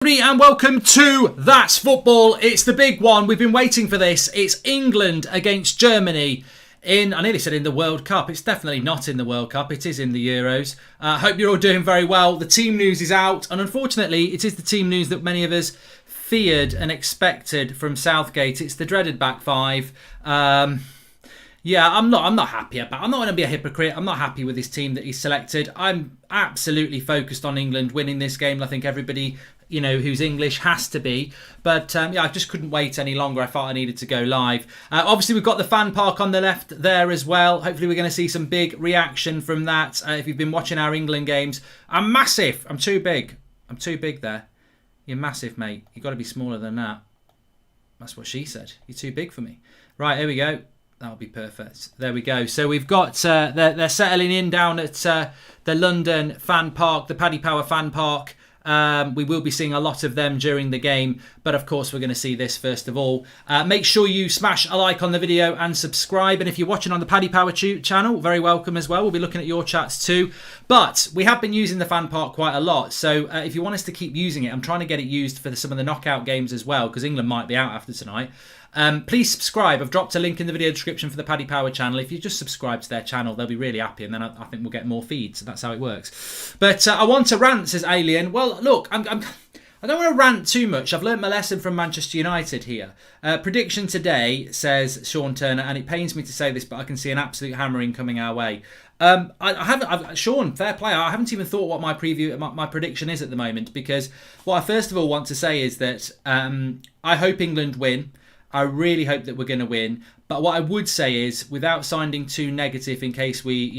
And welcome to That's Football. It's the big one. We've been waiting for this. It's England against Germany in, I nearly said in the World Cup. It's definitely not in the World Cup. It is in the Euros. Hope you're all doing very well. The team news is out. And unfortunately, it is the team news that many of us feared and expected from Southgate. It's the dreaded back five. Yeah, I'm not happy about. I'm not going to be a hypocrite. I'm not happy with this team that he's selected. I'm absolutely focused on England winning this game. I think everybody, who's English has to be. But I just couldn't wait any longer. I felt I needed to go live. Obviously, we've got the fan park on the left there as well. Hopefully, we're going to see some big reaction from that. If you've been watching our England games, I'm massive. I'm too big. I'm too big there. You're massive, mate. You've got to be smaller than that. That's what she said. You're too big for me. Right, here we go. That'll be perfect. There we go. So we've got, they're settling in down at the London fan park, the Paddy Power fan park. We will be seeing a lot of them during the game. But of course, we're going to see this first of all. Make sure you smash a like on the video and subscribe. And if you're watching on the Paddy Power channel, very welcome as well. We'll be looking at your chats too. But we have been using the fan park quite a lot. So if you want us to keep using it, I'm trying to get it used for some of the knockout games as well, because England might be out after tonight. Please subscribe. I've dropped a link in the video description for the Paddy Power channel. If you just subscribe to their channel, they'll be really happy, and then I think we'll get more feeds. So that's how it works. But I want to rant, says Alien. Well, look, I don't want to rant too much. I've learnt my lesson from Manchester United here. Prediction today, says Sean Turner, and it pains me to say this, but I can see an absolute hammering coming our way. Sean, fair play. I haven't even thought what my prediction is at the moment, because what I first of all want to say is that I hope England win. I really hope that we're going to win. But what I would say is, without sounding too negative in case we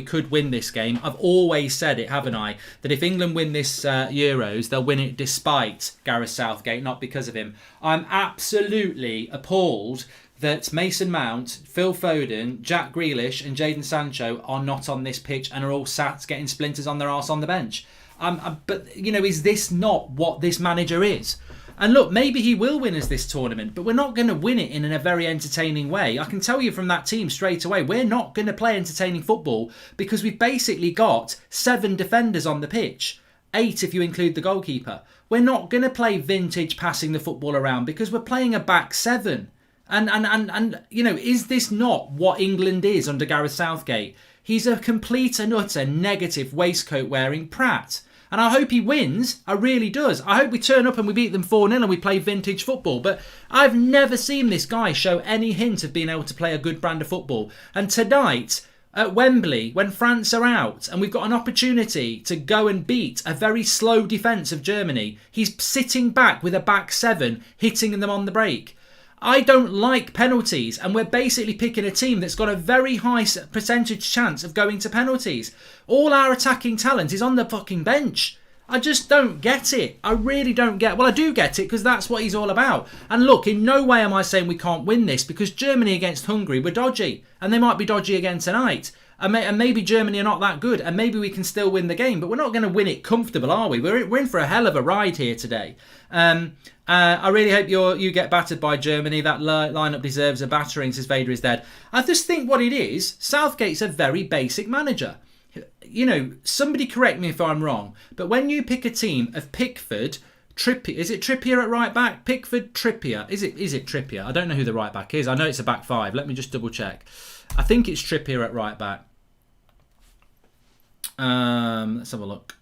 could win this game, I've always said it, haven't I? That if England win this Euros, they'll win it despite Gareth Southgate, not because of him. I'm absolutely appalled that Mason Mount, Phil Foden, Jack Grealish and Jadon Sancho are not on this pitch and are all sat getting splinters on their arse on the bench. But, is this not what this manager is? And look, maybe he will win us this tournament, but we're not going to win it in a very entertaining way. I can tell you from that team straight away, we're not going to play entertaining football because we've basically got 7 defenders on the pitch. 8 if you include the goalkeeper. We're not going to play vintage passing the football around because we're playing a back 7. And is this not what England is under Gareth Southgate? He's a complete and utter negative waistcoat-wearing prat. And I hope he wins. I really does. I hope we turn up and we beat them 4-0 and we play vintage football. But I've never seen this guy show any hint of being able to play a good brand of football. And tonight at Wembley, when France are out and we've got an opportunity to go and beat a very slow defence of Germany, he's sitting back with a back 7, hitting them on the break. I don't like penalties, and we're basically picking a team that's got a very high percentage chance of going to penalties. All our attacking talent is on the fucking bench. I just don't get it. I really don't get. Well, I do get it because that's what he's all about. And look, in no way am I saying we can't win this, because Germany against Hungary were dodgy, and they might be dodgy again tonight. And maybe Germany are not that good, and maybe we can still win the game, but we're not going to win it comfortable, are we? We're in for a hell of a ride here today. I really hope you get battered by Germany. That lineup deserves a battering, says Vader is dead. I just think what it is, Southgate's a very basic manager. Somebody correct me if I'm wrong, but when you pick a team of Pickford, Trippier, is it Trippier at right back? Pickford, Trippier. Is it Trippier? I don't know who the right back is. I know it's a back 5. Let me just double check. I think it's Trippier at right back. Let's have a look.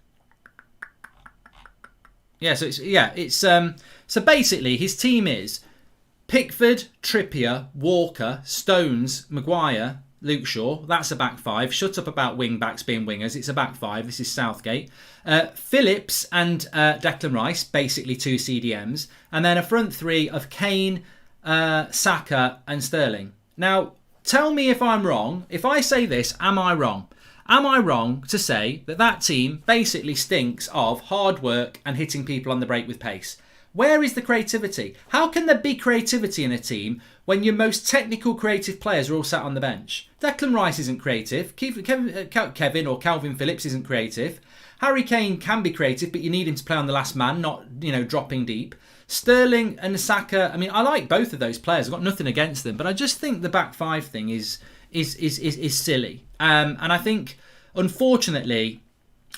Yeah, so basically his team is Pickford, Trippier, Walker, Stones, Maguire, Luke Shaw. That's a back 5. Shut up about wing backs being wingers. It's a back 5. This is Southgate. Phillips and Declan Rice, basically 2 CDMs, and then a front 3 of Kane, Saka, and Sterling. Now, tell me if I'm wrong. If I say this, am I wrong? Am I wrong to say that team basically stinks of hard work and hitting people on the break with pace? Where is the creativity? How can there be creativity in a team when your most technical creative players are all sat on the bench? Declan Rice isn't creative. Kevin or Calvin Phillips isn't creative. Harry Kane can be creative, but you need him to play on the last man, not, dropping deep. Sterling and Saka, I like both of those players. I've got nothing against them, but I just think the back 5 thing is silly. And I think, unfortunately,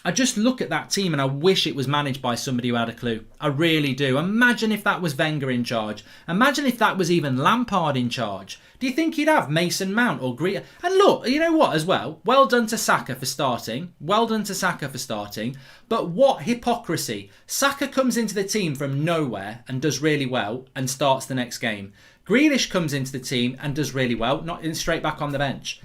I just look at that team and I wish it was managed by somebody who had a clue. I really do. Imagine if that was Wenger in charge. Imagine if that was even Lampard in charge. Do you think he'd have Mason Mount or Green? And look, you know what as well? Well done to Saka for starting. Well done to Saka for starting. But what hypocrisy. Saka comes into the team from nowhere and does really well and starts the next game. Grealish comes into the team and does really well, not in straight back on the bench.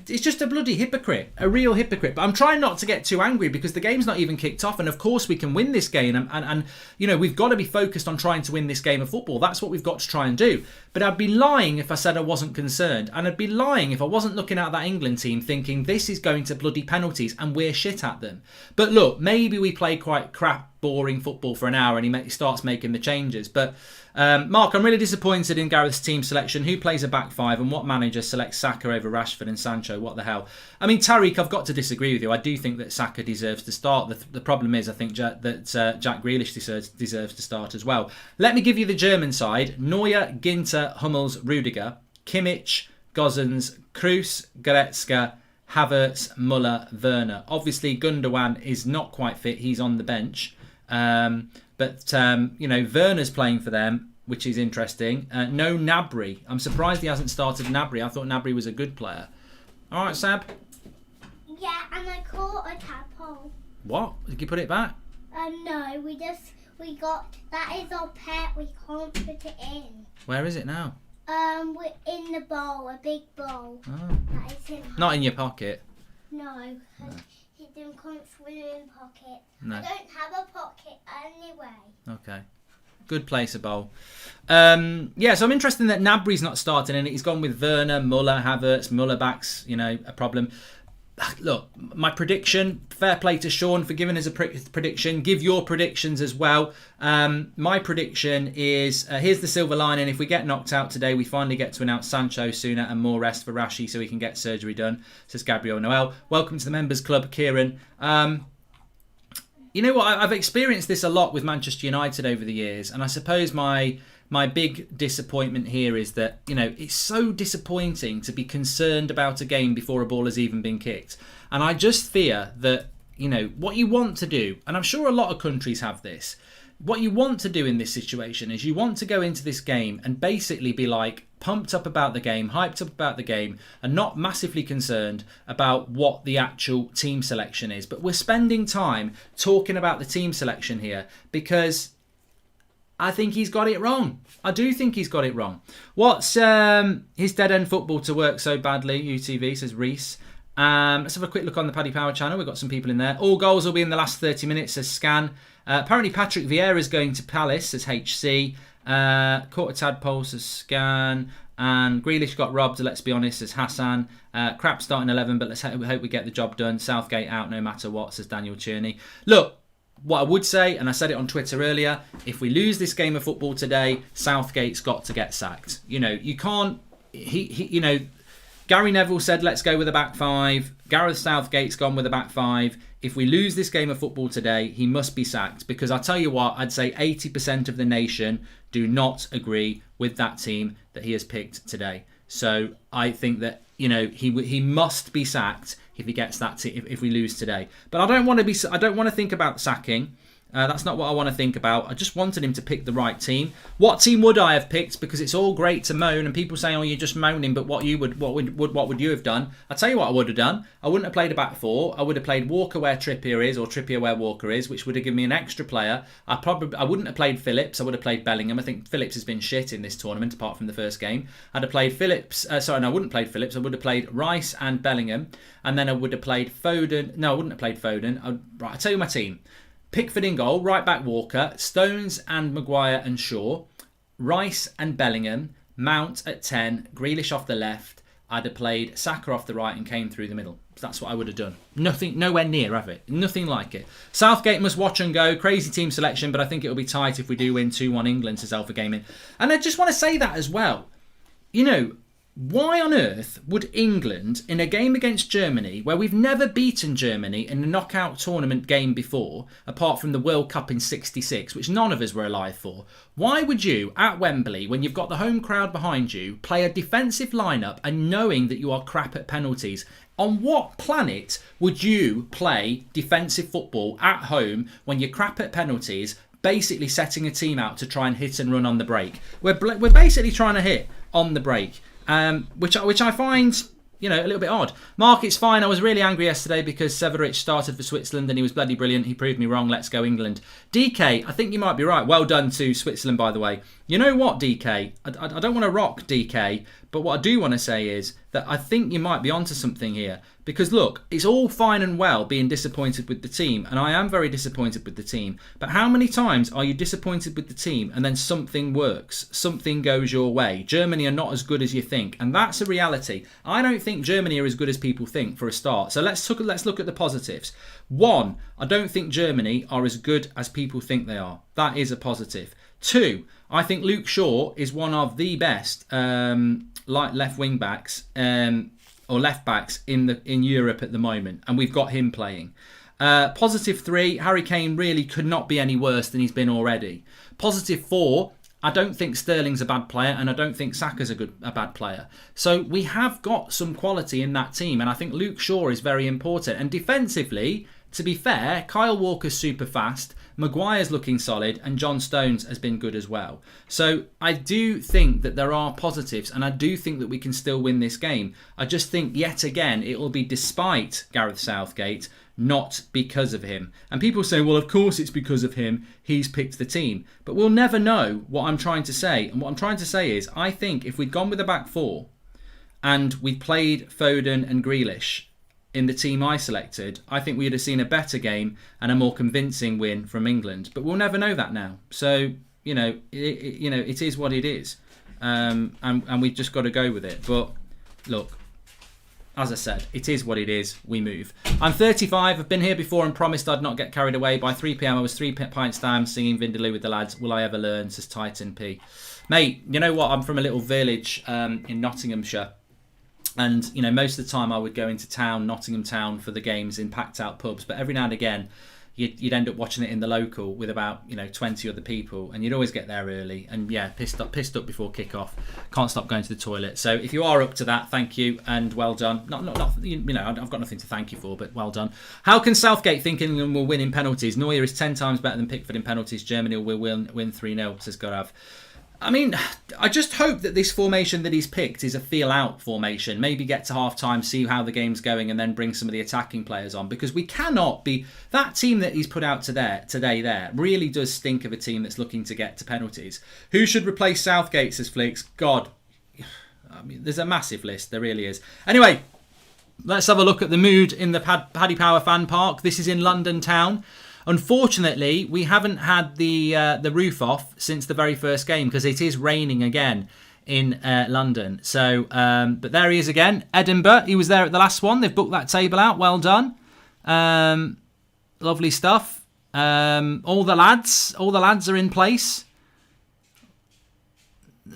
It's just a bloody hypocrite, a real hypocrite. But I'm trying not to get too angry because the game's not even kicked off. And of course we can win this game. And you know, we've got to be focused on trying to win this game of football. That's what we've got to try and do. But I'd be lying if I said I wasn't concerned. And I'd be lying if I wasn't looking at that England team thinking this is going to bloody penalties and we're shit at them. But look, maybe we play quite crap, boring football for an hour and he starts making the changes. But Mark, I'm really disappointed in Gareth's team selection. Who plays a back five and what manager selects Saka over Rashford and Sancho? What the hell? I mean, Tariq, I've got to disagree with you. I do think that Saka deserves to start. The problem is I think Jack Grealish deserves to start as well. Let me give you the German side. Neuer, Ginter, Hummels, Rudiger, Kimmich, Gosens, Kroos, Goretzka, Havertz, Muller, Werner. Obviously, Gundogan is not quite fit. He's on the bench. But you know, Werner's playing for them, which is interesting. No Gnabry. I'm surprised he hasn't started Gnabry. I thought Gnabry was a good player. All right, Sab? Yeah, and I caught a tadpole. What? Did you put it back? No, we got, that is our pet, we can't put it in. Where is it now? We're in the bowl, a big bowl. Oh. That is in. Not in your pocket? No, he didn't come swim in pocket. No. I don't have a pocket anyway. Okay. Good place, a bowl. Yeah, so I'm interested that Gnabry's not starting in it. He's gone with Werner, Muller, Havertz. Muller back's, you know, a problem. Look, my prediction, fair play to Sean for giving us a prediction. Give your predictions as well. My prediction is, here's the silver lining. If we get knocked out today, we finally get to announce Sancho sooner and more rest for Rashi so he can get surgery done, says Gabriel Noel. Welcome to the Members Club, Kieran. You know what, I've experienced this a lot with Manchester United over the years, and I suppose my big disappointment here is that, you know, it's so disappointing to be concerned about a game before a ball has even been kicked. And I just fear that, you know, what you want to do, and I'm sure a lot of countries have this, what you want to do in this situation is you want to go into this game and basically be like pumped up about the game, hyped up about the game, and not massively concerned about what the actual team selection is. But we're spending time talking about the team selection here because I think he's got it wrong. I do think he's got it wrong. What's his dead end football to work so badly? UTV, says Reese. Let's have a quick look on the Paddy Power channel. We've got some people in there. All goals will be in the last 30 minutes, says Scan. Apparently Patrick Vieira is going to Palace, says HC. Caught a tadpole, says Scan. And Grealish got robbed, let's be honest, says Hassan. Crap starting 11, but let's hope we get the job done. Southgate out no matter what, says Daniel Cherney. Look, what I would say, and I said it on Twitter earlier, if we lose this game of football today, Southgate's got to get sacked. You know, you can't, you know, Gary Neville said, let's go with a back five. Gareth Southgate's gone with a back five. If we lose this game of football today, he must be sacked. Because I'll tell you what, I'd say 80% of the nation do not agree with that team that he has picked today. So I think that, you know, he must be sacked if he gets that if we lose today. But I don't want to think about sacking. That's not what I want to think about. I just wanted him to pick the right team. What team would I have picked? Because it's all great to moan and people say, "Oh, you're just moaning." But what would you have done? I tell you what I would have done. I wouldn't have played a back four. I would have played Walker where Trippier is, or Trippier where Walker is, which would have given me an extra player. I wouldn't have played Phillips. I would have played Bellingham. I think Phillips has been shit in this tournament, apart from the first game. I'd have played Phillips. I wouldn't have played Phillips. I would have played Rice and Bellingham, and then I would have played Foden. No, I wouldn't have played Foden. Right, I'll tell you my team. Pickford in goal, right back Walker, Stones and Maguire and Shaw, Rice and Bellingham, Mount at 10, Grealish off the left. I'd have played Saka off the right and Kane through the middle. That's what I would have done. Nothing, nowhere near, have it? Nothing like it. Southgate must watch and go. Crazy team selection, but I think it'll be tight if we do win 2-1 England, says Alpha Gaming. And I just want to say that as well. You know, Why on earth would England, in a game against Germany, where we've never beaten Germany in a knockout tournament game before, apart from the World Cup in '66, which none of us were alive for, why would you, at Wembley, when you've got the home crowd behind you, play a defensive lineup and knowing that you are crap at penalties? On what planet would you play defensive football at home when you're crap at penalties, basically setting a team out to try and hit and run on the break? We're basically trying to hit on the break. Which I find, a little bit odd. Mark, it's fine. I was really angry yesterday because Severich started for Switzerland and he was bloody brilliant. He proved me wrong. Let's go England. DK, I think you might be right. Well done to Switzerland, by the way. You know what, DK? I don't want to rock DK, but what I do want to say is that I think you might be onto something here. Because look, it's all fine and well being disappointed with the team, and I am very disappointed with the team. But how many times are you disappointed with the team and then something works, something goes your way? Germany are not as good as you think, and that's a reality. I don't think Germany are as good as people think for a start. So let's look at the positives. One, I don't think Germany are as good as people think they are. That is a positive. Two, I think Luke Shaw is one of the best left wing backs. Or left backs in Europe at the moment, and we've got him playing. Positive 3, Harry Kane really could not be any worse than he's been already. Positive 4, I don't think Sterling's a bad player, and I don't think Saka's a bad player. So we have got some quality in that team, and I think Luke Shaw is very important. And defensively, to be fair, Kyle Walker's super fast, Maguire's looking solid, and John Stones has been good as well. So I do think that there are positives, and I do think that we can still win this game. I just think, yet again, it will be despite Gareth Southgate, not because of him. And people say, well, of course it's because of him. He's picked the team. But we'll never know what I'm trying to say. And what I'm trying to say is, I think if we'd gone with a back four and we played Foden and Grealish in the team I selected, I think we'd have seen a better game and a more convincing win from England. But we'll never know that now. So, it is what it is. And we've just got to go with it. But look, as I said, it is what it is. We move. I'm 35. I've been here before and promised I'd not get carried away. By 3 p.m, I was 3 pints down singing Vindaloo with the lads. Will I ever learn? Says Titan P. Mate, you know what? I'm from a little village in Nottinghamshire. And, most of the time I would go into town, Nottingham town, for the games in packed out pubs. But every now and again, you'd end up watching it in the local with about, 20 other people. And you'd always get there early. And, yeah, pissed up before kickoff. Can't stop going to the toilet. So if you are up to that, thank you and well done. Not I've got nothing to thank you for, but well done. How can Southgate think England will win in penalties? Neuer is 10 times better than Pickford in penalties. Germany will win 3-0, says Gorav. I mean, I just hope that this formation that he's picked is a feel-out formation. Maybe get to half-time, see how the game's going, and then bring some of the attacking players on. Because we cannot be... That team that he's put out today really does stink of a team that's looking to get to penalties. Who should replace Southgate, says Flix? God, I mean, there's a massive list. There really is. Anyway, let's have a look at the mood in the Paddy Power fan park. This is in London town. Unfortunately, we haven't had the roof off since the very first game because it is raining again in London. So, but there he is again, Edinburgh. He was there at the last one. They've booked that table out. Well done. Lovely stuff. All the lads are in place.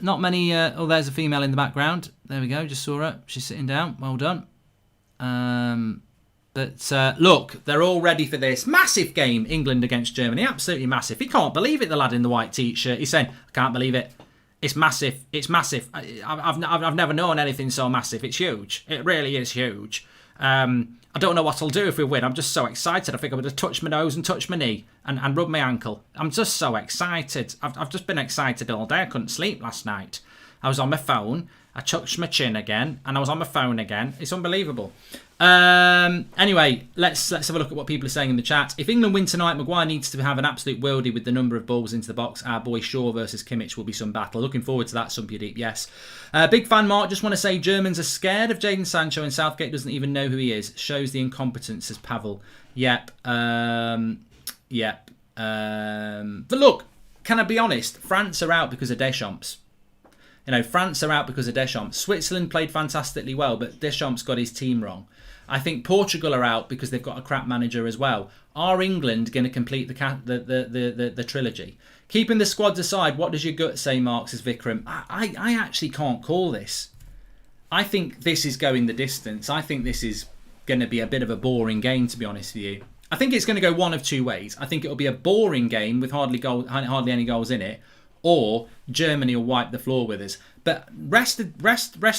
Not many. There's a female in the background. There we go. Just saw her. She's sitting down. Well done. But look, they're all ready for this massive game, England against Germany. Absolutely massive. He can't believe it, the lad in the white t-shirt. He's saying, I can't believe it. It's massive. It's massive. I've never known anything so massive. It's huge. It really is huge. I don't know what I'll do if we win. I'm just so excited. I think I'm going to touch my nose and touch my knee and rub my ankle. I'm just so excited. I've just been excited all day. I couldn't sleep last night. I was on my phone. I touched my chin again, and I was on my phone again. It's unbelievable. Anyway, let's have a look at what people are saying in the chat. If England win tonight, Maguire needs to have an absolute worldie with the number of balls into the box. Our boy Shaw versus Kimmich will be some battle. Looking forward to that, Sumpy Deep, yes. Big fan Mark, just want to say Germans are scared of Jadon Sancho and Southgate doesn't even know who he is. Shows the incompetence, says Pavel. Yep. But look, can I be honest? France are out because of Deschamps. France are out because of Deschamps. Switzerland played fantastically well, but Deschamps got his team wrong. I think Portugal are out because they've got a crap manager as well. Are England going to complete the trilogy? Keeping the squads aside, what does your gut say, Mark, says Vikram? I actually can't call this. I think this is going the distance. I think this is going to be a bit of a boring game, to be honest with you. I think it's going to go one of two ways. I think it'll be a boring game with hardly any goals in it, or Germany will wipe the floor with us. But rest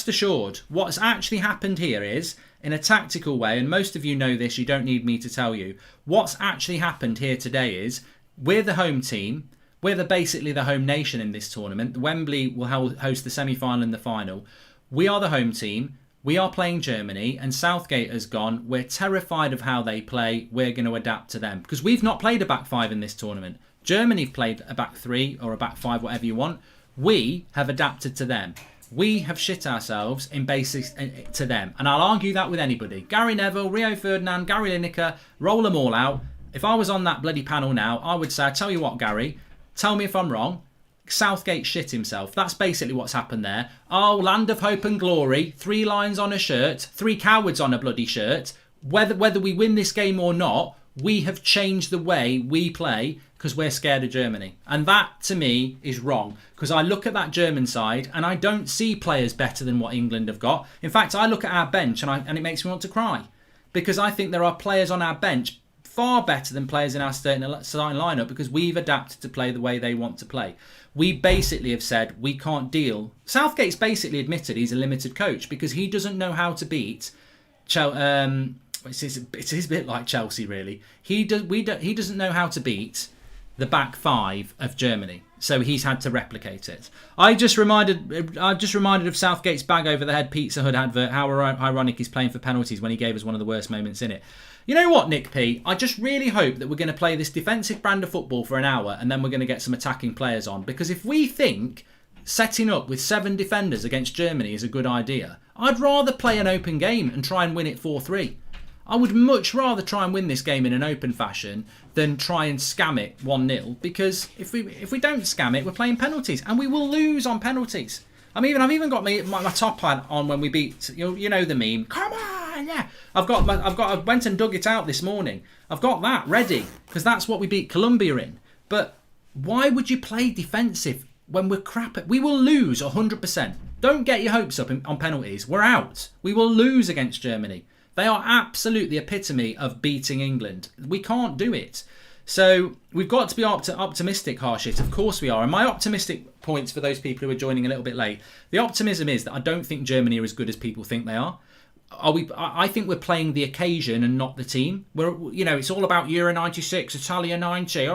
assured, what's actually happened here is, in a tactical way, and most of you know this, you don't need me to tell you, what's actually happened here today is, we're the home team, we're basically the home nation in this tournament. Wembley will host the semi-final and the final. We are the home team. We are playing Germany, and Southgate has gone, we're terrified of how they play, we're going to adapt to them. Because we've not played a back five in this tournament. Germany have played a back three or a back five, whatever you want. We have adapted to them. We have shit ourselves in basics to them. And I'll argue that with anybody. Gary Neville, Rio Ferdinand, Gary Lineker, roll them all out. If I was on that bloody panel now, I would say, I tell you what, Gary, tell me if I'm wrong. Southgate shit himself. That's basically what's happened there. Oh, land of hope and glory. 3 lions on a shirt. 3 cowards on a bloody shirt. Whether we win this game or not, we have changed the way we play because we're scared of Germany. And that, to me, is wrong. Because I look at that German side and I don't see players better than what England have got. In fact, I look at our bench and it makes me want to cry. Because I think there are players on our bench far better than players in our starting lineup because we've adapted to play the way they want to play. We basically have said we can't deal. Southgate's basically admitted he's a limited coach because he doesn't know how to beat Chelsea. It is a bit like Chelsea, really. He doesn't know how to beat the back five of Germany, so he's had to replicate it. I've just reminded of Southgate's bag over the head Pizza Hut advert. How ironic he's playing for penalties when he gave us one of the worst moments in it. You know what, Nick P? I just really hope that we're going to play this defensive brand of football for an hour and then we're going to get some attacking players on. Because if we think setting up with 7 defenders against Germany is a good idea, I'd rather play an open game and try and win it 4-3. I would much rather try and win this game in an open fashion than try and scam it 1-0. Because if we don't scam it, we're playing penalties and we will lose on penalties. I've even got my top hat on when we beat. You know the meme. Come on, yeah. I went and dug it out this morning. I've got that ready because that's what we beat Colombia in. But why would you play defensive when we're crap? We will lose 100%. Don't get your hopes up on penalties. We're out. We will lose against Germany. They are absolute the epitome of beating England. We can't do it. So we've got to be optimistic, Harshit. Of course we are. And my optimistic points for those people who are joining a little bit late, the optimism is that I don't think Germany are as good as people think they are. I think we're playing the occasion and not the team. It's all about Euro 96, Italia 90.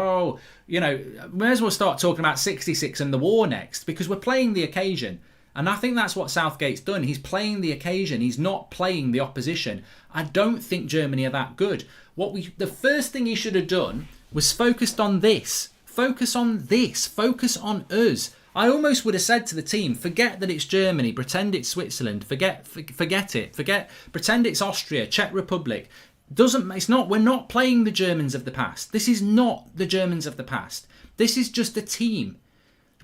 May as well start talking about 66 and the war next because we're playing the occasion. And I think that's what Southgate's done. He's playing the occasion. He's not playing the opposition. I don't think Germany are that good. The first thing he should have done was focused on this. Focus on this. Focus on us. I almost would have said to the team, forget that it's Germany. Pretend it's Switzerland. Forget it. Pretend it's Austria, Czech Republic. We're not playing the Germans of the past. This is not the Germans of the past. This is just a team.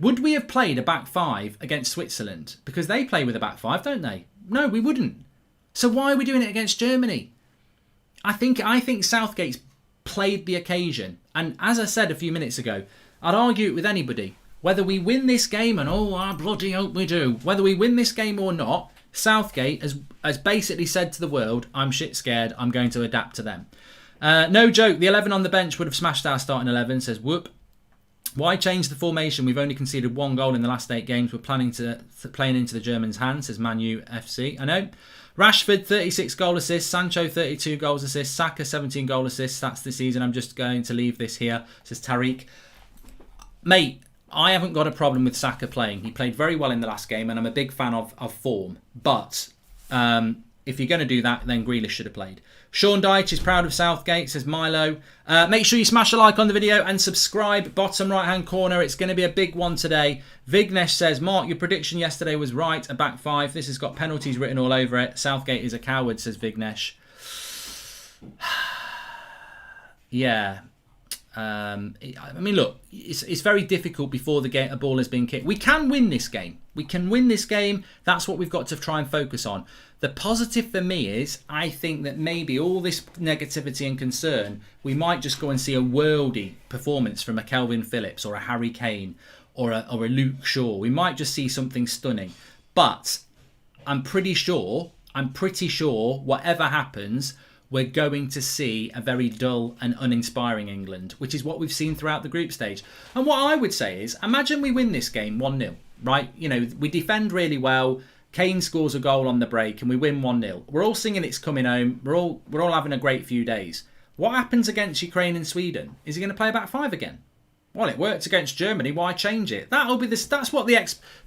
Would we have played a back five against Switzerland? Because they play with a back five, don't they? No, we wouldn't. So why are we doing it against Germany? I think Southgate's played the occasion. And as I said a few minutes ago, I'd argue it with anybody. Whether we win this game, and I bloody hope we do. Whether we win this game or not, Southgate has basically said to the world, I'm shit scared, I'm going to adapt to them. No joke, the 11 on the bench would have smashed our starting 11, says Whoop. Why change the formation? We've only conceded 1 goal in the last 8 games. We're playing into the Germans' hands, says Man U FC. I know. Rashford, 36 goal assists. Sancho, 32 goals assists. Saka, 17 goal assists. That's the season. I'm just going to leave this here, says Tariq. Mate, I haven't got a problem with Saka playing. He played very well in the last game, and I'm a big fan of form. But if you're going to do that, then Grealish should have played. Sean Dyche is proud of Southgate, says Milo. Make sure you smash a like on the video and subscribe. Bottom right-hand corner, it's going to be a big one today. Vignesh says, Mark, your prediction yesterday was right. A back five. This has got penalties written all over it. Southgate is a coward, says Vignesh. Yeah. Look, it's very difficult before a ball has been kicked. We can win this game. That's what we've got to try and focus on. The positive for me is I think that maybe all this negativity and concern, we might just go and see a worldy performance from a Kelvin Phillips or a Harry Kane or a Luke Shaw. We might just see something stunning. But I'm pretty sure whatever happens, we're going to see a very dull and uninspiring England, which is what we've seen throughout the group stage. And what I would say is, imagine we win this game 1-0, right? You know, we defend really well. Kane scores a goal on the break and we win 1-0. We're all singing It's Coming Home. We're all having a great few days. What happens against Ukraine and Sweden? Is he going to play a back five again? Well, it worked against Germany. Why change it? That's what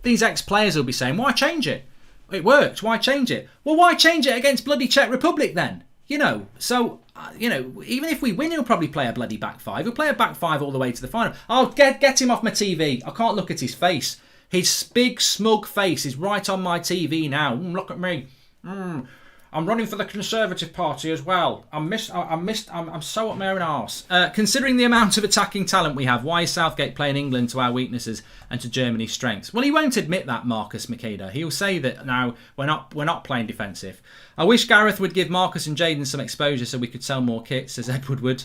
these ex-players will be saying. Why change it? It worked. Why change it? Well, why change it against bloody Czech Republic then? You know, so, even if we win, he'll probably play a bloody back five. He'll play a back five all the way to the final. Oh, get him off my TV. I can't look at his face. His big, smug face is right on my TV now. Look at me. I'm running for the Conservative Party as well. I'm so up my own arse. Considering the amount of attacking talent we have, why is Southgate playing England to our weaknesses and to Germany's strengths? Well, he won't admit that, Marcus Makeda. He'll say that now we're not playing defensive. I wish Gareth would give Marcus and Jaden some exposure so we could sell more kits, says Edward Wood.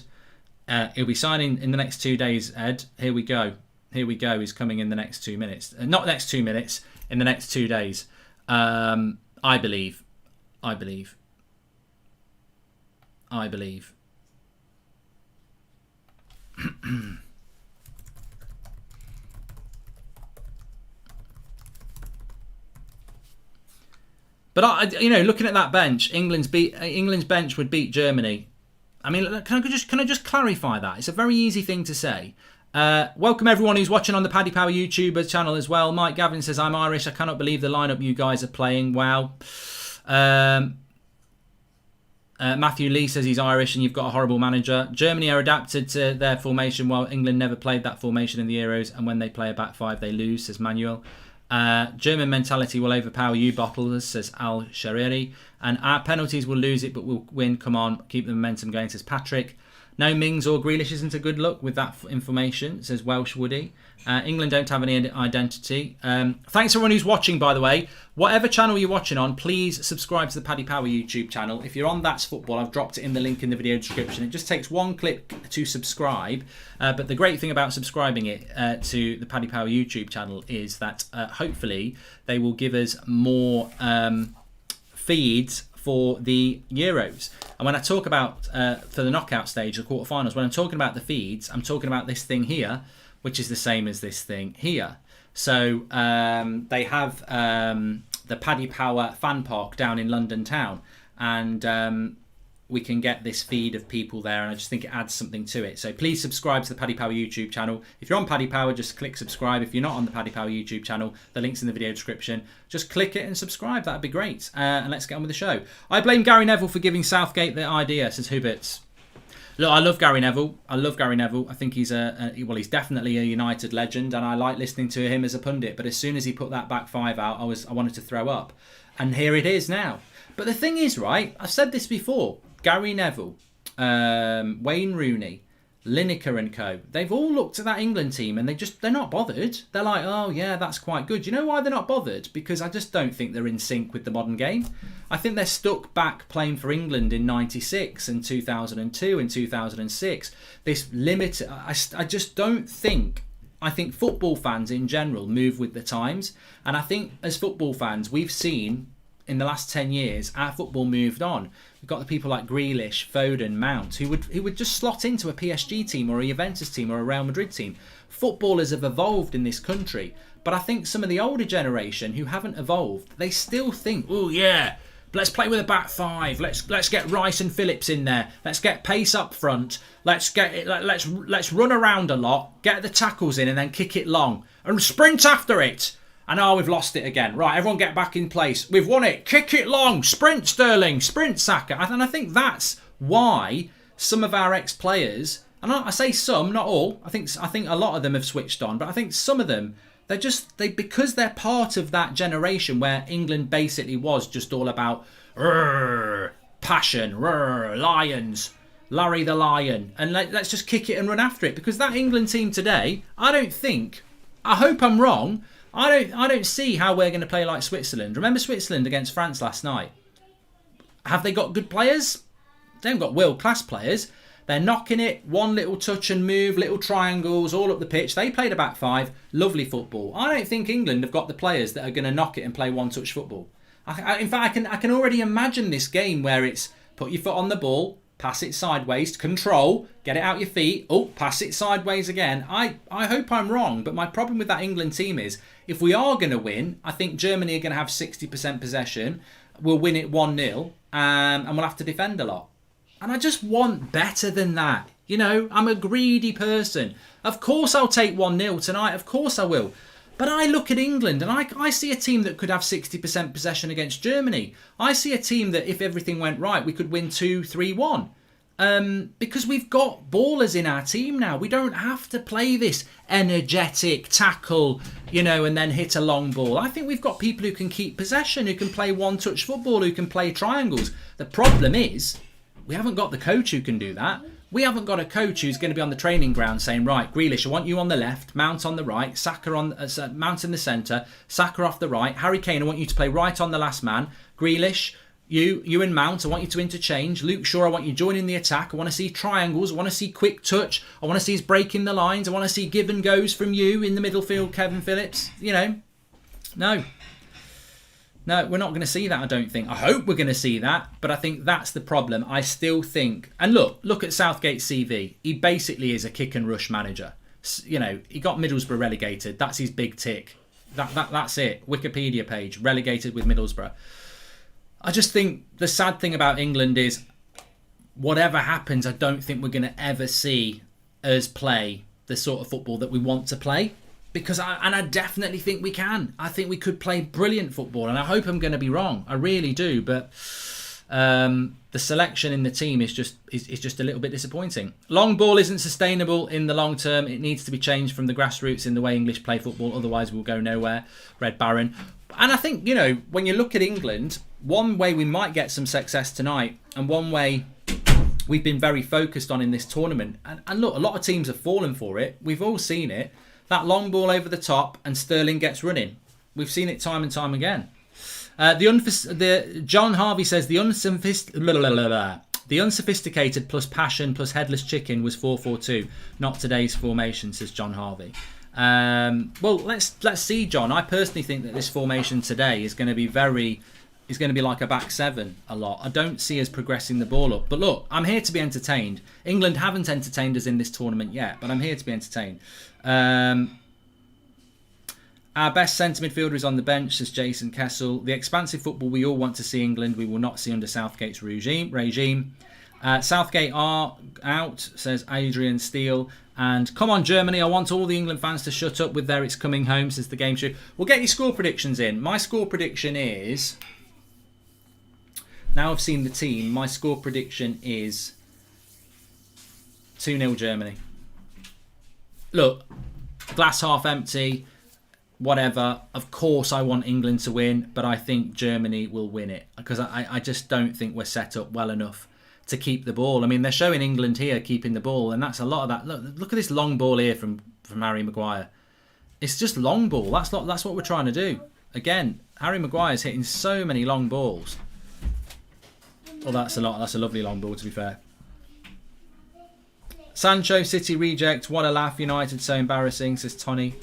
He'll be signing in the next 2 days, Ed. Here we go. He's coming in the next 2 minutes. Not next 2 minutes, in the next 2 days. I believe. But looking at that bench, England's bench would beat Germany. I mean, can I just clarify that? It's a very easy thing to say. Welcome everyone who's watching on the Paddy Power YouTuber channel as well. Mike Gavin says, I'm Irish. I cannot believe the lineup you guys are playing. Wow. Matthew Lee says he's Irish and you've got a horrible manager. Germany are adapted to their formation while England never played that formation in the Euros, and when they play a back five they lose, says Manuel. German mentality will overpower you bottlers, says Al Shariri, and our penalties will lose it but we'll win. Come on, keep the momentum going, says Patrick. No Mings or Grealish isn't a good look with that information, says Welsh Woody. England don't have any identity. Thanks everyone who's watching, by the way. Whatever channel you're watching on, please subscribe to the Paddy Power YouTube channel. If you're on That's Football, I've dropped it in the link in the video description. It just takes one click to subscribe. But the great thing about subscribing it to the Paddy Power YouTube channel is that hopefully they will give us more feeds for the Euros. And when I talk about for the knockout stage, the quarterfinals, when I'm talking about the feeds, I'm talking about this thing here, which is the same as this thing here. So they have the Paddy Power fan park down in London town, and we can get this feed of people there, and I just think it adds something to it. So please subscribe to the Paddy Power YouTube channel. If you're on Paddy Power, just click subscribe. If you're not on the Paddy Power YouTube channel, the link's in the video description. Just click it and subscribe. That'd be great. And let's get on with the show. I blame Gary Neville for giving Southgate the idea, says Huberts. Look, I love Gary Neville. I think he's he's definitely a United legend, and I like listening to him as a pundit. But as soon as he put that back five out, I wanted to throw up. And here it is now. But the thing is, right, I've said this before. Gary Neville, Wayne Rooney, Lineker and co. They've all looked at that England team and they're not bothered. They're like, oh yeah, that's quite good. You know why they're not bothered? Because I just don't think they're in sync with the modern game. I think they're stuck back playing for England in 96 and 2002 and 2006. This limit, I just don't think. I think football fans in general move with the times. And I think as football fans, we've seen in the last 10 years, our football moved on. We've got the people like Grealish, Foden, Mount, who would just slot into a PSG team or a Juventus team or a Real Madrid team. Footballers have evolved in this country, but I think some of the older generation who haven't evolved, they still think, oh yeah, let's play with a back five. Let's get Rice and Phillips in there. Let's get pace up front. Let's run around a lot, get the tackles in, and then kick it long and sprint after it. And we've lost it again. Right, everyone get back in place. We've won it. Kick it long. Sprint Sterling. Sprint Saka. And I think that's why some of our ex-players, and I say some, not all. I think a lot of them have switched on, but I think some of them, because they're part of that generation where England basically was just all about passion, lions, Larry the Lion, and let's just kick it and run after it. Because that England team today, I hope I'm wrong. I don't see how we're going to play like Switzerland. Remember Switzerland against France last night? Have they got good players? They haven't got world-class players. They're knocking it, one little touch and move, little triangles, all up the pitch. They played a back five, lovely football. I don't think England have got the players that are going to knock it and play one-touch football. In fact, I can already imagine this game where it's put your foot on the ball, pass it sideways, control, get it out your feet, pass it sideways again. I hope I'm wrong, but my problem with that England team is, if we are going to win, I think Germany are going to have 60% possession. We'll win it 1-0, and we'll have to defend a lot. And I just want better than that. You know, I'm a greedy person. Of course I'll take 1-0 tonight. Of course I will. But I look at England and I see a team that could have 60% possession against Germany. I see a team that, if everything went right, we could win 2-3-1. Because we've got ballers in our team now. We don't have to play this energetic tackle, you know, and then hit a long ball. I think we've got people who can keep possession, who can play one-touch football, who can play triangles. The problem is, we haven't got the coach who can do that. We haven't got a coach who's going to be on the training ground saying, right, Grealish, I want you on the left, Mount on the right, Saka on Mount in the centre, Saka off the right, Harry Kane, I want you to play right on the last man, Grealish, you and Mount, I want you to interchange, Luke Shaw, I want you joining the attack, I want to see triangles, I want to see quick touch, I want to see us breaking the lines, I want to see give and goes from you in the middle field, Kevin Phillips. You know, no, we're not going to see that, I don't think. I hope we're going to see that, but I think that's the problem. I still think... And look at Southgate's CV. He basically is a kick and rush manager. You know, he got Middlesbrough relegated. That's his big tick. That's it. Wikipedia page, relegated with Middlesbrough. I just think the sad thing about England is, whatever happens, I don't think we're going to ever see us play the sort of football that we want to play. Because I definitely think we can. I think we could play brilliant football, and I hope I'm going to be wrong. I really do, but the selection in the team is just a little bit disappointing. Long ball isn't sustainable in the long term. It needs to be changed from the grassroots in the way English play football. Otherwise, we'll go nowhere. Red Baron. And I think, you know, when you look at England, one way we might get some success tonight, and one way we've been very focused on in this tournament. And look, a lot of teams have fallen for it. We've all seen it. That long ball over the top and Sterling gets running. We've seen it time and time again. John Harvey says the unsophisticated plus passion plus headless chicken was 4-4-2. Not today's formation, says John Harvey. Well, let's see, John. I personally think that this formation today is going to be like a back seven a lot. I don't see us progressing the ball up. But look, I'm here to be entertained. England haven't entertained us in this tournament yet, but I'm here to be entertained. Our best centre midfielder is on the bench, says Jason Kessel. The expansive football we all want to see England, we will not see under Southgate's regime. Southgate are out, says Adrian Steele. And come on, Germany, I want all the England fans to shut up with their "it's coming home," says the game show. We'll get your score predictions in. My score prediction is... Now I've seen the team, my score prediction is 2-0 Germany. Look, glass half empty, whatever. Of course I want England to win, but I think Germany will win it. Because I just don't think we're set up well enough to keep the ball. I mean, they're showing England here keeping the ball, and that's a lot of that. Look at this long ball here from Harry Maguire. It's just long ball. That's what we're trying to do. Again, Harry Maguire's hitting so many long balls. Well, that's a lovely long ball, to be fair. Sancho, City reject. What a laugh. United so embarrassing, says Tony,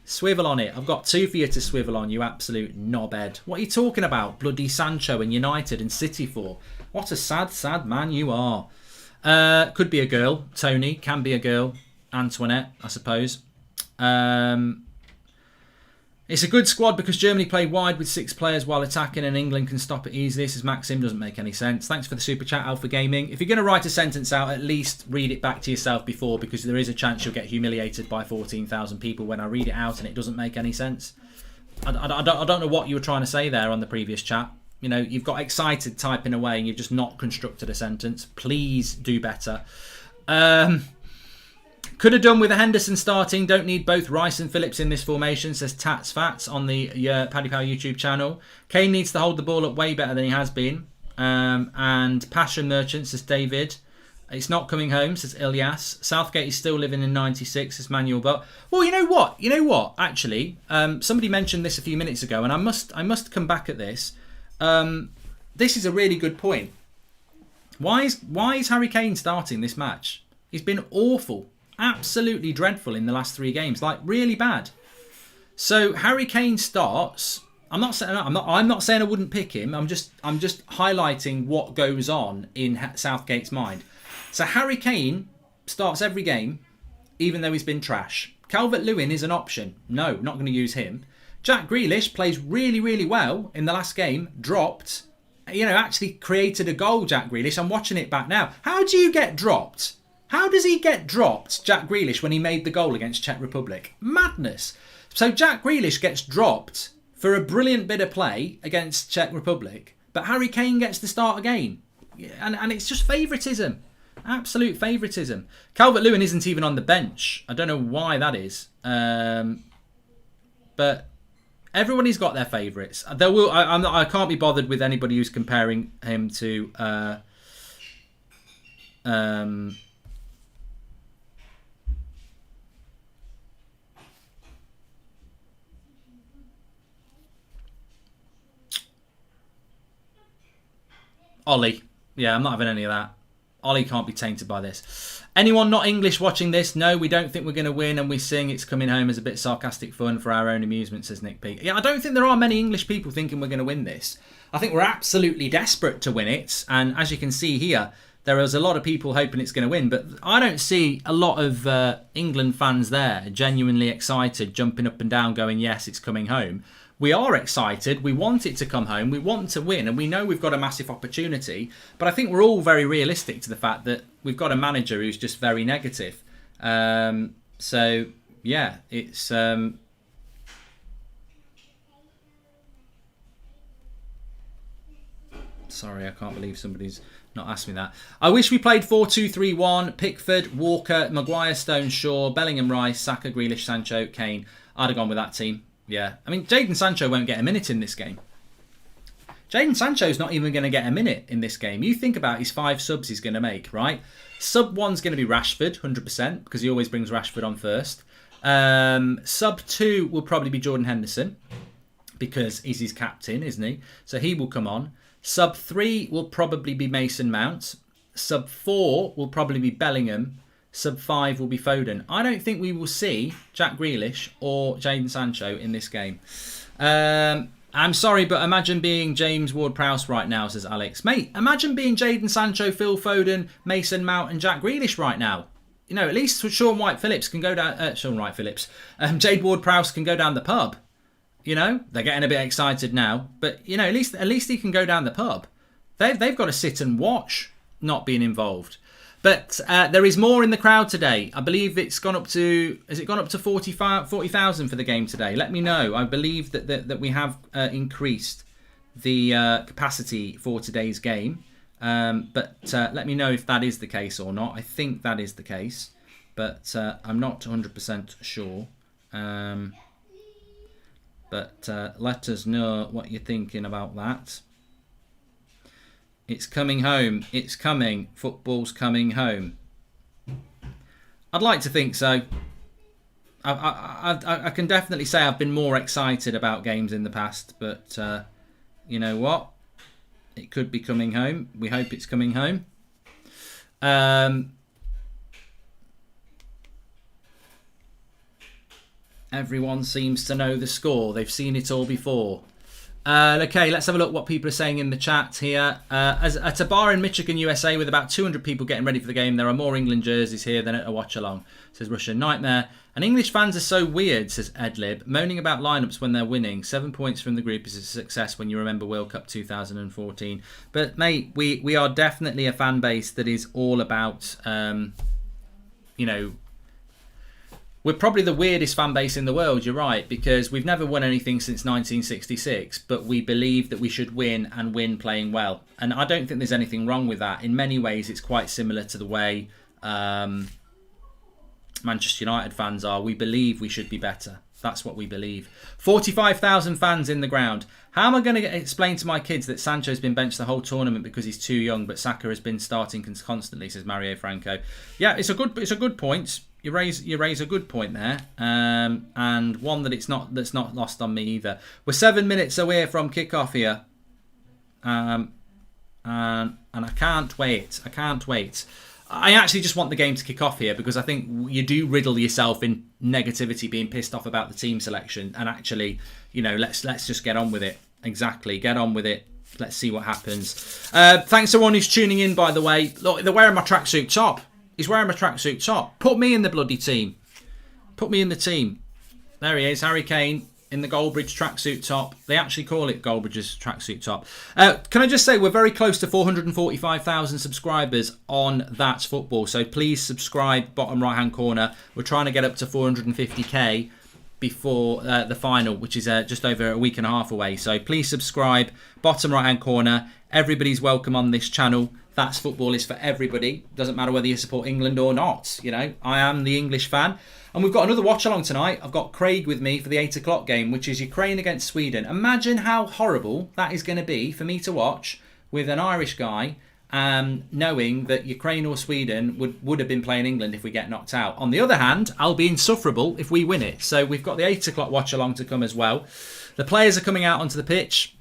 swivel on it. I've got two for you to swivel on, you absolute knobhead. What are you talking about? Bloody Sancho and United and City for? What a sad, sad man you are. Could be a girl. Tony. Can be a girl. Antoinette, I suppose. It's a good squad because Germany play wide with 6 players while attacking, and England can stop it easily. This is Maxim, doesn't make any sense. Thanks for the super chat, Alpha Gaming. If you're going to write a sentence out, at least read it back to yourself before, because there is a chance you'll get humiliated by 14,000 people when I read it out and it doesn't make any sense. I don't know what you were trying to say there on the previous chat. You know, you've got excited typing away and you've just not constructed a sentence. Please do better. Could have done with a Henderson starting. Don't need both Rice and Phillips in this formation, says Tats Fats on the Paddy Power YouTube channel. Kane needs to hold the ball up way better than he has been. And Passion Merchant, says David. It's not coming home, says Ilyas. Southgate is still living in 96, says Manuel. But well, you know what? Actually, somebody mentioned this a few minutes ago, and I must come back at this. This is a really good point. Why is Harry Kane starting this match? He's been awful. Absolutely dreadful in the last 3 games, like really bad. So Harry Kane starts. I'm not saying I wouldn't pick him. I'm just highlighting what goes on in Southgate's mind. So Harry Kane starts every game, even though he's been trash. Calvert-Lewin is an option. No, not going to use him. Jack Grealish plays really, really well in the last game. Dropped. Actually created a goal, Jack Grealish. I'm watching it back now. How do you get dropped? How does he get dropped, Jack Grealish, when he made the goal against Czech Republic? Madness. So Jack Grealish gets dropped for a brilliant bit of play against Czech Republic, but Harry Kane gets to start again. And it's just favouritism. Absolute favouritism. Calvert-Lewin isn't even on the bench. I don't know why that is. But everybody's got their favourites. I can't be bothered with anybody who's comparing him to Ollie. Yeah, I'm not having any of that. Ollie can't be tainted by this. Anyone not English watching this? No, we don't think we're going to win, and we sing It's Coming Home as a bit sarcastic fun for our own amusement, says Nick P. Yeah, I don't think there are many English people thinking we're going to win this. I think we're absolutely desperate to win it, and as you can see here, there is a lot of people hoping it's going to win, but I don't see a lot of England fans there genuinely excited, jumping up and down, going, yes, it's coming home. We are excited, we want it to come home, we want to win, and we know we've got a massive opportunity, but I think we're all very realistic to the fact that we've got a manager who's just very negative. So, yeah, it's... Sorry, I can't believe somebody's not asked me that. I wish we played 4-2-3-1, Pickford, Walker, Maguire, Stones, Shaw, Bellingham, Rice, Saka, Grealish, Sancho, Kane. I'd have gone with that team. Yeah, I mean, Jadon Sancho won't get a minute in this game. Jadon Sancho's not even going to get a minute in this game. You think about his 5 subs he's going to make, right? Sub 1's going to be Rashford, 100%, because he always brings Rashford on first. Sub 2 will probably be Jordan Henderson, because he's his captain, isn't he? So he will come on. Sub 3 will probably be Mason Mount. Sub 4 will probably be Bellingham. Sub 5 will be Foden. I don't think we will see Jack Grealish or Jadon Sancho in this game. I'm sorry, but imagine being James Ward-Prowse right now, says Alex. Mate, imagine being Jadon Sancho, Phil Foden, Mason Mount and Jack Grealish right now. At least Sean Wright-Phillips can go down... Sean Wright-Phillips. Jade Ward-Prowse can go down the pub. They're getting a bit excited now. But, at least he can go down the pub. They've got to sit and watch not being involved. But there is more in the crowd today. I believe it's gone up to... Has it gone up to 40,000 for the game today? Let me know. I believe that we have increased the capacity for today's game. But let me know if that is the case or not. I think that is the case. But I'm not 100% sure. But let us know what you're thinking about that. It's coming home. It's coming. Football's coming home. I'd like to think so. I can definitely say I've been more excited about games in the past, but you know what? It could be coming home. We hope it's coming home. Everyone seems to know the score. They've seen it all before. Okay, let's have a look what people are saying in the chat here. At a bar in Michigan, USA, with about 200 people getting ready for the game, there are more England jerseys here than at a watch-along, says Russian Nightmare. And English fans are so weird, says Edlib, moaning about lineups when they're winning. 7 points from the group is a success when you remember World Cup 2014. But, mate, we are definitely a fan base that is all about, we're probably the weirdest fan base in the world, you're right, because we've never won anything since 1966, but we believe that we should win and win playing well. And I don't think there's anything wrong with that. In many ways, it's quite similar to the way Manchester United fans are. We believe we should be better. That's what we believe. 45,000 fans in the ground. How am I going to explain to my kids that Sancho's been benched the whole tournament because he's too young, but Saka has been starting constantly, says Mario Franco. Yeah, it's a good point. You raise a good point there, and one that's not lost on me either. We're 7 minutes away from kickoff here, and I can't wait. I actually just want the game to kick off here because I think you do riddle yourself in negativity, being pissed off about the team selection, and actually, let's just get on with it. Exactly, get on with it. Let's see what happens. Thanks to everyone who's tuning in, by the way. Look, they're wearing my tracksuit top. He's wearing my tracksuit top. Put me in the bloody team. Put me in the team. There he is, Harry Kane in the Goldbridge tracksuit top. They actually call it Goldbridge's tracksuit top. Can I just say we're very close to 445,000 subscribers on That's Football. So please subscribe, bottom right hand corner. We're trying to get up to 450k before the final, which is just over a week and a half away. So please subscribe, bottom right hand corner. Everybody's welcome on this channel. That's Football is for everybody. Doesn't matter whether you support England or not. I am the English fan. And we've got another watch along tonight. I've got Craig with me for the 8 o'clock game, which is Ukraine against Sweden. Imagine how horrible that is going to be for me to watch with an Irish guy, knowing that Ukraine or Sweden would have been playing England if we get knocked out. On the other hand, I'll be insufferable if we win it. So we've got the 8 o'clock watch along to come as well. The players are coming out onto the pitch.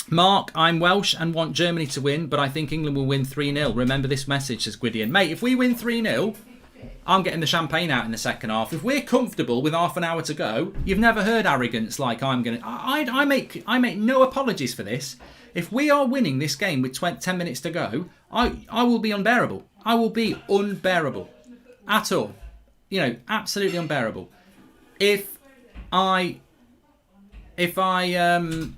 Mark, I'm Welsh and want Germany to win, but I think England will win 3-0. Remember this message, says Gwydion. Mate, if we win 3-0... I'm getting the champagne out in the second half. If we're comfortable with half an hour to go, you've never heard arrogance like I'm going to... I make no apologies for this. If we are winning this game with 10 minutes to go, I will be unbearable. I will be unbearable. At all. Absolutely unbearable. If I am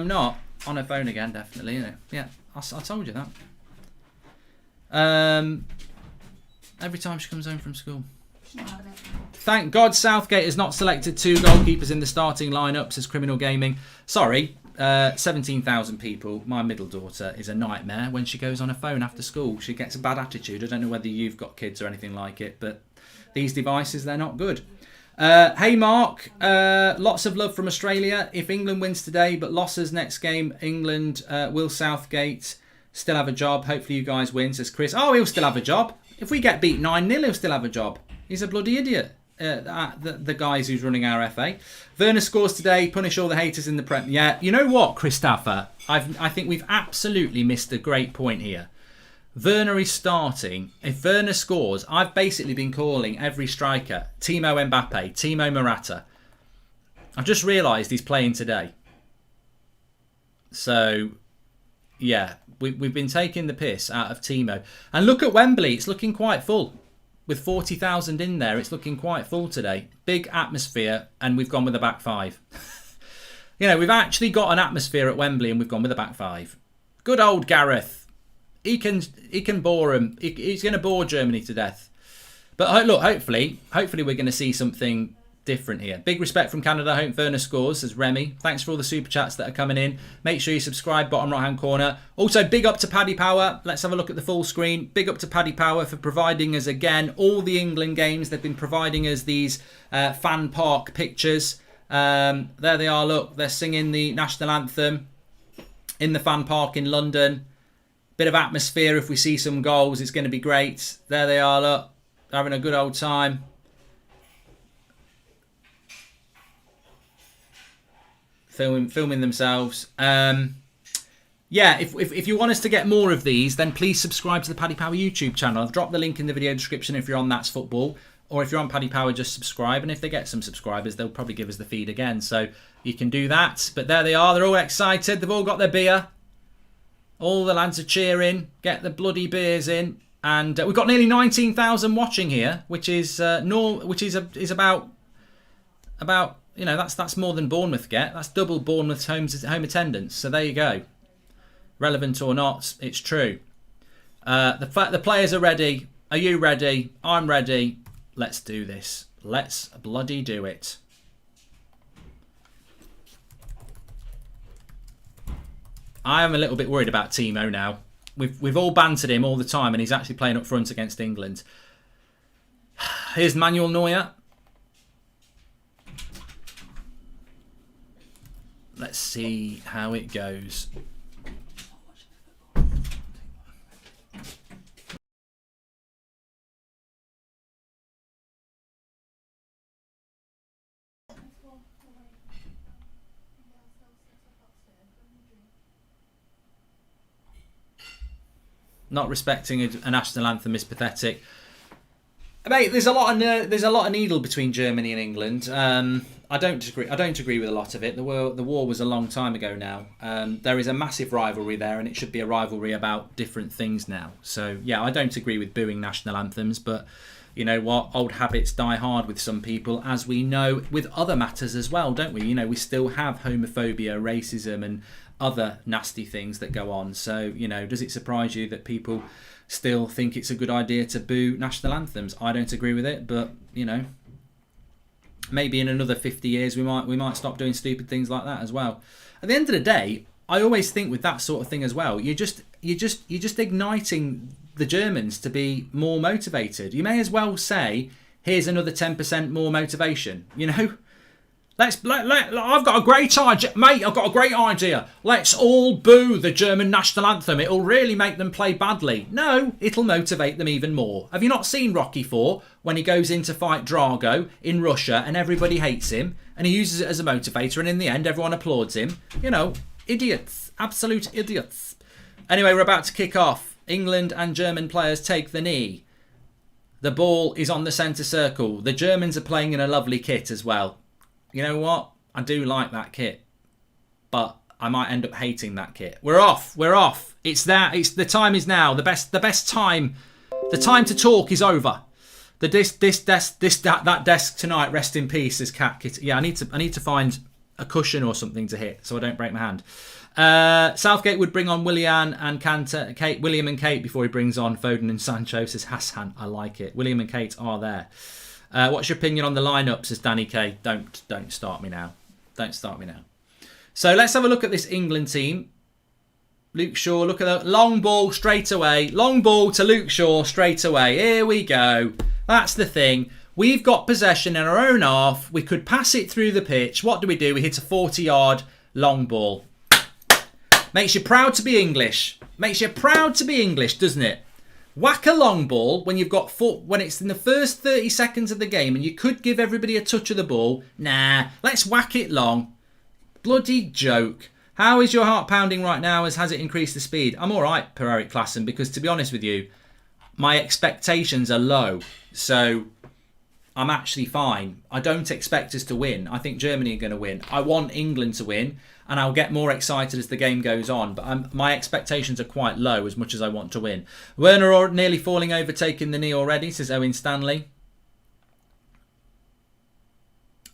not... On her phone again, definitely. Yeah, I told you that. Every time she comes home from school. Thank God Southgate has not selected 2 goalkeepers in the starting lineup, says Criminal Gaming. Sorry, 17,000 people. My middle daughter is a nightmare when she goes on her phone after school. She gets a bad attitude. I don't know whether you've got kids or anything like it, but these devices, they're not good. Hey Mark, lots of love from Australia. If England wins today but losses next game, England, will Southgate still have a job? Hopefully you guys win, says Chris. Oh, he'll still have a job. If we get beat 9-0, he'll still have a job. He's a bloody idiot. The guys who's running our FA. Werner scores today. Punish all the haters in the Prem. Yeah, you know what, Christopher? I think we've absolutely missed a great point here. Werner is starting. If Werner scores, I've basically been calling every striker Timo Mbappe, Timo Morata. I've just realised he's playing today. So, yeah, we've been taking the piss out of Timo. And look at Wembley. It's looking quite full. With 40,000 in there, it's looking quite full today. Big atmosphere, and we've gone with a back 5. We've actually got an atmosphere at Wembley, and we've gone with a back 5. Good old Gareth. He can bore him. He's going to bore Germany to death. But look, hopefully we're going to see something different here. Big respect from Canada. Hope Werner scores, says Remy. Thanks for all the super chats that are coming in. Make sure you subscribe, bottom right hand corner. Also, big up to Paddy Power. Let's have a look at the full screen. Big up to Paddy Power for providing us again all the England games. They've been providing us these fan park pictures. There they are. Look, they're singing the national anthem in the fan park in London. Bit of atmosphere. If we see some goals, it's going to be great. There they are. Look, having a good old time. Filming themselves. Yeah, if you want us to get more of these, then please subscribe to the Paddy Power YouTube channel. I've dropped the link in the video description if you're on That's Football. Or if you're on Paddy Power, just subscribe. And if they get some subscribers, they'll probably give us the feed again. So you can do that. But there they are. They're all excited. They've all got their beer. All the lads are cheering. Get the bloody beers in. And we've got nearly 19,000 watching here, which is about that's more than Bournemouth get. That's double Bournemouth's home attendance. So there you go. Relevant or not, it's true. The players are ready. Are you ready? I'm ready. Let's do this. Let's bloody do it. I am a little bit worried about Timo now. We've all bantered him all the time, and he's actually playing up front against England. Here's Manuel Neuer. Let's see how it goes. Not respecting a national anthem is pathetic. Mate, there's a lot of needle between Germany and England. I don't agree with a lot of it. The war was a long time ago now. There is a massive rivalry there, and it should be a rivalry about different things now. So yeah, I don't agree with booing national anthems, but you know what? Old habits die hard with some people, as we know with other matters as well, don't we? You know, we still have homophobia, racism, and other nasty things that go on. So you know, does it surprise you that people still think it's a good idea to boo national anthems? I don't agree with it, but you know, maybe in another 50 years we might stop doing stupid things like that as well. At the end of the day, I always think with that sort of thing as well, you're just igniting the Germans to be more motivated. You may as well say, here's another 10% more motivation. You know, I've got a great idea, mate. I've got a great idea. Let's all boo the German national anthem. It'll really make them play badly. No, it'll motivate them even more. Have you not seen Rocky IV when he goes in to fight Drago in Russia and everybody hates him and he uses it as a motivator and in the end everyone applauds him? You know, idiots, absolute idiots. Anyway, we're about to kick off. England and German players take the knee. The ball is on the centre circle. The Germans are playing in a lovely kit as well. You know what? I do like that kit, but I might end up hating that kit. We're off. It's that. The time is now. The best time. The time to talk is over. That desk tonight. Rest in peace, says Cat Kit. Yeah, I need to find a cushion or something to hit so I don't break my hand. Southgate would bring on Willian and William and Kate before he brings on Foden and Sancho, says Hassan. I like it. William and Kate are there. What's your opinion on the lineup, says Danny K. Don't start me now. Don't start me now. So let's have a look at this England team. Luke Shaw, look at that. Long ball straight away. Long ball to Luke Shaw straight away. Here we go. That's the thing. We've got possession in our own half. We could pass it through the pitch. What do? We hit a 40-yard long ball. Makes you proud to be English. Makes you proud to be English, doesn't it? Whack a long ball when you've got when it's in the first 30 seconds of the game and you could give everybody a touch of the ball. Nah, let's whack it long. Bloody joke. How is your heart pounding right now? Has it increased the speed? I'm all right, Per Eric Klassen, because to be honest with you, my expectations are low. So I'm actually fine. I don't expect us to win. I think Germany are going to win. I want England to win. And I'll get more excited as the game goes on. But my expectations are quite low as much as I want to win. Werner nearly falling over, taking the knee already, says Owen Stanley.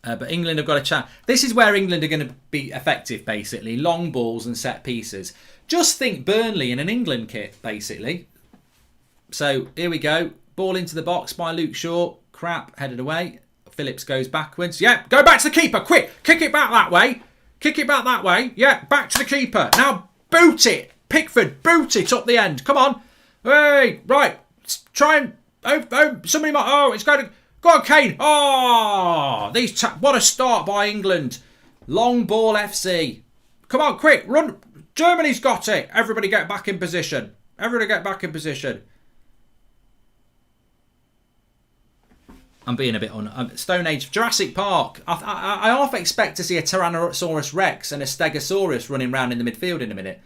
But England have got a chat. This is where England are going to be effective, basically. Long balls and set pieces. Just think Burnley in an England kit, basically. So here we go. Ball into the box by Luke Shaw. Crap, headed away. Phillips goes backwards. Yeah, go back to the keeper, quick. Kick it back that way. Kick it back that way. Yeah, back to the keeper. Now boot it. Pickford, boot it up the end. Come on. Hey, right. Try and... somebody might... Oh, it's going to... Go on, Kane. Oh, what a start by England. Long ball FC. Come on, quick. Run. Germany's got it. Everybody get back in position. I'm being a bit on Stone Age. Jurassic Park. I half expect to see a Tyrannosaurus Rex and a Stegosaurus running around in the midfield in a minute.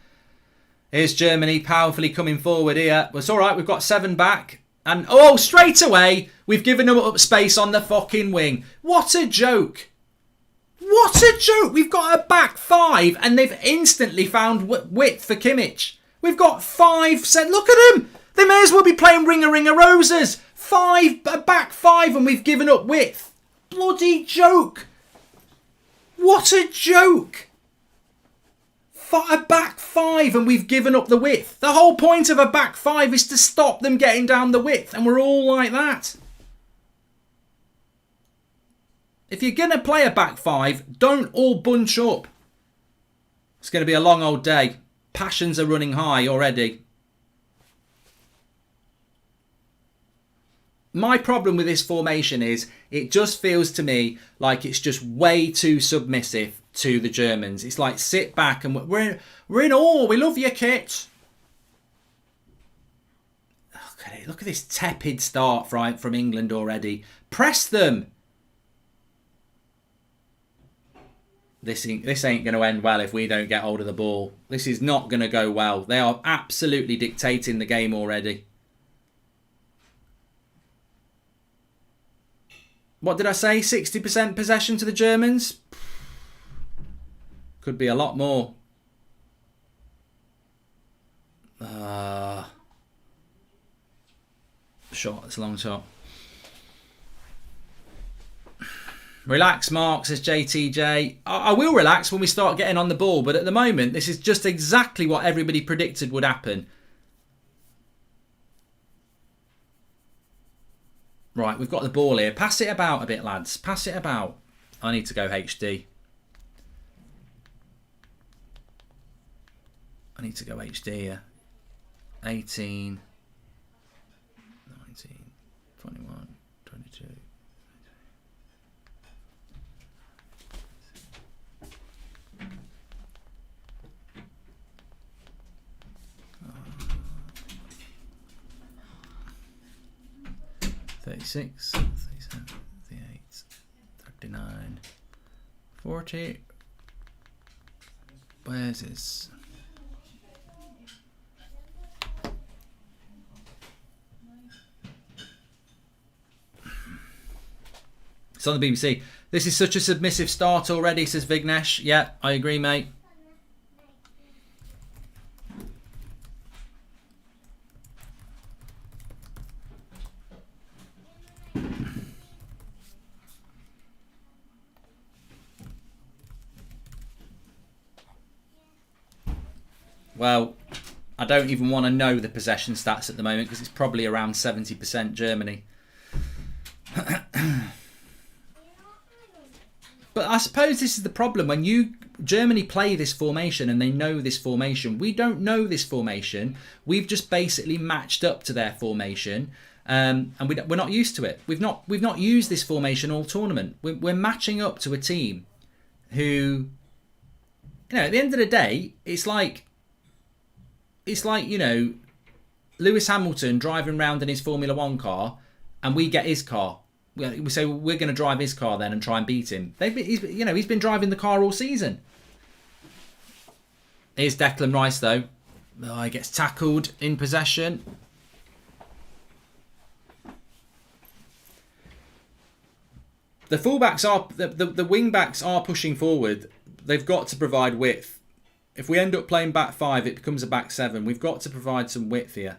Here's Germany powerfully coming forward here. Well, it's all right. We've got 7 back. And, straight away, we've given them up space on the fucking wing. What a joke. What a joke. We've got a back 5 and they've instantly found width for Kimmich. We've got 5 set. Look at them. They may as well be playing Ring a Roses. Back 5 and we've given up width. Bloody joke. What a joke. A back 5 and we've given up the width. The whole point of a back 5 is to stop them getting down the width, and we're all like that. If you're going to play a back 5, don't all bunch up. It's going to be a long old day. Passions are running high already. My problem with this formation is it just feels to me like it's just way too submissive to the Germans. It's like, sit back and we're in awe. We love your kit. Look at this tepid start from England already. Press them. This ain't going to end well if we don't get hold of the ball. This is not going to go well. They are absolutely dictating the game already. What did I say? 60% possession to the Germans? Could be a lot more. Shot, it's a long shot. Relax, Mark, says JTJ. I will relax when we start getting on the ball, but at the moment, this is just exactly what everybody predicted would happen. Right, we've got the ball here. Pass it about a bit, lads. Pass it about. I need to go HD. I need to go HD here. 18, 19, 21, 22. Oh. 36, 37, 38, 39, 40. Where's this? It's on the BBC. This is such a submissive start already, says Vignesh. Yeah, I agree, mate. Well, I don't even want to know the possession stats at the moment because it's probably around 70% Germany. But I suppose this is the problem. When Germany play this formation and they know this formation, we don't know this formation. We've just basically matched up to their formation, and we're not used to it. We've not used this formation all tournament. We're matching up to a team who, at the end of the day, it's like Lewis Hamilton driving around in his Formula One car, and we get his car. We say we're going to drive his car then and try and beat him. He's been driving the car all season. Here's Declan Rice though. Oh, he gets tackled in possession. The fullbacks are the wing backs are pushing forward. They've got to provide width. If we end up playing back five, it becomes a back seven. We've got to provide some width here.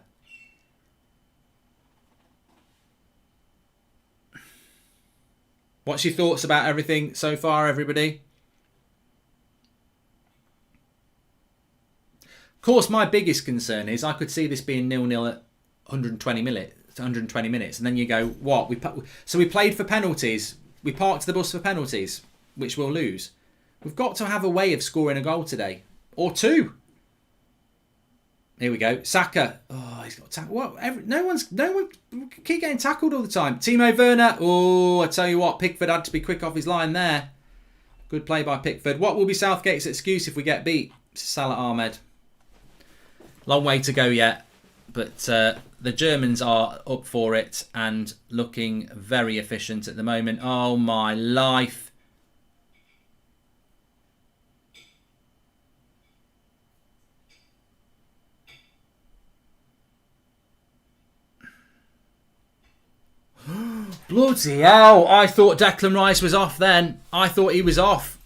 What's your thoughts about everything so far, everybody? Of course, my biggest concern is I could see this being 0-0 at 120 minutes, and then you go, what? So we played for penalties. We parked the bus for penalties, which we'll lose. We've got to have a way of scoring a goal today, or two. Here we go. Saka. Oh, he's got tackled. What? No one keep getting tackled all the time. Timo Werner. Oh, I tell you what, Pickford had to be quick off his line there. Good play by Pickford. What will be Southgate's excuse if we get beat? Salah Ahmed. Long way to go yet, but the Germans are up for it and looking very efficient at the moment. Oh my life. Bloody hell, I thought Declan Rice was off then. I thought he was off.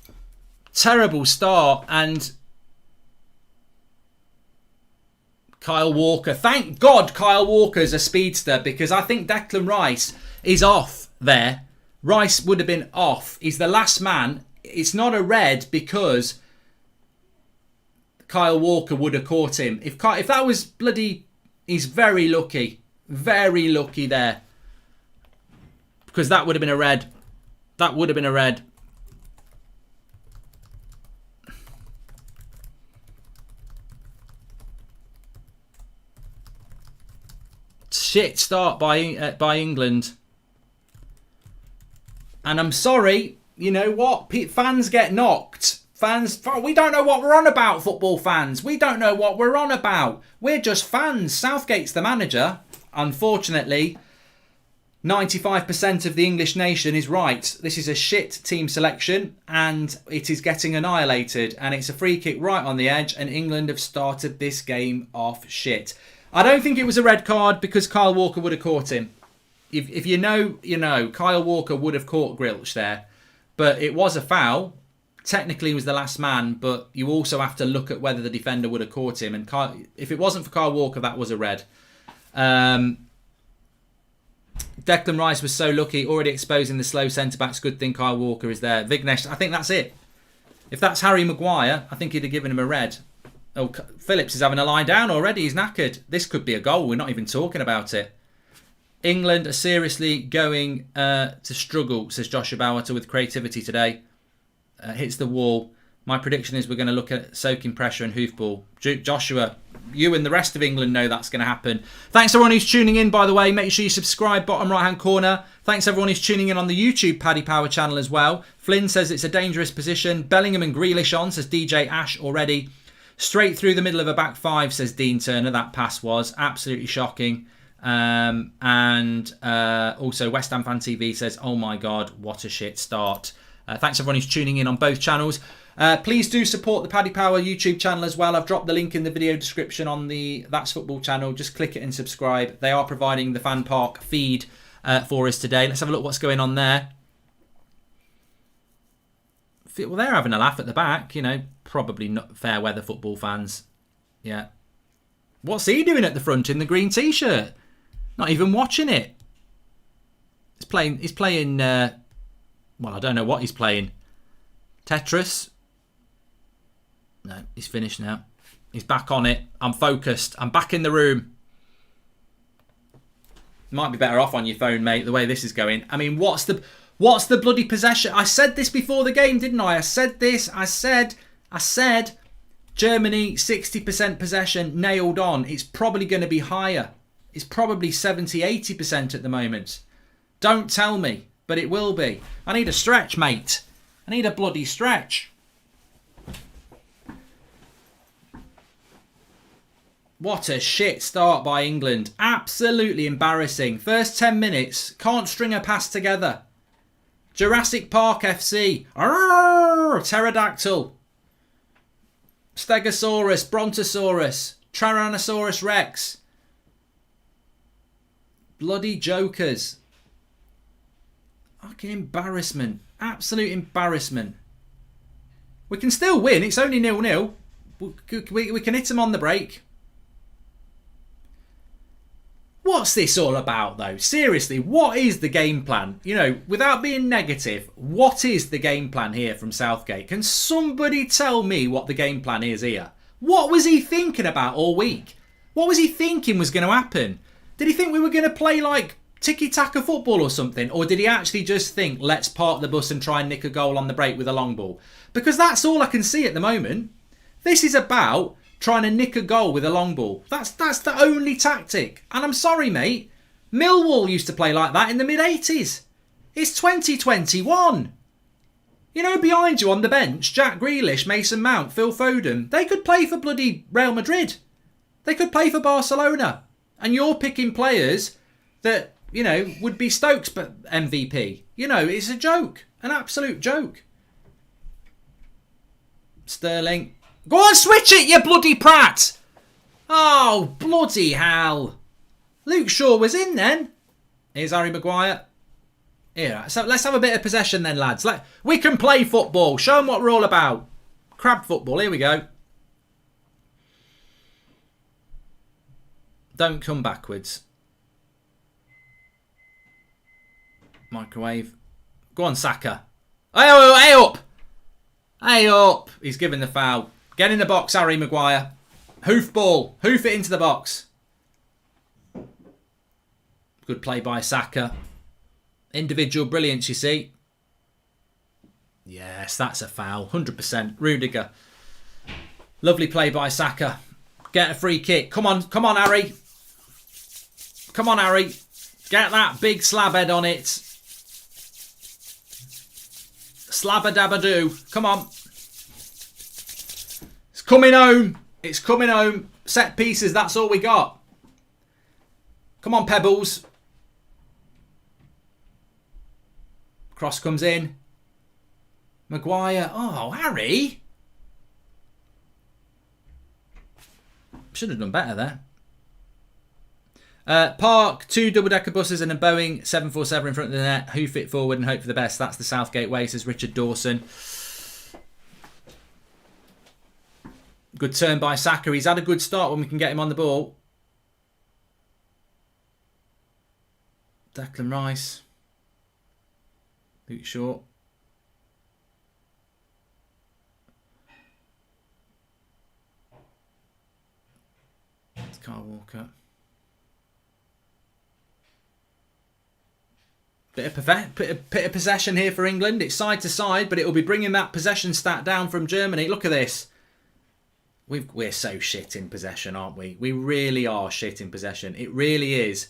Terrible start. And Kyle Walker. Thank God Kyle Walker's a speedster, because I think Declan Rice is off there. Rice would have been off. He's the last man. It's not a red because Kyle Walker would have caught him. If that was bloody... He's very lucky. Very lucky there. Because that would have been a red. That would have been a red. Shit start by England. And I'm sorry, you know what? Fans get knocked. We don't know what we're on about, football fans. We don't know what we're on about. We're just fans. Southgate's the manager. Unfortunately, 95% of the English nation is right. This is a shit team selection and it is getting annihilated. And it's a free kick right on the edge. And England have started this game off shit. I don't think it was a red card because Kyle Walker would have caught him. If you know, you know. Kyle Walker would have caught Grilch there. But it was a foul. Technically, he was the last man. But you also have to look at whether the defender would have caught him. And if it wasn't for Kyle Walker, that was a red. Declan Rice was so lucky, already exposing the slow centre-backs. Good thing Kyle Walker is there. Vignesh, I think that's it. If that's Harry Maguire, I think he'd have given him a red. Oh, Phillips is having a lie down already. He's knackered. This could be a goal. We're not even talking about it. England are seriously going to struggle, says Joshua Bowter, with creativity today. Hits the wall. My prediction is we're going to look at soaking pressure and hoofball. Joshua, you and the rest of England know that's going to happen. Thanks everyone who's tuning in, by the way. Make sure you subscribe, bottom right-hand corner. Thanks everyone who's tuning in on the YouTube Paddy Power channel as well. Flynn says it's a dangerous position. Bellingham and Grealish on, says DJ Ash already. Straight through the middle of a back five, says Dean Turner. That pass was absolutely shocking. Also West Ham Fan TV says, oh my God, what a shit start. Thanks everyone who's tuning in on both channels. Please do support the Paddy Power YouTube channel as well. I've dropped the link in the video description on the That's Football channel. Just click it and subscribe. They are providing the Fan Park feed for us today. Let's have a look what's going on there. Well, they're having a laugh at the back. You know, probably not fair weather football fans. Yeah. What's he doing at the front in the green t-shirt? Not even watching it. He's playing, well, I don't know what he's playing. Tetris. No, he's finished now. He's back on it. I'm focused. I'm back in the room. Might be better off on your phone, mate, the way this is going. I mean, what's the bloody possession? I said this before the game, didn't I? I said this. I said Germany, 60% possession, nailed on. It's probably going to be higher. It's probably 70, 80% at the moment. Don't tell me, but it will be. I need a stretch, mate. I need a bloody stretch. What a shit start by England. Absolutely embarrassing. First 10 minutes, can't string a pass together. Jurassic Park FC. Arrgh! Pterodactyl. Stegosaurus, Brontosaurus, Tyrannosaurus Rex. Bloody jokers. Fucking embarrassment. Absolute embarrassment. We can still win. It's only 0-0. We can hit them on the break. What's this all about, though? Seriously, what is the game plan? You know, without being negative, what is the game plan here from Southgate? Can somebody tell me what the game plan is here? What was he thinking about all week? What was he thinking was going to happen? Did he think we were going to play like tiki-taka football or something? Or did he actually just think, let's park the bus and try and nick a goal on the break with a long ball? Because that's all I can see at the moment. This is about trying to nick a goal with a long ball. That's the only tactic. And I'm sorry, mate. Millwall used to play like that in the mid-80s. It's 2021. You know, behind you on the bench, Jack Grealish, Mason Mount, Phil Foden, they could play for bloody Real Madrid. They could play for Barcelona. And you're picking players that, you know, would be Stokes but MVP. You know, it's a joke. An absolute joke. Sterling. Go on, switch it, you bloody prat! Oh, bloody hell. Luke Shaw was in then. Here's Harry Maguire. Here, so let's have a bit of possession then, lads. We can play football. Show them what we're all about. Crab football, here we go. Don't come backwards. Microwave. Go on, Saka. Hey up! Hey up! He's given the foul. Get in the box, Harry Maguire. Hoof ball. Hoof it into the box. Good play by Saka. Individual brilliance, you see. Yes, that's a foul. 100%. Rudiger. Lovely play by Saka. Get a free kick. Come on, Harry. Come on, Harry. Get that big slab head on it. Slabba-dabba-doo. Come on. It's coming home. It's coming home. Set pieces, that's all we got. Come on, Pebbles. Cross comes in. Maguire. Oh, Harry. Should have done better there. Park 2 double-decker buses and a Boeing 747 in front of the net. Hoof it forward and hope for the best. That's the Southgate way, says Richard Dawson. Good turn by Saka. He's had a good start when we can get him on the ball. Declan Rice. Luke Shaw. It's Kyle Walker. Bit of possession here for England. It's side to side, but it will be bringing that possession stat down from Germany. Look at this. We're so shit in possession, aren't we? We really are shit in possession. It really is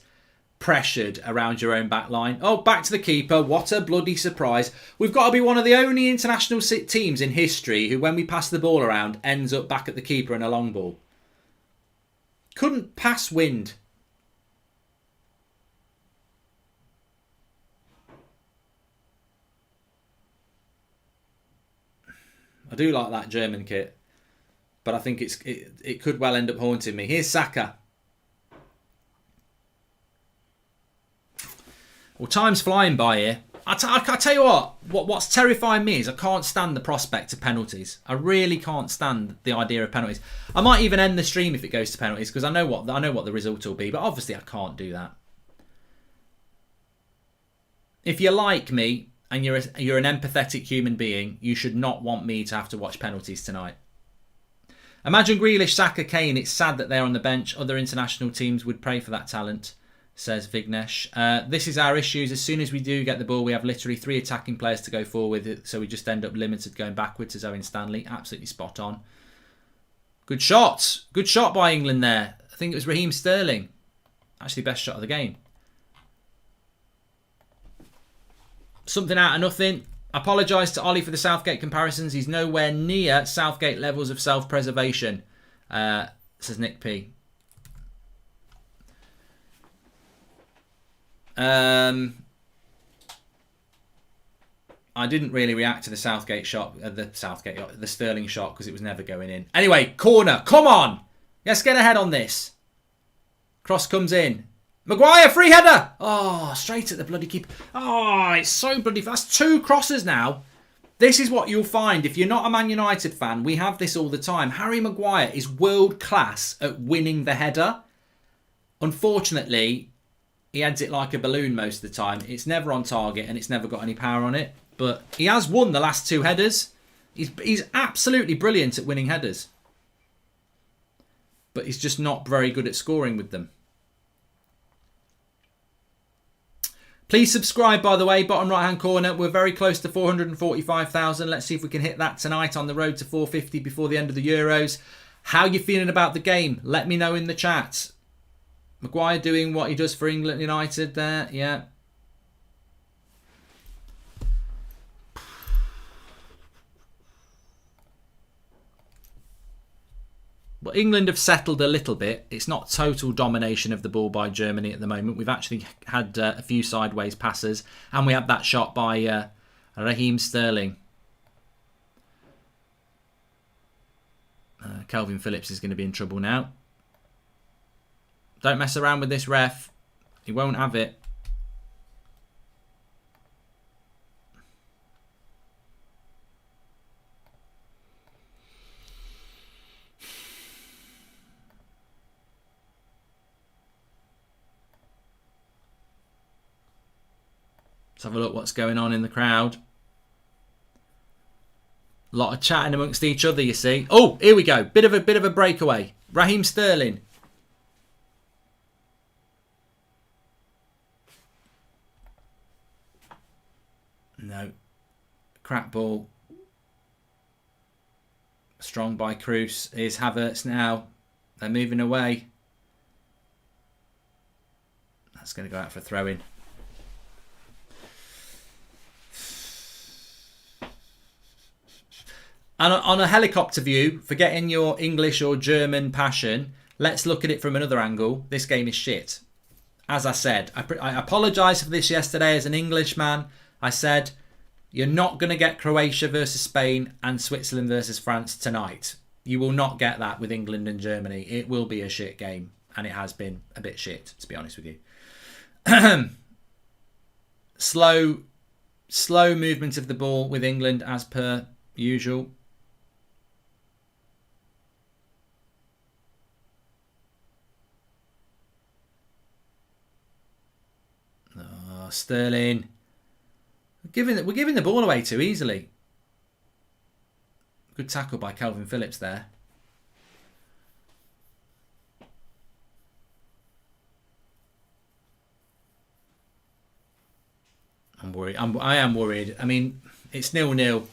pressured around your own back line. Oh, back to the keeper. What a bloody surprise. We've got to be one of the only international teams in history who, when we pass the ball around, ends up back at the keeper in a long ball. Couldn't pass wind. I do like that German kit, but I think it could well end up haunting me. Here's Saka. Well, time's flying by here. I tell you what's terrifying me is I can't stand the prospect of penalties. I really can't stand the idea of penalties. I might even end the stream if it goes to penalties because I know what the result will be, but obviously I can't do that. If you're like me, and you're an empathetic human being, you should not want me to have to watch penalties tonight. Imagine Grealish, Saka, Kane. It's sad that they're on the bench. Other international teams would pray for that talent, says Vignesh. This is our issues. As soon as we do get the ball, we have literally 3 attacking players to go forward with, so we just end up limited going backwards, as Owen Stanley. Absolutely spot on. Good shot. Good shot by England there. I think it was Raheem Sterling. Actually, best shot of the game. Something out of nothing. Apologise to Ollie for the Southgate comparisons. He's nowhere near Southgate levels of self-preservation, says Nick P. I didn't really react to the Southgate shot, the Sterling shot, because it was never going in. Anyway, corner. Come on. Let's get ahead on this. Cross comes in. Maguire, free header. Oh, straight at the bloody keeper. Oh, it's so bloody fast. 2 crosses now. This is what you'll find. If you're not a Man United fan, we have this all the time. Harry Maguire is world class at winning the header. Unfortunately, he heads it like a balloon most of the time. It's never on target and it's never got any power on it. But he has won the last 2 headers. He's absolutely brilliant at winning headers. But he's just not very good at scoring with them. Please subscribe, by the way, bottom right-hand corner. We're very close to 445,000. Let's see if we can hit that tonight on the road to 450 before the end of the Euros. How are you feeling about the game? Let me know in the chat. Maguire doing what he does for England United there. Yeah. But England have settled a little bit. It's not total domination of the ball by Germany at the moment. We've actually had a few sideways passes. And we had that shot by Raheem Sterling. Calvin Phillips is going to be in trouble now. Don't mess around with this ref. He won't have it. Let's have a look what's going on in the crowd. A lot of chatting amongst each other, you see. Oh, here we go. Bit of a breakaway. Raheem Sterling. No. Crap ball. Strong by Kroos. Here's Havertz now. They're moving away. That's going to go out for a throw-in. And on a helicopter view, forgetting your English or German passion, let's look at it from another angle. This game is shit. As I said, I apologised for this yesterday as an Englishman. I said, You're not going to get Croatia versus Spain and Switzerland versus France tonight. You will not get that with England and Germany. It will be a shit game. And it has been a bit shit, to be honest with you. Slow movement of the ball with England as per usual. Oh, Sterling. We're giving the ball away too easily. Good tackle by Calvin Phillips there. I'm worried. I am worried. I mean, it's 0-0.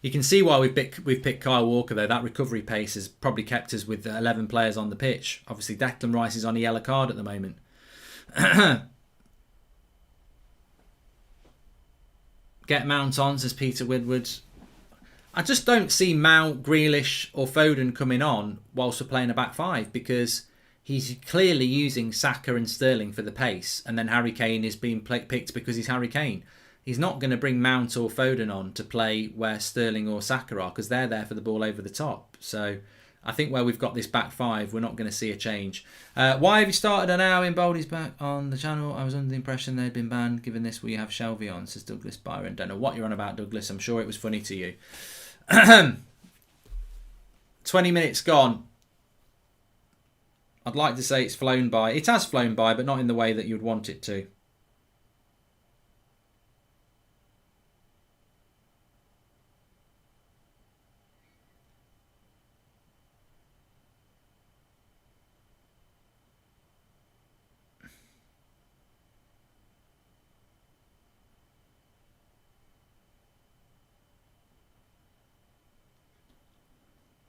You can see why we've picked Kyle Walker, though. That recovery pace has probably kept us with 11 players on the pitch. Obviously, Declan Rice is on a yellow card at the moment. Get Mount on, says Peter Woodward. I just don't see Mount, Grealish or Foden coming on whilst we're playing a back five, because he's clearly using Saka and Sterling for the pace, and then Harry Kane is being picked because he's Harry Kane. He's not going to bring Mount or Foden on to play where Sterling or Saka are, because they're there for the ball over the top. So I think where we've got this back five, we're not going to see a change. Why have you started an hour in Boldy's back on the channel? I was under the impression they'd been banned. Given this, we have Shelby on, says Douglas Byron. Don't know what you're on about, Douglas. I'm sure it was funny to you. 20 minutes gone. I'd like to say it's flown by. It has flown by, but not in the way that you'd want it to.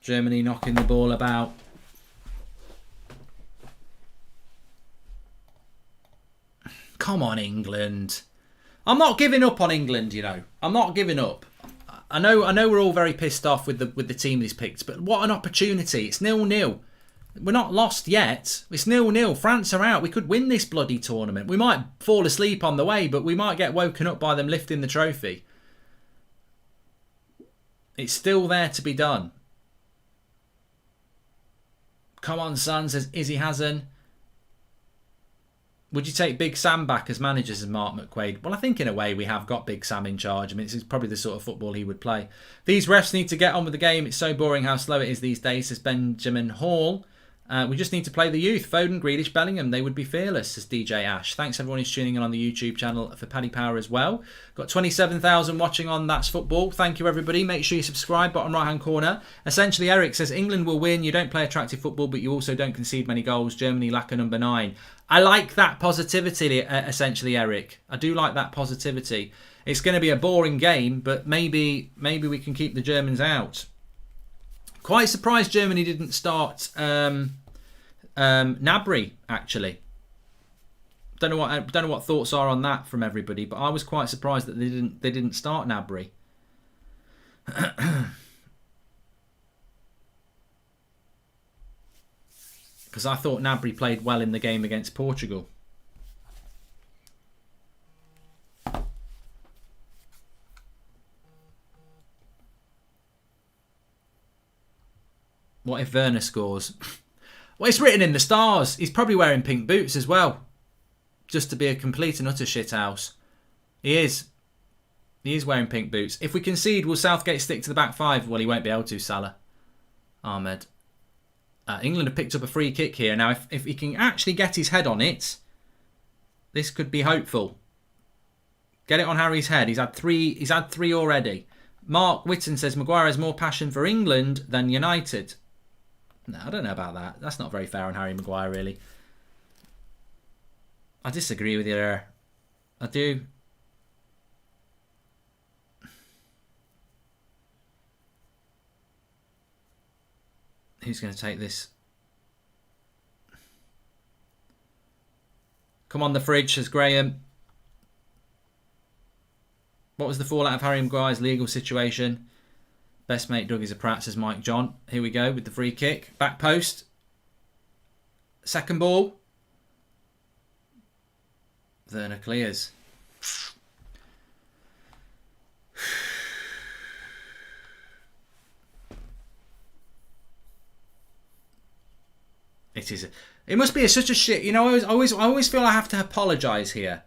Germany knocking the ball about. Come on, England. I'm not giving up on England, you know. I'm not giving up. I know we're all very pissed off with the team he's picked, but what an opportunity. It's 0-0. We're not lost yet. It's 0-0. France are out. We could win this bloody tournament. We might fall asleep on the way, but we might get woken up by them lifting the trophy. It's still there to be done. Come on, son, says Izzy Hazen. Would you take Big Sam back as manager, says Mark McQuaid? Well, I think in a way we have got Big Sam in charge. I mean, it's probably the sort of football he would play. These refs need to get on with the game. It's so boring how slow it is these days, says Benjamin Hall. We just need to play the youth. Foden, Grealish, Bellingham. They would be fearless, says DJ Ash. Thanks everyone who's tuning in on the YouTube channel for Paddy Power as well. Got 27,000 watching on That's Football. Thank you everybody. Make sure you subscribe, bottom right hand corner. Essentially Eric says England will win. You don't play attractive football, but you also don't concede many goals. Germany lack a number 9. I like that positivity, essentially, Eric. I do like that positivity. It's going to be a boring game, but maybe we can keep the Germans out. Quite surprised Germany didn't start Gnabry, actually. Don't know what thoughts are on that from everybody, but I was quite surprised that they didn't start Gnabry. Because I thought Gnabry played well in the game against Portugal. What if Werner scores? Well, it's written in the stars. He's probably wearing pink boots as well. Just to be a complete and utter shithouse. He is. He is wearing pink boots. If we concede, will Southgate stick to the back five? Well, he won't be able to, Salah. Ahmed. England have picked up a free kick here. Now, if he can actually get his head on it, this could be hopeful. Get it on Harry's head. He's had three already. Mark Witten says Maguire has more passion for England than United. No, I don't know about that. That's not very fair on Harry Maguire, really. I disagree with you there. I do. Who's going to take this? Come on the fridge, says Graham. What was the fallout of Harry Maguire's legal situation? Best mate Doug is a prat, says Mike John. Here we go with the free kick. Back post. Second ball. Werner clears. It is. It must be such a shit. You know, I always feel I have to apologise here.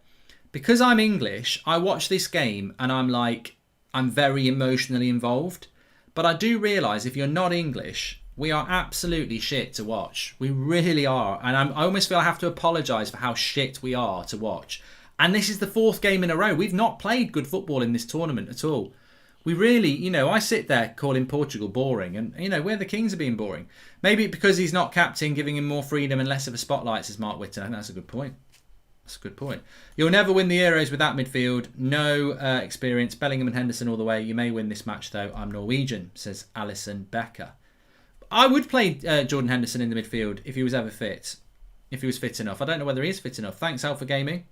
Because I'm English, I watch this game and I'm like, I'm very emotionally involved. But I do realise if you're not English, we are absolutely shit to watch. We really are. And I almost feel I have to apologise for how shit we are to watch. And this is the 4th game in a row. We've not played good football in this tournament at all. We really, you know, I sit there calling Portugal boring. And, you know, we're the kings of being boring. Maybe because he's not captain, giving him more freedom and less of a spotlight, says Mark Whitten. I think that's a good point. That's a good point. You'll never win the Euros without midfield. No experience. Bellingham and Henderson all the way. You may win this match, though. I'm Norwegian, says Alison Becker. I would play Jordan Henderson in the midfield if he was ever fit. If he was fit enough. I don't know whether he is fit enough. Thanks, Alpha Gaming.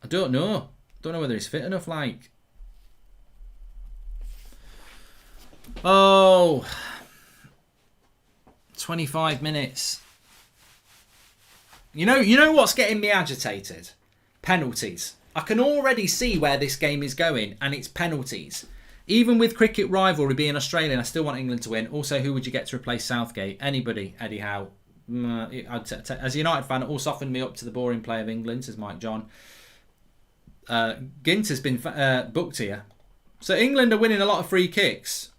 I don't know. Don't know whether he's fit enough, like. Oh. 25 minutes. You know what's getting me agitated? Penalties. I can already see where this game is going, and it's penalties. Even with cricket rivalry being Australian, I still want England to win. Also, who would you get to replace Southgate? Anybody, Eddie Howe. As a United fan, it all softened me up to the boring play of England, says Mike John. Gint has been booked here. So England are winning a lot of free kicks.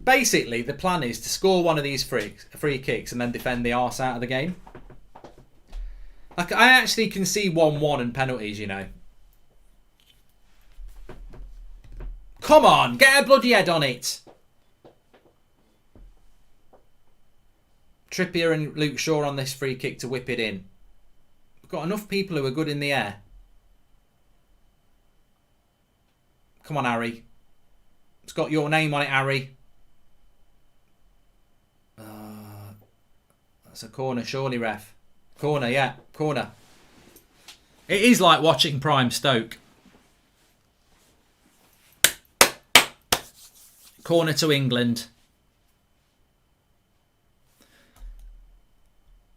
Basically, the plan is to score one of these free kicks and then defend the arse out of the game. Like, I actually can see 1-1 and penalties, you know. Come on, get a bloody head on it. Trippier and Luke Shaw on this free kick to whip it in. We've got enough people who are good in the air. Come on, Harry. It's got your name on it, Harry. That's a corner, surely, ref. Corner, yeah, corner. It is like watching Prime Stoke. Corner to England.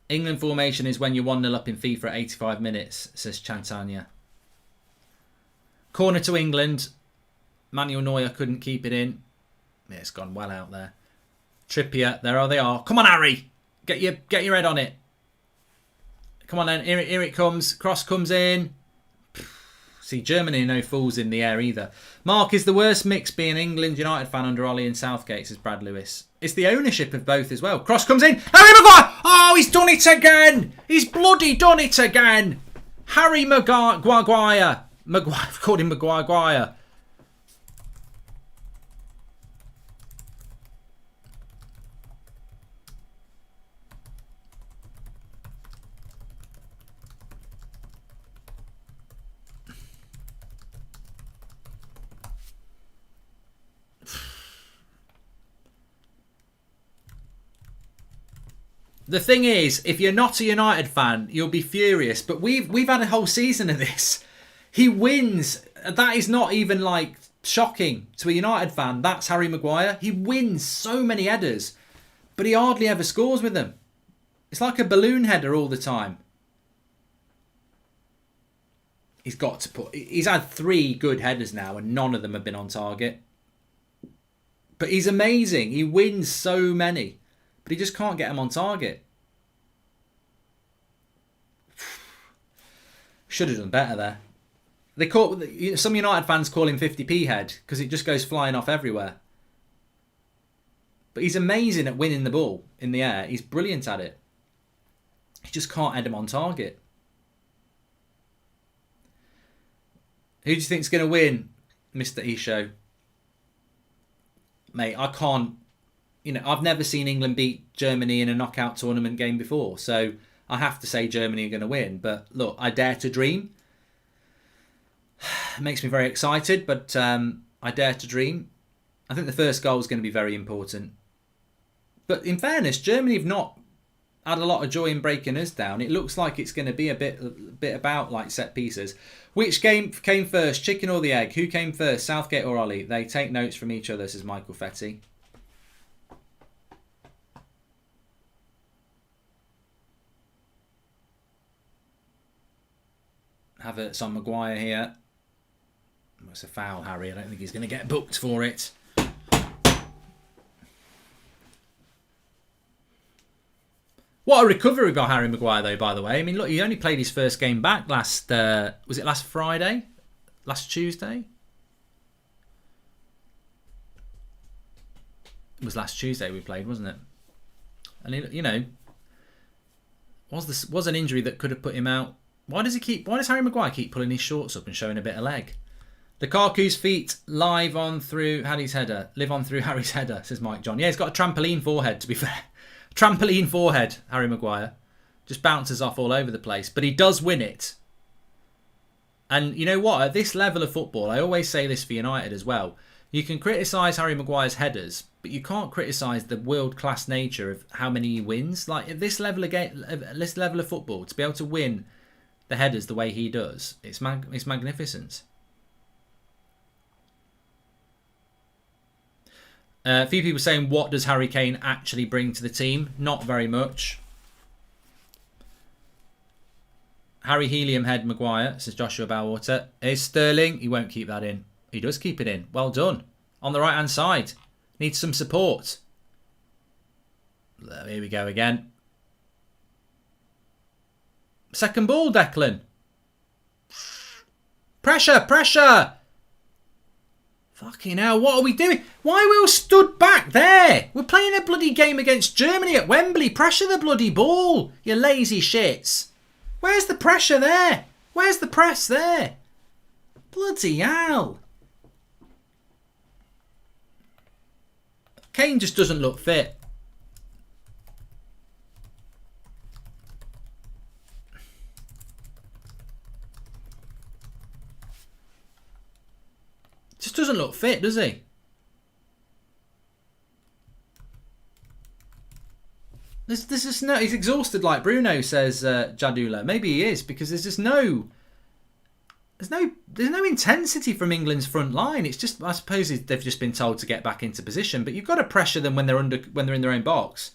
England formation is when you're 1-0 up in FIFA at 85 minutes, says Chantanya. Corner to England. Manuel Neuer couldn't keep it in. Yeah, it's gone well out there. Trippier, there they are. Come on, Harry. Get your head on it. Come on then, here it comes. Cross comes in. See, Germany are no fools in the air either. Mark, is the worst mix being England United fan under Ollie and Southgate, says Brad Lewis. It's the ownership of both as well. Cross comes in. Harry Maguire! Oh, he's done it again! He's bloody done it again! Harry Maguire. I've called him Maguire. The thing is, if you're not a United fan, you'll be furious. But we've had a whole season of this. He wins. That is not even like shocking to a United fan. That's Harry Maguire. He wins so many headers, but he hardly ever scores with them. It's like a balloon header all the time. He's had 3 good headers now, and none of them have been on target. But he's amazing. He wins so many. But he just can't get him on target. Should have done better there. Some United fans call him 50p head because it just goes flying off everywhere. But he's amazing at winning the ball in the air. He's brilliant at it. He just can't head him on target. Who do you think's going to win, Mr. Isho? Mate, I can't. I've never seen England beat Germany in a knockout tournament game before, so I have to say Germany are going to win. But look, I dare to dream. It makes me very excited, but I dare to dream. I think the first goal is going to be very important. But in fairness, Germany have not had a lot of joy in breaking us down. It looks like it's going to be a bit about like set pieces. Which game came first, chicken or the egg? Who came first, Southgate or Ollie? They take notes from each other, says Michael Fetty. Havertz on Maguire here. It's a foul, Harry. I don't think he's going to get booked for it. What a recovery by Harry Maguire, though, by the way. I mean, look, he only played his first game back last... was it last Friday? Last Tuesday? It was last Tuesday we played, wasn't it? And, he, you know, was an injury that could have put him out. Why does Harry Maguire keep pulling his shorts up and showing a bit of leg? Lukaku's feet live on through Harry's header. Live on through Harry's header, says Mike John. Yeah, he's got a trampoline forehead, to be fair. Trampoline forehead, Harry Maguire. Just bounces off all over the place. But he does win it. And you know what? At this level of football, I always say this for United as well. You can criticise Harry Maguire's headers, but you can't criticise the world-class nature of how many he wins. Like, at this level of football, to be able to win the headers the way he does, it's magnificent. A few people saying, what does Harry Kane actually bring to the team? Not very much. Harry Helium Head Maguire, says Joshua Bowwater. Here's Sterling. He won't keep that in. He does keep it in. Well done. On the right-hand side. Needs some support. Here we go again. Second ball, Declan. Pressure, pressure. Fucking hell, what are we doing? Why are we all stood back there? We're playing a bloody game against Germany at Wembley. Pressure the bloody ball, you lazy shits. Where's the pressure there? Where's the press there? Bloody hell. Kane just doesn't look fit. Just doesn't look fit, does he? There's just no... He's exhausted like Bruno, says Jadula. Maybe he is, because there's just no... There's no intensity from England's front line. It's just, I suppose they've just been told to get back into position, but you've got to pressure them when they're in their own box.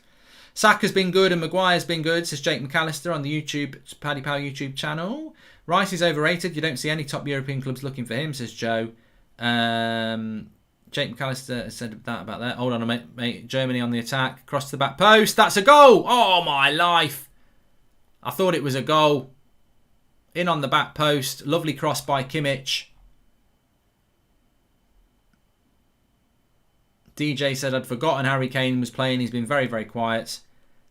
Saka's been good and Maguire's been good, says Jake McAllister on the Paddy Power YouTube channel. Rice is overrated. You don't see any top European clubs looking for him, says Joe. Jake McAllister said that about that. Hold on, mate. Germany on the attack. Cross to the back post. That's a goal. Oh, my life. I thought it was a goal. In on the back post. Lovely cross by Kimmich. DJ said, I'd forgotten Harry Kane was playing. He's been very, very quiet.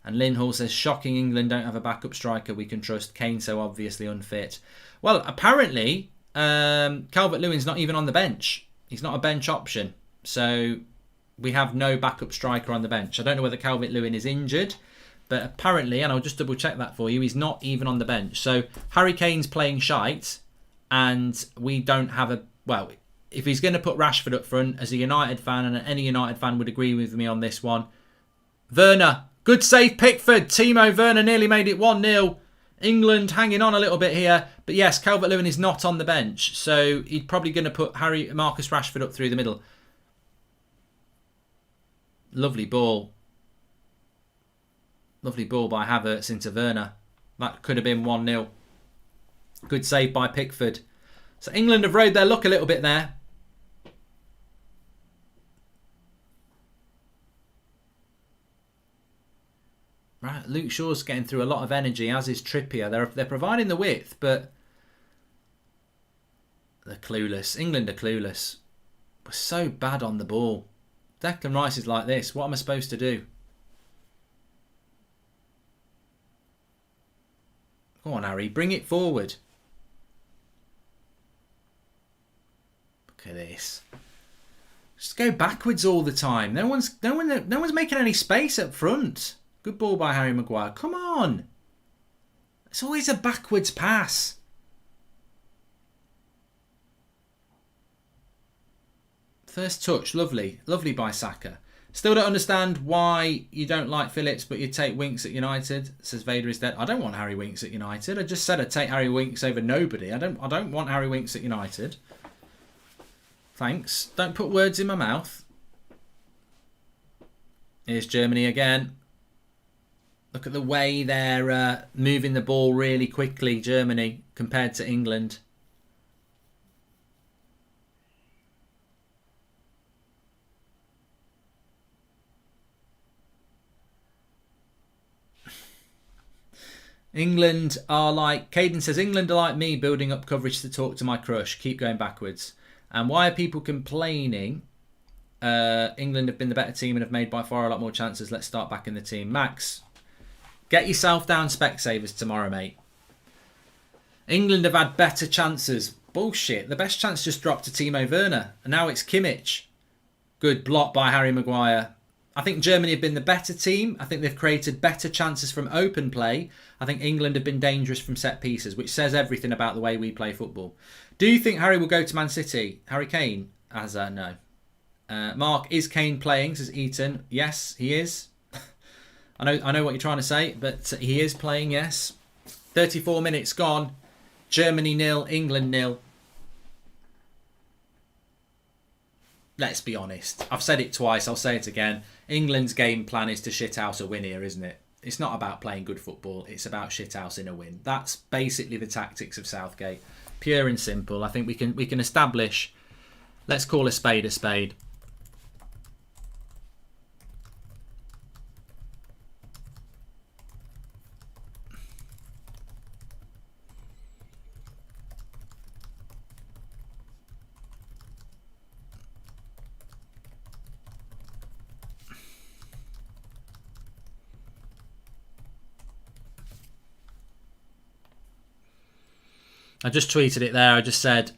And Lynn Hall says, shocking England don't have a backup striker we can trust. Kane so obviously unfit. Well, apparently, Calvert-Lewin's not even on the bench. He's not a bench option. So we have no backup striker on the bench. I don't know whether Calvert-Lewin is injured. But apparently, and I'll just double check that for you, he's not even on the bench. So Harry Kane's playing shite, and we don't have a... Well, if he's going to put Rashford up front, as a United fan, and any United fan would agree with me on this one. Werner, good save Pickford. Timo Werner nearly made it 1-0. England hanging on a little bit here. But yes, Calvert-Lewin is not on the bench. So he's probably going to put Marcus Rashford up through the middle. Lovely ball. Lovely ball by Havertz into Werner. That could have been 1-0. Good save by Pickford. So England have rode their luck a little bit there. Right, Luke Shaw's getting through a lot of energy, as is Trippier. They're providing the width, but they're clueless. England are clueless. We're so bad on the ball. Declan Rice is like this. What am I supposed to do? Come on, Harry, bring it forward. Look at this. Just go backwards all the time. No one's making any space up front. Good ball by Harry Maguire. Come on. It's always a backwards pass. First touch, lovely. Lovely by Saka. Still don't understand why you don't like Phillips, but you take Winks at United, says Vader is dead. I don't want Harry Winks at United. I just said I'd take Harry Winks over nobody. I don't want Harry Winks at United. Thanks. Don't put words in my mouth. Here's Germany again. Look at the way they're moving the ball really quickly, Germany, compared to England. England are like, Caden says, England are like me building up coverage to talk to my crush. Keep going backwards. And why are people complaining? England have been the better team and have made by far a lot more chances. Let's start back in the team. Max, get yourself down Specsavers tomorrow, mate. England have had better chances. Bullshit. The best chance just dropped to Timo Werner. And now it's Kimmich. Good block by Harry Maguire. I think Germany have been the better team. I think they've created better chances from open play. I think England have been dangerous from set pieces, which says everything about the way we play football. Do you think Harry will go to Man City? Harry Kane? No. Mark, is Kane playing? Says Eaton. Yes, he is. I know what you're trying to say, but he is playing, yes. 34 minutes gone. Germany 0, England 0. Let's be honest. I've said it twice. I'll say it again. England's game plan is to shithouse a win here, isn't it? It's not about playing good football. It's about shithousing a win. That's basically the tactics of Southgate. Pure and simple. I think we can establish. Let's call a spade a spade. I just tweeted it there. I just said,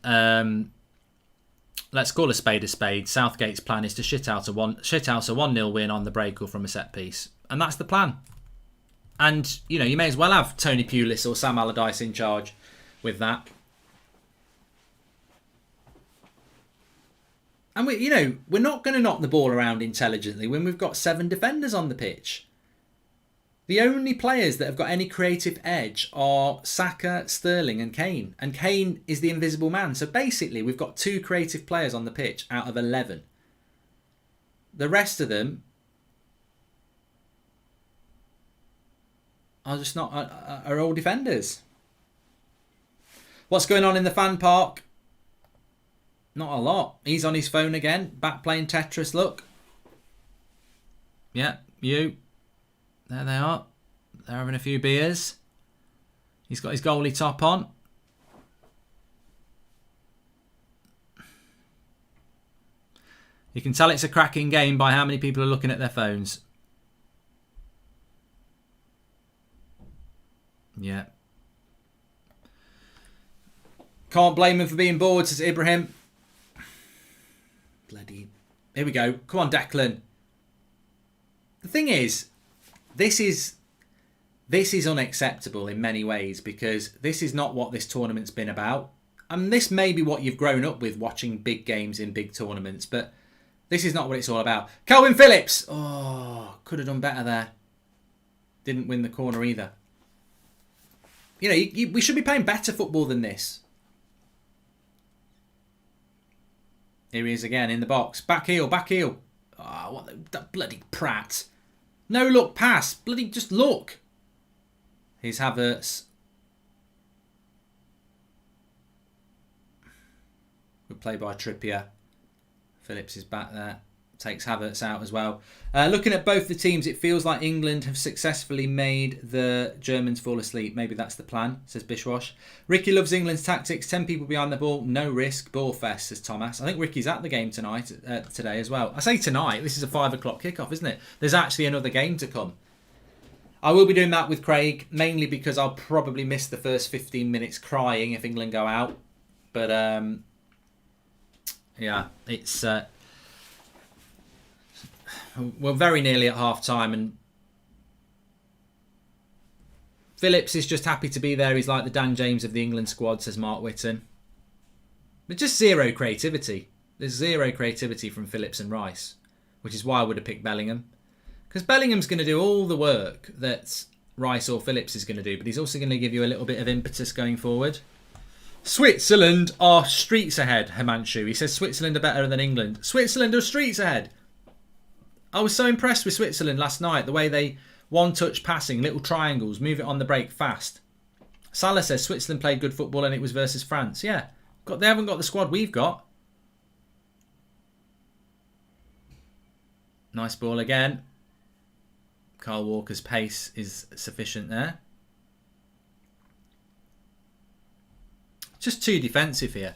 let's call a spade a spade. Southgate's plan is to shithouse a 1-0 win on the break or from a set piece. And that's the plan. And, you know, you may as well have Tony Pulis or Sam Allardyce in charge with that. And, we're not going to knock the ball around intelligently when we've got 7 defenders on the pitch. The only players that have got any creative edge are Saka, Sterling and Kane. And Kane is the invisible man. So basically, we've got 2 creative players on the pitch out of 11. The rest of them are just not are all defenders. What's going on in the fan park? Not a lot. He's on his phone again. Back playing Tetris, look. Yeah, you. There they are. They're having a few beers. He's got his goalie top on. You can tell it's a cracking game by how many people are looking at their phones. Yeah. Can't blame him for being bored, says Ibrahim. Bloody. Here we go. Come on, Declan. The thing is, this is unacceptable in many ways because this is not what this tournament's been about. And this may be what you've grown up with, watching big games in big tournaments, but this is not what it's all about. Calvin Phillips! Oh, could have done better there. Didn't win the corner either. We should be playing better football than this. Here he is again in the box. Back heel, back heel. Oh, what that bloody prat. No look pass. Bloody just look. Here's Havertz. Good play by Trippier. Phillips is back there. Takes Havertz out as well. Looking at both the teams, it feels like England have successfully made the Germans fall asleep. Maybe that's the plan, says Bishwash. Ricky loves England's tactics. 10 people behind the ball. No risk. Ball fest, says Thomas. I think Ricky's at the game today as well. I say tonight. This is a 5 o'clock kickoff, isn't it? There's actually another game to come. I will be doing that with Craig, mainly because I'll probably miss the first 15 minutes crying if England go out. But, yeah, it's... we're very nearly at half time and Phillips is just happy to be there. He's like the Dan James of the England squad, says Mark Whitten. But just zero creativity. There's zero creativity from Phillips and Rice, which is why I would have picked Bellingham. Because Bellingham's going to do all the work that Rice or Phillips is going to do, but he's also going to give you a little bit of impetus going forward. Switzerland are streets ahead, Himanshu. He says Switzerland are better than England. Switzerland are streets ahead. I was so impressed with Switzerland last night. The way they one-touch passing, little triangles, move it on the break fast. Salah says Switzerland played good football and it was versus France. Yeah, they haven't got the squad we've got. Nice ball again. Kyle Walker's pace is sufficient there. just too defensive here.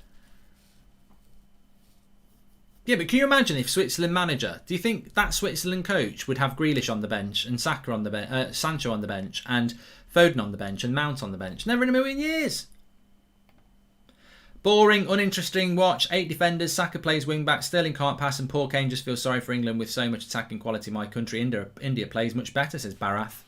Yeah, but can you imagine if Switzerland manager, do you think that Switzerland coach would have Grealish on the bench and Saka on the bench, Sancho on the bench and Foden on the bench and Mount on the bench? Never in a million years. Boring, uninteresting watch. 8 defenders, Saka plays wing back, Sterling can't pass, and poor Kane just feels sorry for England with so much attacking quality. My country, India plays much better, says Barath.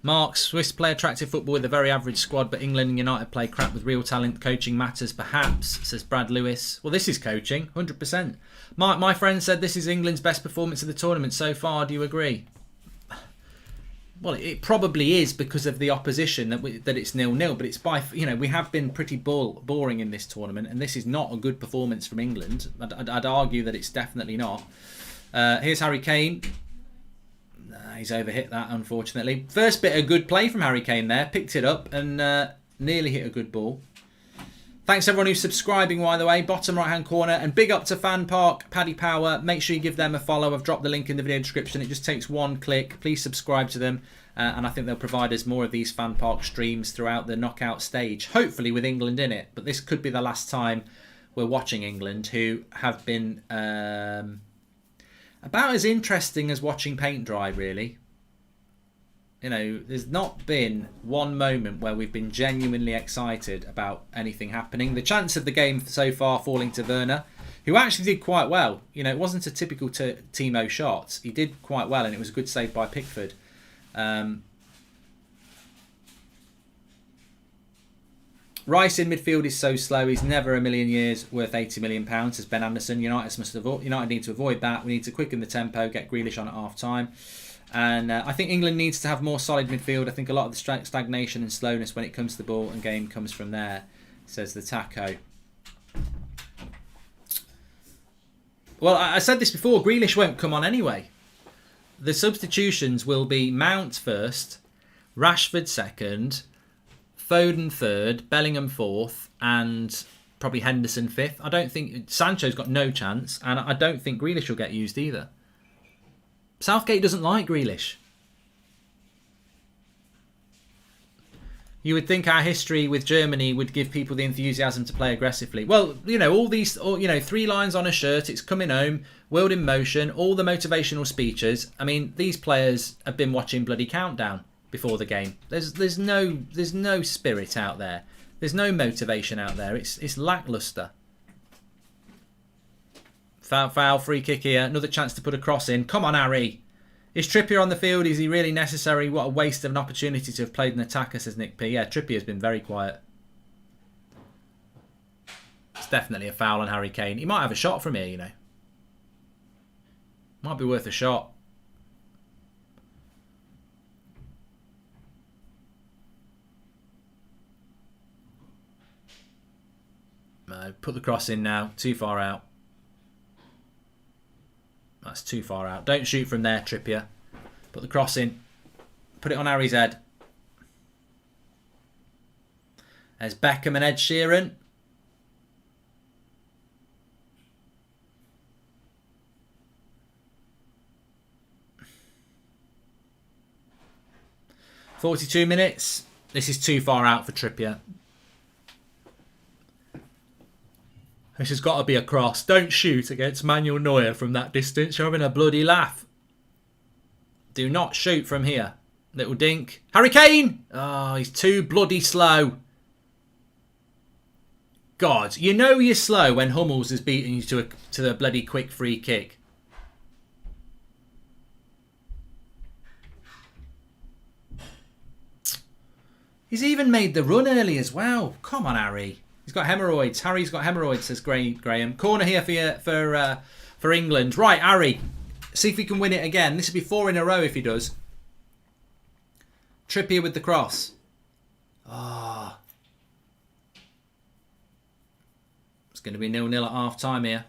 Mark, Swiss play attractive football with a very average squad, but England and United play crap with real talent. Coaching matters, perhaps, says Brad Lewis. Well, this is coaching, 100%. My friend said this is England's best performance of the tournament so far. Do you agree? Well, it probably is because of the opposition that it's 0-0, but it's we have been pretty boring in this tournament, and this is not a good performance from England. I'd argue that it's definitely not. Here's Harry Kane. He's overhit that, unfortunately. First bit of good play from Harry Kane there. Picked it up and nearly hit a good ball. Thanks everyone who's subscribing, by the way. Bottom right-hand corner. And big up to Fan Park, Paddy Power. Make sure you give them a follow. I've dropped the link in the video description. It just takes one click. Please subscribe to them. And I think they'll provide us more of these Fan Park streams throughout the knockout stage. Hopefully with England in it. But this could be the last time we're watching England, who have been... about as interesting as watching paint dry, really. You know, there's not been one moment where we've been genuinely excited about anything happening. The chance of the game so far falling to Werner, who actually did quite well. You know, it wasn't a typical Timo shot. He did quite well, and it was a good save by Pickford. Rice in midfield is so slow. He's never a million years worth £80 million, says Ben Anderson. United need to avoid that. We need to quicken the tempo, get Grealish on at half time. And I think England needs to have more solid midfield. I think a lot of the stagnation and slowness when it comes to the ball and game comes from there, says the Taco. Well, I said this before. Grealish won't come on anyway. The substitutions will be Mount first, Rashford second, Foden third, Bellingham fourth, and probably Henderson fifth. I don't think... Sancho's got no chance, and I don't think Grealish will get used either. Southgate doesn't like Grealish. You would think our history with Germany would give people the enthusiasm to play aggressively. Well, you know, all these, 3 lines on a shirt, it's coming home, world in motion, all the motivational speeches. I mean, these players have been watching bloody Countdown before the game. There's no spirit out there. There's no motivation out there. It's lackluster. Foul, free kick here. Another chance to put a cross in. Come on, Harry. Is Trippier on the field? Is he really necessary? What a waste of an opportunity to have played an attacker, says Nick P. Yeah, Trippier's been very quiet. It's definitely a foul on Harry Kane. He might have a shot from here, you know. Might be worth a shot. Put the cross in now. Too far out. That's too far out. Don't shoot from there, Trippier. Put the cross in. Put it on Harry's head. There's Beckham and Ed Sheeran. "42 minutes. This is too far out for Trippier. This has got to be a cross. Don't shoot against Manuel Neuer from that distance. You're having a bloody laugh. Do not shoot from here. Little dink. Harry Kane! Oh, he's too bloody slow. God, you know you're slow when Hummels is beating you to the bloody quick free kick. He's even made the run early as well. Come on, Harry. He's got hemorrhoids. Harry's got hemorrhoids, says Graham. Corner here for England. Right, Harry. See if he can win it again. This will be 4 in a row if he does. Trippier with the cross. Ah. Oh. It's going to be 0-0 at half time here.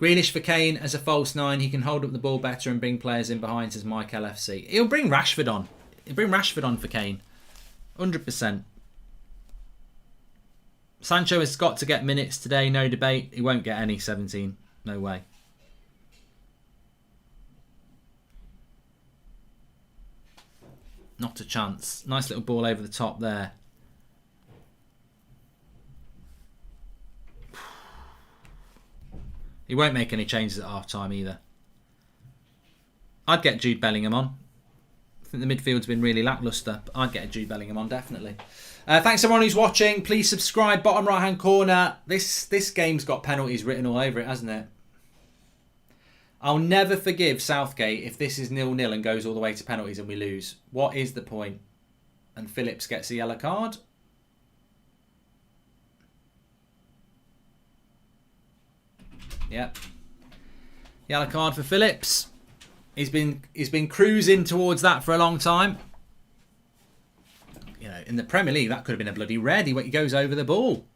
Grealish for Kane as a false 9. He can hold up the ball better and bring players in behind, says Mike LFC. He'll bring Rashford on. He'll bring Rashford on for Kane. 100%. Sancho has got to get minutes today, no debate. He won't get any 17. No way. Not a chance. Nice little ball over the top there. He won't make any changes at half-time either. I'd get Jude Bellingham on. I think the midfield's been really lacklustre, but I'd get Jude Bellingham on, definitely. Thanks everyone who's watching. Please subscribe, bottom right-hand corner. This game's got penalties written all over it, hasn't it? I'll never forgive Southgate if this is 0-0 and goes all the way to penalties and we lose. What is the point? And Phillips gets a yellow card. Yep. Yellow card for Phillips. He's been cruising towards that for a long time. You know, in the Premier League, that could have been a bloody red. He goes over the ball.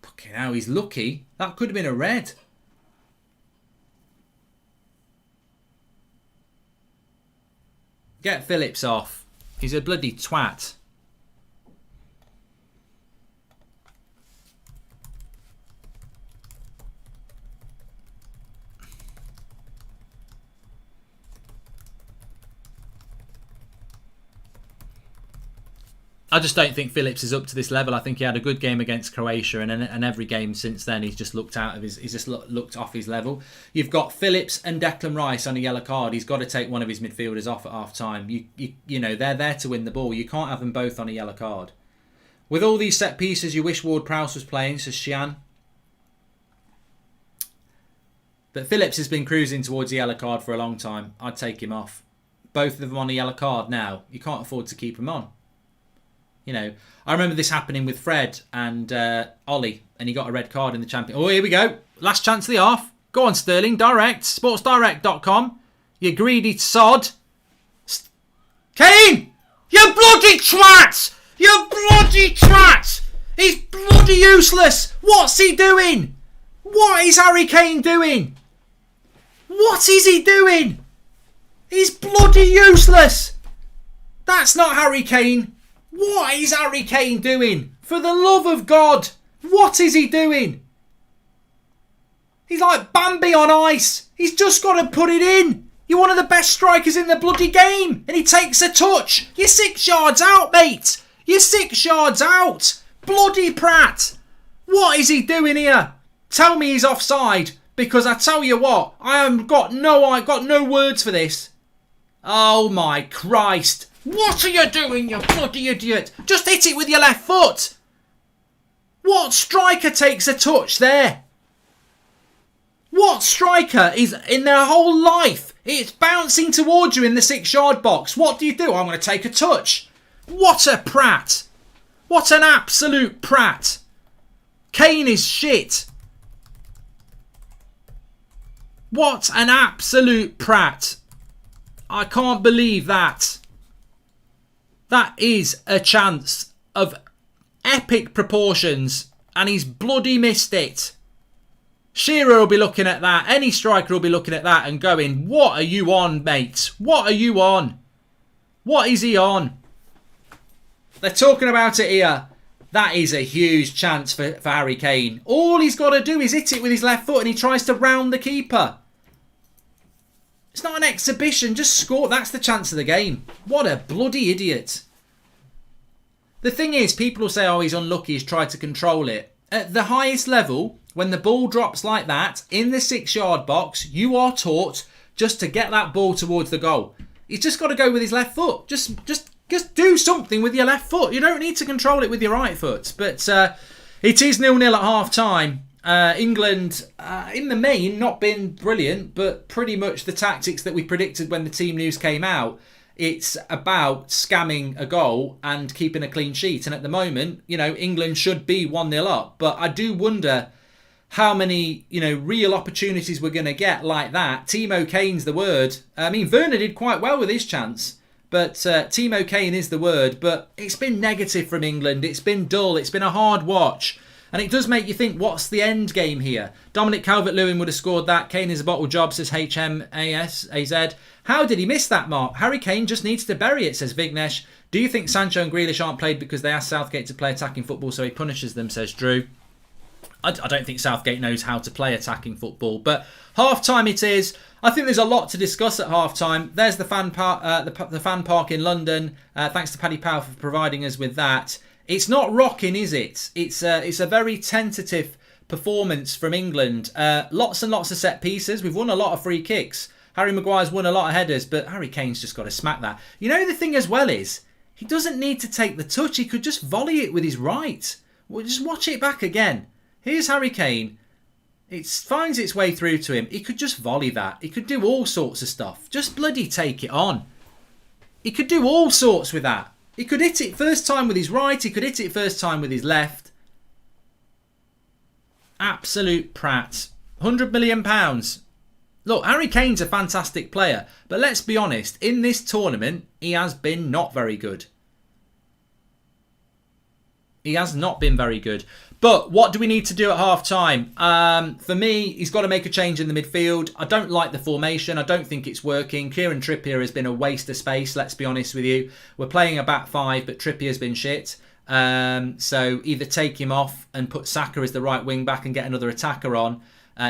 Fucking hell, he's lucky. That could have been a red. Get Phillips off. He's a bloody twat. I just don't think Phillips is up to this level. I think he had a good game against Croatia, and every game since then he's just looked looked off his level. You've got Phillips and Declan Rice on a yellow card. He's got to take one of his midfielders off at half time. You know they're there to win the ball. You can't have them both on a yellow card. With all these set pieces, you wish Ward-Prowse was playing, says Shian. But Phillips has been cruising towards the yellow card for a long time. I'd take him off. Both of them on a yellow card now. You can't afford to keep them on. You know, I remember this happening with Fred and Ollie, and he got a red card in the champion. Oh, here we go. Last chance of the half. Go on, Sterling. Direct. Sportsdirect.com. You greedy sod. Kane! You bloody twat! You bloody twat! He's bloody useless. What's he doing? What is Harry Kane doing? What is he doing? He's bloody useless. That's not Harry Kane. What is Harry Kane doing? For the love of God, what is he doing? He's like Bambi on ice. He's just got to put it in. You're one of the best strikers in the bloody game. And he takes a touch. You're 6 yards out, mate. You're 6 yards out. Bloody prat. What is he doing here? Tell me he's offside. Because I tell you what, I've got no words for this. Oh my Christ. What are you doing, you bloody idiot? Just hit it with your left foot. What striker takes a touch there? What striker is in their whole life? It's bouncing towards you in the 6 yard box. What do? I'm going to take a touch. What a prat. What an absolute prat. Kane is shit. What an absolute prat. I can't believe that. That is a chance of epic proportions, and he's bloody missed it. Shearer will be looking at that. Any striker will be looking at that and going, what are you on, mate? What are you on? What is he on? They're talking about it here. That is a huge chance for Harry Kane. All he's got to do is hit it with his left foot, and he tries to round the keeper. It's not an exhibition, just score. That's the chance of the game. What a bloody idiot. The thing is, people will say, oh, he's unlucky, he's tried to control it. At the highest level, when the ball drops like that, in the 6 yard box, you are taught just to get that ball towards the goal. He's just got to go with his left foot. Just do something with your left foot. You don't need to control it with your right foot. But it is 0-0 at half time. England, in the main, not been brilliant, but pretty much the tactics that we predicted when the team news came out. It's about scamming a goal and keeping a clean sheet. And at the moment, you know, England should be 1-0 up. But I do wonder how many, you know, real opportunities we're going to get like that. Timo Kane's the word. I mean, Werner did quite well with his chance. But Timo Kane is the word. But it's been negative from England. It's been dull. It's been a hard watch. And it does make you think, what's the end game here? Dominic Calvert-Lewin would have scored that. Kane is a bottle job, says HMAS. How did he miss that mark? Harry Kane just needs to bury it, says Vignesh. Do you think Sancho and Grealish aren't played because they asked Southgate to play attacking football so he punishes them, says Drew. I don't think Southgate knows how to play attacking football, but half-time it is. I think there's a lot to discuss at half-time. There's the fan park, the fan park in London. Thanks to Paddy Power for providing us with that. It's not rocking, is it? It's a very tentative performance from England. Lots and lots of set pieces. We've won a lot of free kicks. Harry Maguire's won a lot of headers, but Harry Kane's just got to smack that. You know, the thing as well is, he doesn't need to take the touch. He could just volley it with his right. Well, just watch it back again. Here's Harry Kane. It finds its way through to him. He could just volley that. He could do all sorts of stuff. Just bloody take it on. He could do all sorts with that. He could hit it first time with his right. He could hit it first time with his left. Absolute prat. £100 million. Look, Harry Kane's a fantastic player. But let's be honest. In this tournament, he has been not very good. He has not been very good. But what do we need to do at half-time? For me, he's got to make a change in the midfield. I don't like the formation. I don't think it's working. Kieran Trippier has been a waste of space, let's be honest with you. We're playing a back five, but Trippier's been shit. So either take him off and put Saka as the right wing-back and get another attacker on.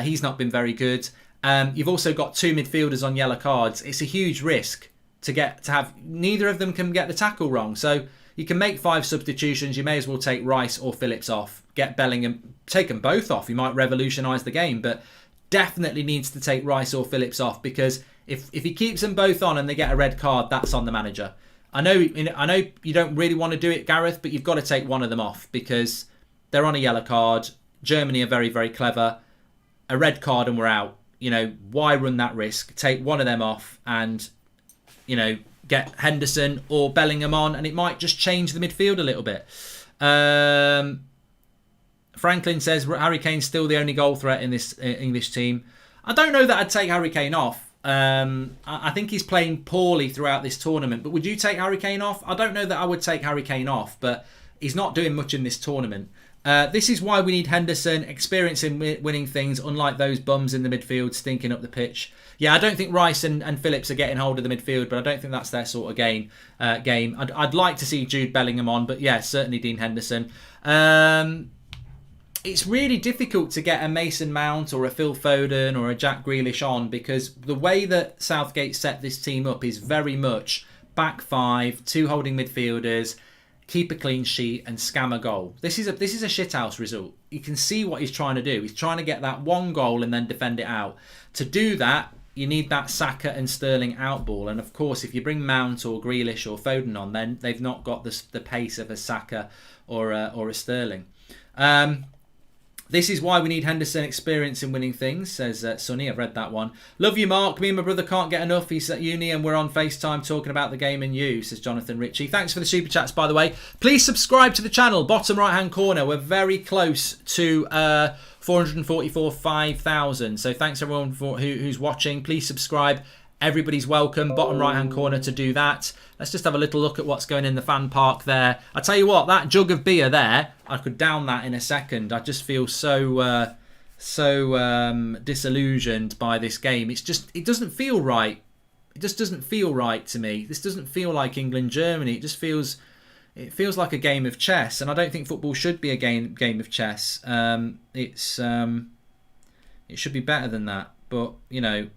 He's not been very good. You've also got two midfielders on yellow cards. It's a huge risk to have... Neither of them can get the tackle wrong. So you can make 5 substitutions. You may as well take Rice or Phillips off. Get Bellingham, take them both off. You might revolutionise the game, but definitely needs to take Rice or Phillips off, because if he keeps them both on and they get a red card, that's on the manager. I know you don't really want to do it, Gareth, but you've got to take one of them off because they're on a yellow card. Germany are very, very clever. A red card and we're out. You know, why run that risk? Take one of them off and, you know, get Henderson or Bellingham on, and it might just change the midfield a little bit. Franklin says Harry Kane's still the only goal threat in this English team. I don't know that I'd take Harry Kane off. I think he's playing poorly throughout this tournament. But would you take Harry Kane off? I don't know that I would take Harry Kane off, but he's not doing much in this tournament. This is why we need Henderson, experience in winning things, unlike those bums in the midfield stinking up the pitch. Yeah, I don't think Rice and Phillips are getting hold of the midfield, but I don't think that's their sort of game. I'd like to see Jude Bellingham on, but yeah, certainly Dean Henderson. It's really difficult to get a Mason Mount or a Phil Foden or a Jack Grealish on, because the way that Southgate set this team up is very much back five, 2 holding midfielders, keep a clean sheet and scam a goal. This is a shithouse result. You can see what he's trying to do. He's trying to get that one goal and then defend it out. To do that, you need that Saka and Sterling out ball. And of course, if you bring Mount or Grealish or Foden on, then they've not got the pace of a Saka or a Sterling. This is why we need Henderson, experience in winning things, says Sonny. I've read that one. Love you, Mark. Me and my brother can't get enough. He's at uni and we're on FaceTime talking about the game and you, says Jonathan Ritchie. Thanks for the super chats, by the way. Please subscribe to the channel, bottom right-hand corner. We're very close to 5,000. So thanks everyone who's watching. Please subscribe. Everybody's welcome, bottom right-hand corner, to do that. Let's just have a little look at what's going in the fan park there. I tell you what, that jug of beer there, I could down that in a second. I just feel so disillusioned by this game. It doesn't feel right. It just doesn't feel right to me. This doesn't feel like England-Germany. It feels like a game of chess, and I don't think football should be a game of chess. It should be better than that, but you know.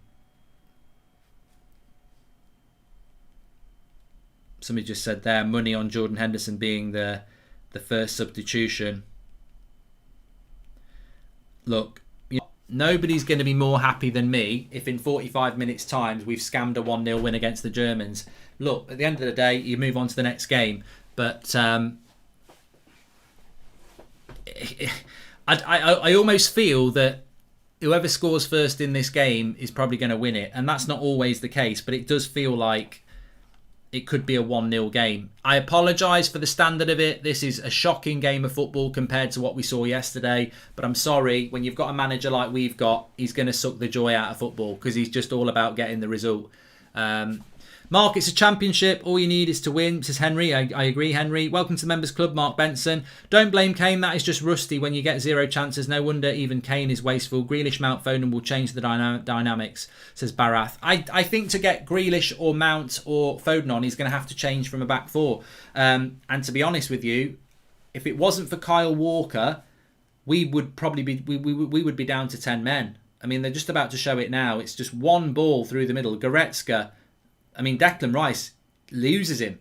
Somebody just said there, money on Jordan Henderson being the first substitution. Look, nobody's going to be more happy than me if in 45 minutes' time we've scammed a 1-0 win against the Germans. Look, at the end of the day, you move on to the next game. But I almost feel that whoever scores first in this game is probably going to win it. And that's not always the case, but it does feel like it could be a 1-0 game. I apologise for the standard of it. This is a shocking game of football compared to what we saw yesterday. But I'm sorry, when you've got a manager like we've got, he's going to suck the joy out of football because he's just all about getting the result. But Mark, it's a championship. All you need is to win, says Henry. I agree, Henry. Welcome to the Members Club, Mark Benson. Don't blame Kane. That is just rusty when you get 0 chances. No wonder even Kane is wasteful. Grealish, Mount, Foden will change the dynamics, says Barath. I think to get Grealish or Mount or Foden on, he's going to have to change from a back four. And to be honest with you, if it wasn't for Kyle Walker, we would probably be we would be down to 10 men. I mean, they're just about to show it now. It's just one ball through the middle. Goretzka, I mean, Declan Rice loses him.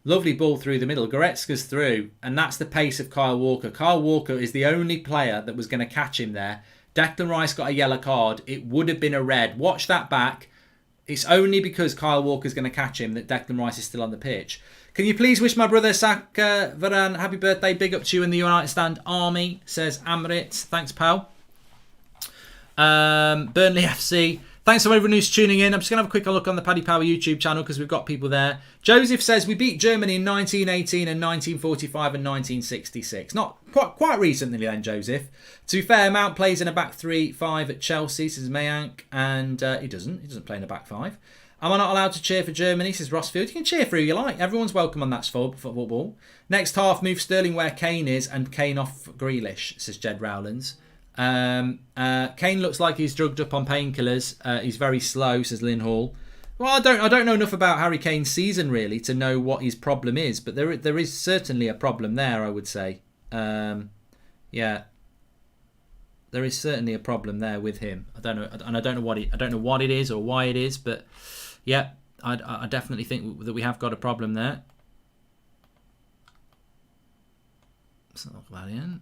Lovely ball through the middle. Goretzka's through, and that's the pace of Kyle Walker. Kyle Walker is the only player that was going to catch him there. Declan Rice got a yellow card. It would have been a red. Watch that back. It's only because Kyle Walker's going to catch him that Declan Rice is still on the pitch. Can you please wish my brother Saka Varane happy birthday? Big up to you in the United Stand Army, says Amrit. Thanks, pal. Burnley FC. Thanks to everyone who's tuning in. I'm just going to have a quick look on the Paddy Power YouTube channel because we've got people there. Joseph says we beat Germany in 1918 and 1945 and 1966. Not quite recently then, Joseph. To be fair, Mount plays in a back 3-5 at Chelsea, says Mayank, and he doesn't play in a back 5. Am I not allowed to cheer for Germany, says Rossfield. You can cheer for who you like. Everyone's welcome on that football. Next half, move Sterling where Kane is and Kane off Grealish, says Jed Rowlands. Kane looks like he's drugged up on painkillers. He's very slow, says Lynn Hall. Well, I don't know enough about Harry Kane's season really to know what his problem is, but there is certainly a problem there, I would say. Yeah, there is certainly a problem there with him. I don't know, and I don't know what it is or why it is, but yeah, I definitely think that we have got a problem there. Let's not look that in.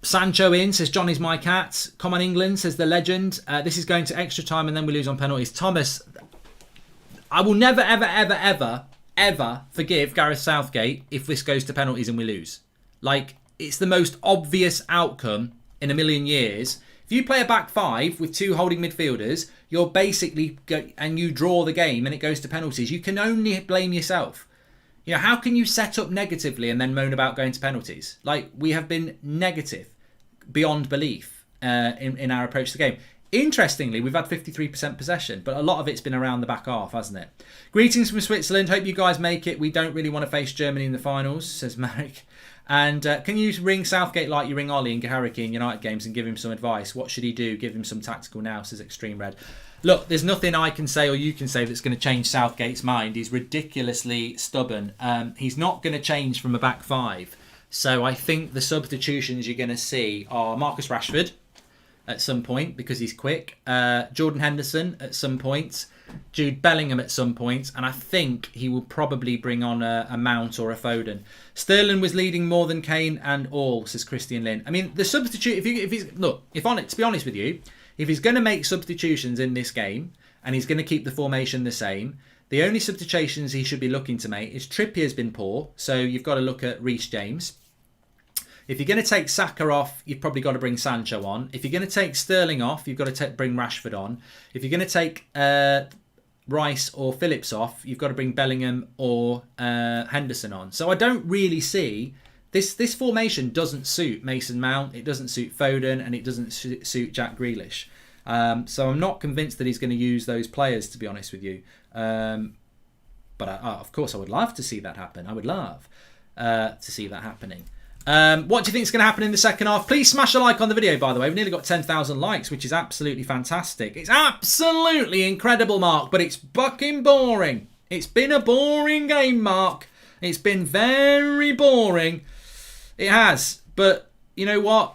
Sancho in, says Johnny's my cat. Come on England, says the legend. This is going to extra time and then we lose on penalties. Thomas, I will never ever forgive Gareth Southgate if this goes to penalties and we lose. Like, it's the most obvious outcome in a million years. If you play a back 5 with 2 holding midfielders, you're basically and you draw the game and it goes to penalties, you can only blame yourself. You know, how can you set up negatively and then moan about going to penalties? Like, we have been negative beyond belief in our approach to the game. Interestingly, we've had 53% possession, but a lot of it's been around the back half, hasn't it? Greetings from Switzerland. Hope you guys make it. We don't really want to face Germany in the finals, says Marek. And can you ring Southgate like you ring Ollie in Harry in United games and give him some advice? What should he do? Give him some tactical now, says Extreme Red. Look, there's nothing I can say or you can say that's going to change Southgate's mind. He's ridiculously stubborn. He's not going to change from a back 5. So I think the substitutions you're going to see are Marcus Rashford at some point because he's quick, Jordan Henderson at some point, Jude Bellingham at some point, and I think he will probably bring on a Mount or a Foden. Sterling was leading more than Kane and all, says Christian Lynn. I mean, the substitute. To be honest with you, if he's going to make substitutions in this game and he's going to keep the formation the same, the only substitutions he should be looking to make is Trippier's been poor, so you've got to look at Reece James. If you're going to take Saka off, you've probably got to bring Sancho on. If you're going to take Sterling off, you've got to bring Rashford on. If you're going to take Rice or Phillips off, you've got to bring Bellingham or Henderson on. So I don't really see... This formation doesn't suit Mason Mount, it doesn't suit Foden, and it doesn't suit Jack Grealish. So I'm not convinced that he's going to use those players, to be honest with you. But of course I would love to see that happen. I would love to see that happening. What do you think is going to happen in the second half? Please smash a like on the video, by the way. We've nearly got 10,000 likes, which is absolutely fantastic. It's absolutely incredible, Mark, but it's fucking boring. It's been a boring game, Mark. It's been very boring. It has. But you know what?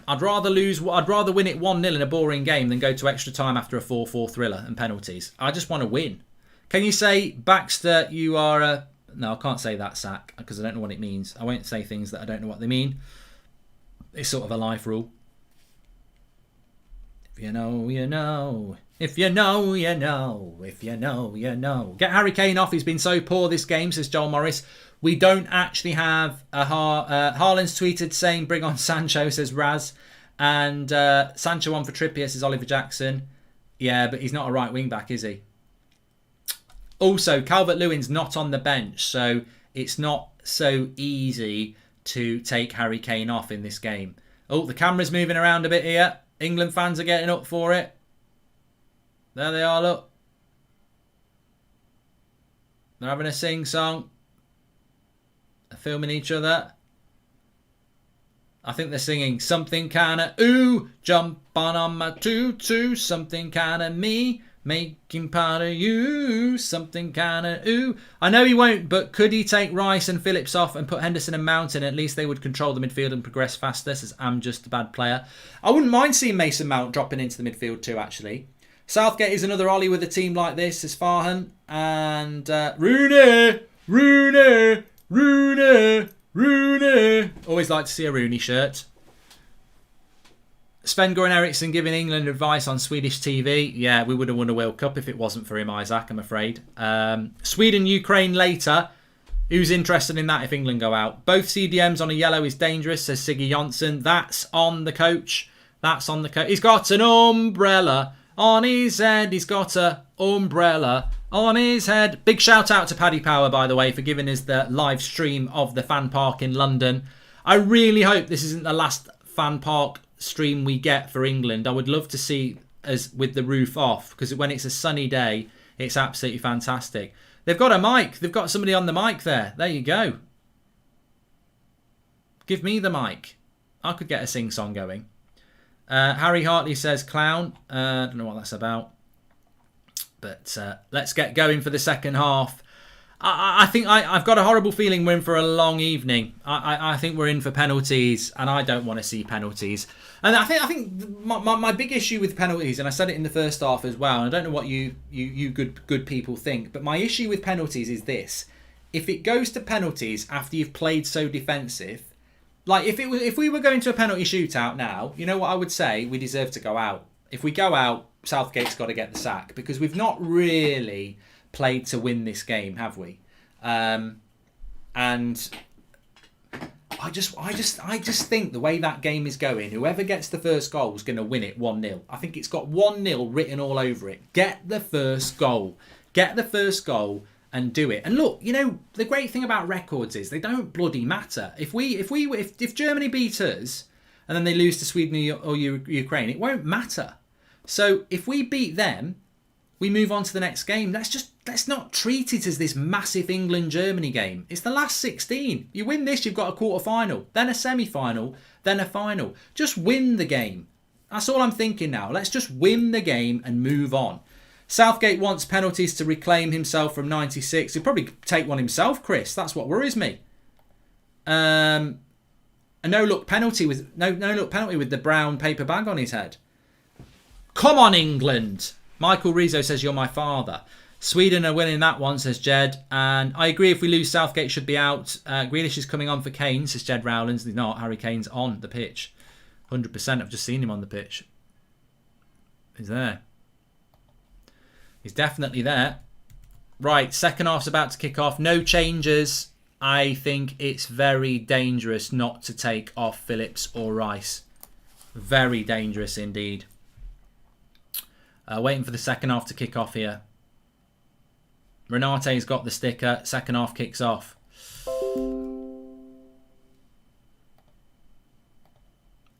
I'd rather win it 1-0 in a boring game than go to extra time after a 4-4 thriller and penalties. I just want to win. Can you say, Baxter, you are a... No, I can't say that, Sack, because I don't know what it means. I won't say things that I don't know what they mean. It's sort of a life rule. If you know, you know. If you know, you know. If you know, you know. Get Harry Kane off. He's been so poor this game, says Joel Morris. We don't actually have a... Haaland's tweeted saying, bring on Sancho, says Raz. And Sancho on for Trippier, says Oliver Jackson. Yeah, but he's not a right wing back, is he? Also, Calvert-Lewin's not on the bench, so it's not so easy to take Harry Kane off in this game. Oh, the camera's moving around a bit here. England fans are getting up for it. There they are, look. They're having a sing-song. They're filming each other. I think they're singing something kinda ooh, jump on my tutu, something kinda me, making part of you, something kinda ooh. I know he won't, but could he take Rice and Phillips off and put Henderson and Mount in? At least they would control the midfield and progress faster, says I'm just a bad player. I wouldn't mind seeing Mason Mount dropping into the midfield too, actually. Southgate is another Ollie with a team like this, says Farhan. And Rooney. Always like to see a Rooney shirt. Sven-Goran Eriksson giving England advice on Swedish TV. Yeah, we would have won a World Cup if it wasn't for him, Isaac, I'm afraid. Sweden-Ukraine later. Who's interested in that if England go out? Both CDMs on a yellow is dangerous, says Siggy Johnson. That's on the coach. That's on the coach. He's got an umbrella on his head. He's got an umbrella on his head. Big shout out to Paddy Power, by the way, for giving us the live stream of the fan park in London. I really hope this isn't the last fan park stream we get for England. I would love to see us with the roof off, because when it's a sunny day, it's absolutely fantastic. They've got a mic. They've got somebody on the mic there. There you go. Give me the mic. I could get a sing-song going. Harry Hartley says clown. I don't know what that's about. But let's get going for the second half. I think I've got a horrible feeling we're in for a long evening. I think we're in for penalties, and I don't want to see penalties. And I think my big issue with penalties, and I said it in the first half as well, and I don't know what you good people think, but my issue with penalties is this. If it goes to penalties after you've played so defensive, like if we were going to a penalty shootout now, you know what I would say? We deserve to go out. If we go out, Southgate's got to get the sack, because we've not really played to win this game, have we? And I just think the way that game is going, whoever gets the first goal is going to win it 1-0. I think it's got 1-0 written all over it. Get the first goal. Get the first goal and do it. And look, you know, the great thing about records is they don't bloody matter. If Germany beat us and then they lose to Sweden or Ukraine, it won't matter. So if we beat them, we move on to the next game. Let's not treat it as this massive England-Germany game. It's the last 16. You win this, you've got a quarter-final, then a semi-final, then a final. Just win the game. That's all I'm thinking now. Let's just win the game and move on. Southgate wants penalties to reclaim himself from 96. He'll probably take one himself, Chris. That's what worries me. A no-look penalty with the brown paper bag on his head. Come on, England. Michael Rizzo says, you're my father. Sweden are winning that one, says Jed. And I agree, if we lose, Southgate should be out. Grealish is coming on for Kane, says Jed Rowlands. He's not. Harry Kane's on the pitch. 100%. I've just seen him on the pitch. He's there. He's definitely there. Right, second half's about to kick off. No changes. I think it's very dangerous not to take off Phillips or Rice. Very dangerous indeed. Waiting for the second half to kick off here. Renate's got the sticker. Second half kicks off.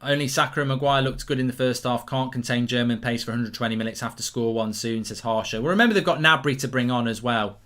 Only Saka and Maguire looked good in the first half. Can't contain German pace for 120 minutes. Have to score one soon, says Harsher. Well, remember they've got Gnabry to bring on as well.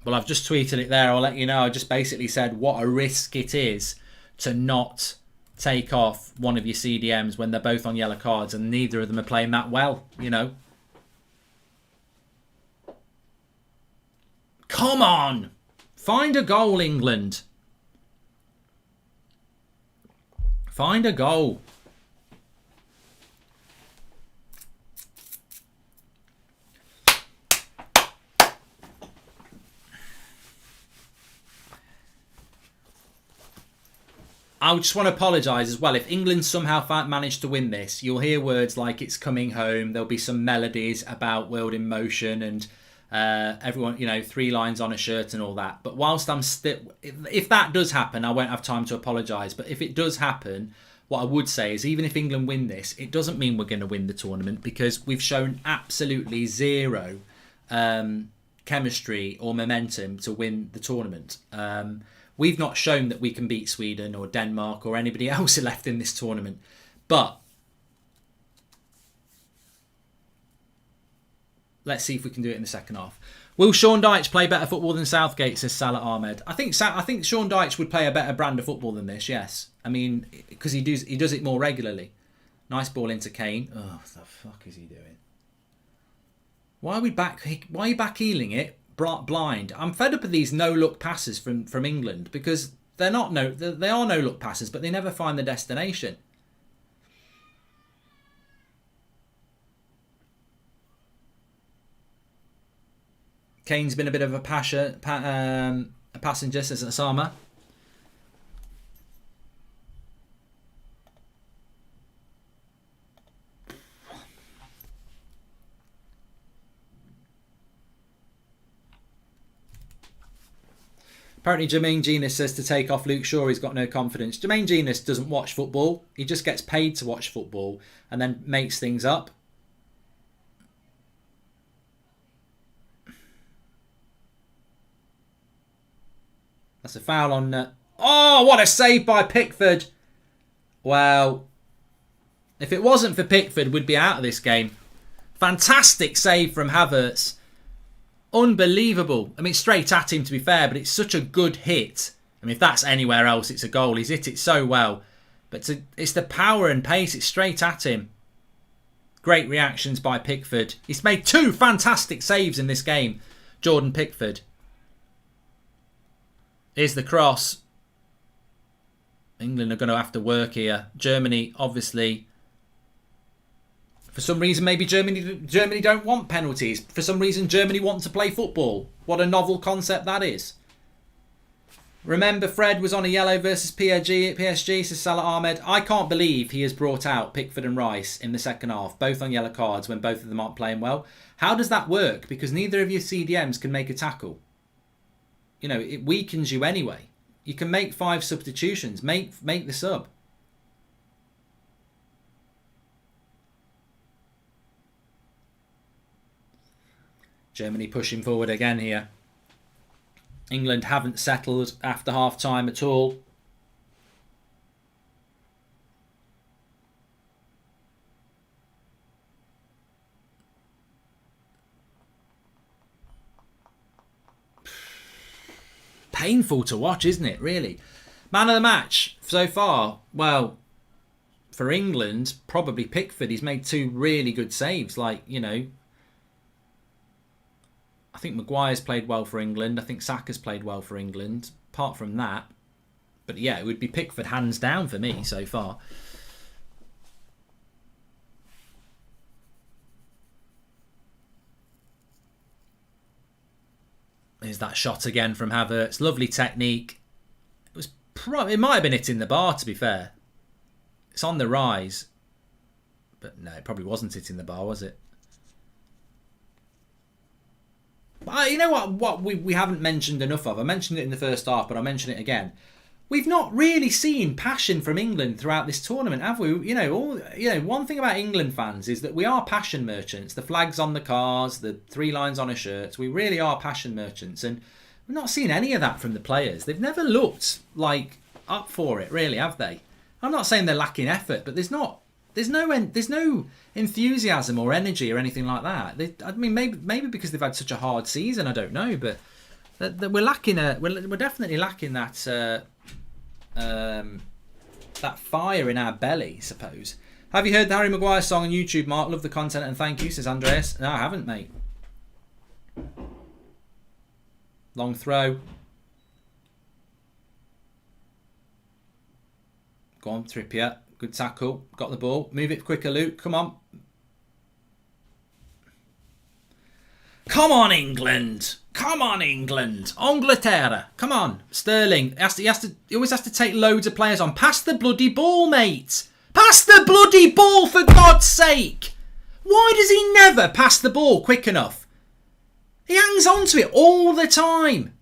Well, I've just tweeted it there. I'll let you know. I just basically said what a risk it is to not take off one of your CDMs when they're both on yellow cards, and neither of them are playing that well, you know. Come on! Find a goal, England. Find a goal. I just want to apologise as well. If England somehow managed to win this, you'll hear words like it's coming home. There'll be some melodies about World in Motion and Everyone, 3 lines on a shirt and all that. But whilst I'm still, if that does happen, I won't have time to apologise. But if it does happen, what I would say is even if England win this, it doesn't mean we're going to win the tournament because we've shown absolutely zero chemistry or momentum to win the tournament. We've not shown that we can beat Sweden or Denmark or anybody else left in this tournament. But let's see if we can do it in the second half. Will Sean Dyche play better football than Southgate, says Salah Ahmed. I think Sean Dyche would play a better brand of football than this, yes. I mean, because he does it more regularly. Nice ball into Kane. Oh, what the fuck is he doing? Why are you back heeling it blind? I'm fed up with these no-look passes from England because they are no-look passes, but they never find the destination. Kane's been a bit of a passenger, says Osama. Apparently Jermaine Genius says to take off Luke Shaw, he's got no confidence. Jermaine Genius doesn't watch football. He just gets paid to watch football and then makes things up. That's a foul on... oh, what a save by Pickford. Well, if it wasn't for Pickford, we'd be out of this game. Fantastic save from Havertz. Unbelievable. I mean, straight at him, to be fair, but it's such a good hit. I mean, if that's anywhere else, it's a goal. He's hit it so well. But it's the power and pace. It's straight at him. Great reactions by Pickford. He's made 2 fantastic saves in this game. Jordan Pickford. Here's the cross. England are going to have to work here. Germany, obviously. For some reason, maybe Germany don't want penalties. For some reason, Germany want to play football. What a novel concept that is. Remember, Fred was on a yellow versus PSG, says Salah Ahmed. I can't believe he has brought out Pickford and Rice in the second half, both on yellow cards when both of them aren't playing well. How does that work? Because neither of your CDMs can make a tackle. It weakens you anyway. You can make 5 substitutions. Make the sub. Germany pushing forward again here. England haven't settled after half-time at all. Painful to watch, isn't it, really? Man of the match so far, well, for England, probably Pickford. He's made 2 really good saves. I think Maguire's played well for England. I think Saka's played well for England. Apart from that. But yeah, it would be Pickford hands down for me so far. There's that shot again from Havertz. Lovely technique. It might have been hitting the bar, to be fair. It's on the rise. But no, it probably wasn't hitting the bar, was it? But you know what we haven't mentioned enough of? I mentioned it in the first half, but I'll mention it again. We've not really seen passion from England throughout this tournament, have we? One thing about England fans is that we are passion merchants. The flags on the cars, the 3 lines on a shirt. We really are passion merchants, and we've not seen any of that from the players. They've never looked up for it, really, have they? I'm not saying they're lacking effort, but there's no enthusiasm or energy or anything like that. Maybe because they've had such a hard season, I don't know, but we're lacking. We're definitely lacking that. That fire in our belly, I suppose. Have you heard the Harry Maguire song on YouTube, Mark? Love the content and thank you, says Andreas. No, I haven't, mate. Long throw. Go on, Trippier. Good tackle. Got the ball. Move it quicker, Luke. Come on. Come on, England. Come on, England. Angleterre. Come on. Sterling. He always has to take loads of players on. Pass the bloody ball, mate. Pass the bloody ball, for God's sake. Why does he never pass the ball quick enough? He hangs on to it all the time.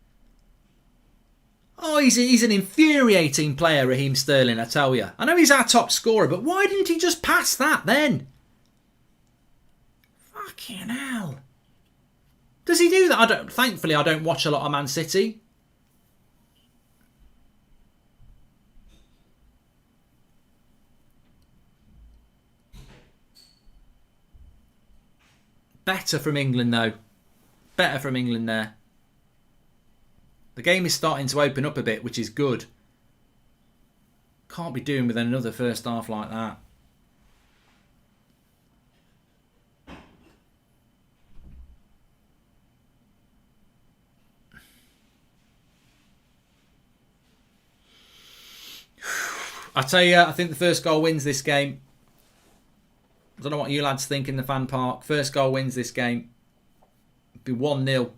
Oh, he's an infuriating player, Raheem Sterling, I tell you. I know he's our top scorer, but why didn't he just pass that then? Fucking hell. Does he do that? Thankfully, I don't watch a lot of Man City. Better from England, though. Better from England there. The game is starting to open up a bit, which is good. Can't be doing with another first half like that. I tell you, I think the first goal wins this game. I don't know what you lads think in the fan park. First goal wins this game. It'll be 1-0.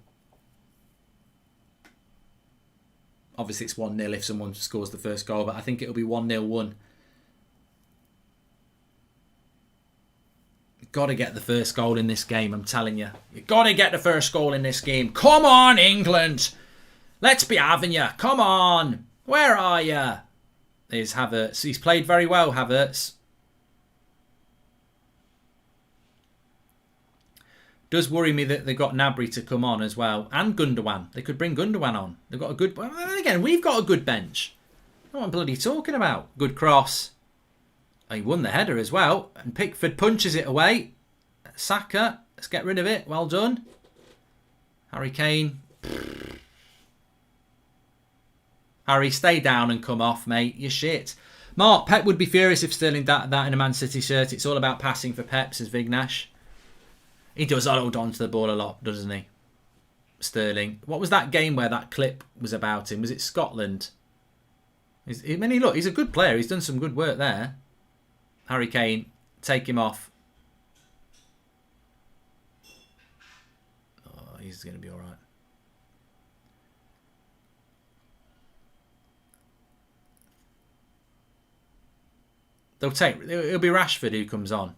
Obviously, it's 1-0 if someone scores the first goal, but I think it'll be 1-0-1. You've got to get the first goal in this game, I'm telling you. You've got to get the first goal in this game. Come on, England. Let's be having you. Come on. Where are you? There's Havertz. He's played very well, Havertz. Does worry me that they've got Gnabry to come on as well. And Gundogan. They could bring Gundogan on. They've got a good... Well, again, we've got a good bench. What I'm bloody talking about. Good cross. Oh, he won the header as well. And Pickford punches it away. Saka. Let's get rid of it. Well done. Harry Kane. Harry, stay down and come off, mate. You're shit. Mark, Pep would be furious if Sterling that in a Man City shirt. It's all about passing for Pep, says Vignash. He does hold on to the ball a lot, doesn't he? Sterling. What was that game where that clip was about him? Was it Scotland? Look, he's a good player. He's done some good work there. Harry Kane, take him off. Oh, he's going to be all right. It'll be Rashford who comes on.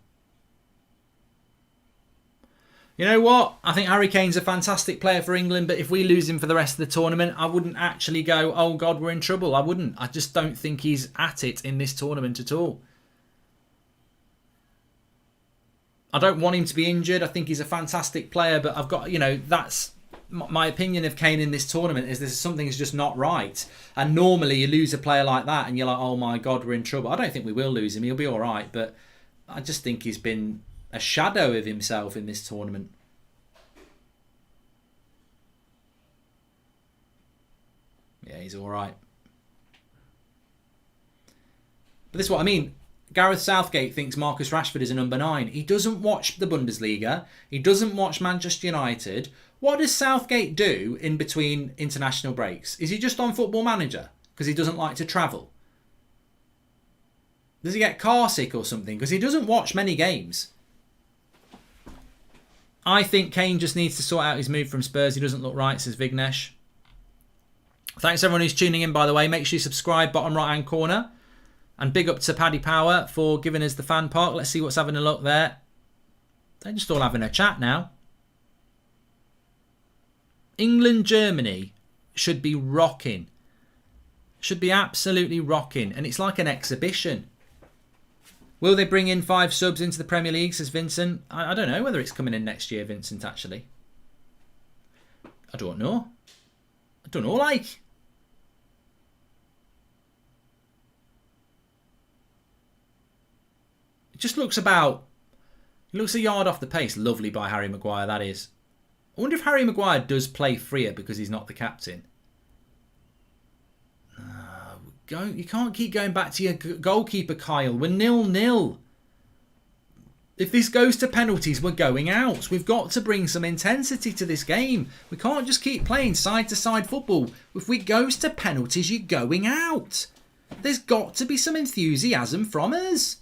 You know what? I think Harry Kane's a fantastic player for England, but if we lose him for the rest of the tournament, I wouldn't actually go, oh God, we're in trouble. I wouldn't. I just don't think he's at it in this tournament at all. I don't want him to be injured. I think he's a fantastic player, but I've got, that's my opinion of Kane in this tournament is something's just not right. And normally you lose a player like that and you're like, oh my God, we're in trouble. I don't think we will lose him. He'll be all right, but I just think he's been a shadow of himself in this tournament. Yeah, he's all right. But this is what I mean. Gareth Southgate thinks Marcus Rashford is a number 9. He doesn't watch the Bundesliga. He doesn't watch Manchester United. What does Southgate do in between international breaks? Is he just on Football Manager because he doesn't like to travel? Does he get car sick or something? Because he doesn't watch many games. I think Kane just needs to sort out his move from Spurs. He doesn't look right, says Vignesh. Thanks everyone who's tuning in, by the way. Make sure you subscribe, bottom right-hand corner. And big up to Paddy Power for giving us the fan park. Let's see what's having a look there. They're just all having a chat now. England, Germany should be rocking. Should be absolutely rocking. And it's like an exhibition. Will they bring in 5 subs into the Premier League, says Vincent? I don't know whether it's coming in next year, Vincent, actually. I don't know. I don't know, like. It just looks about... It looks a yard off the pace. Lovely by Harry Maguire, that is. I wonder if Harry Maguire does play freer because he's not the captain. You can't keep going back to your goalkeeper, Kyle. We're 0-0. If this goes to penalties, we're going out. We've got to bring some intensity to this game. We can't just keep playing side-to-side football. If it goes to penalties, you're going out. There's got to be some enthusiasm from us.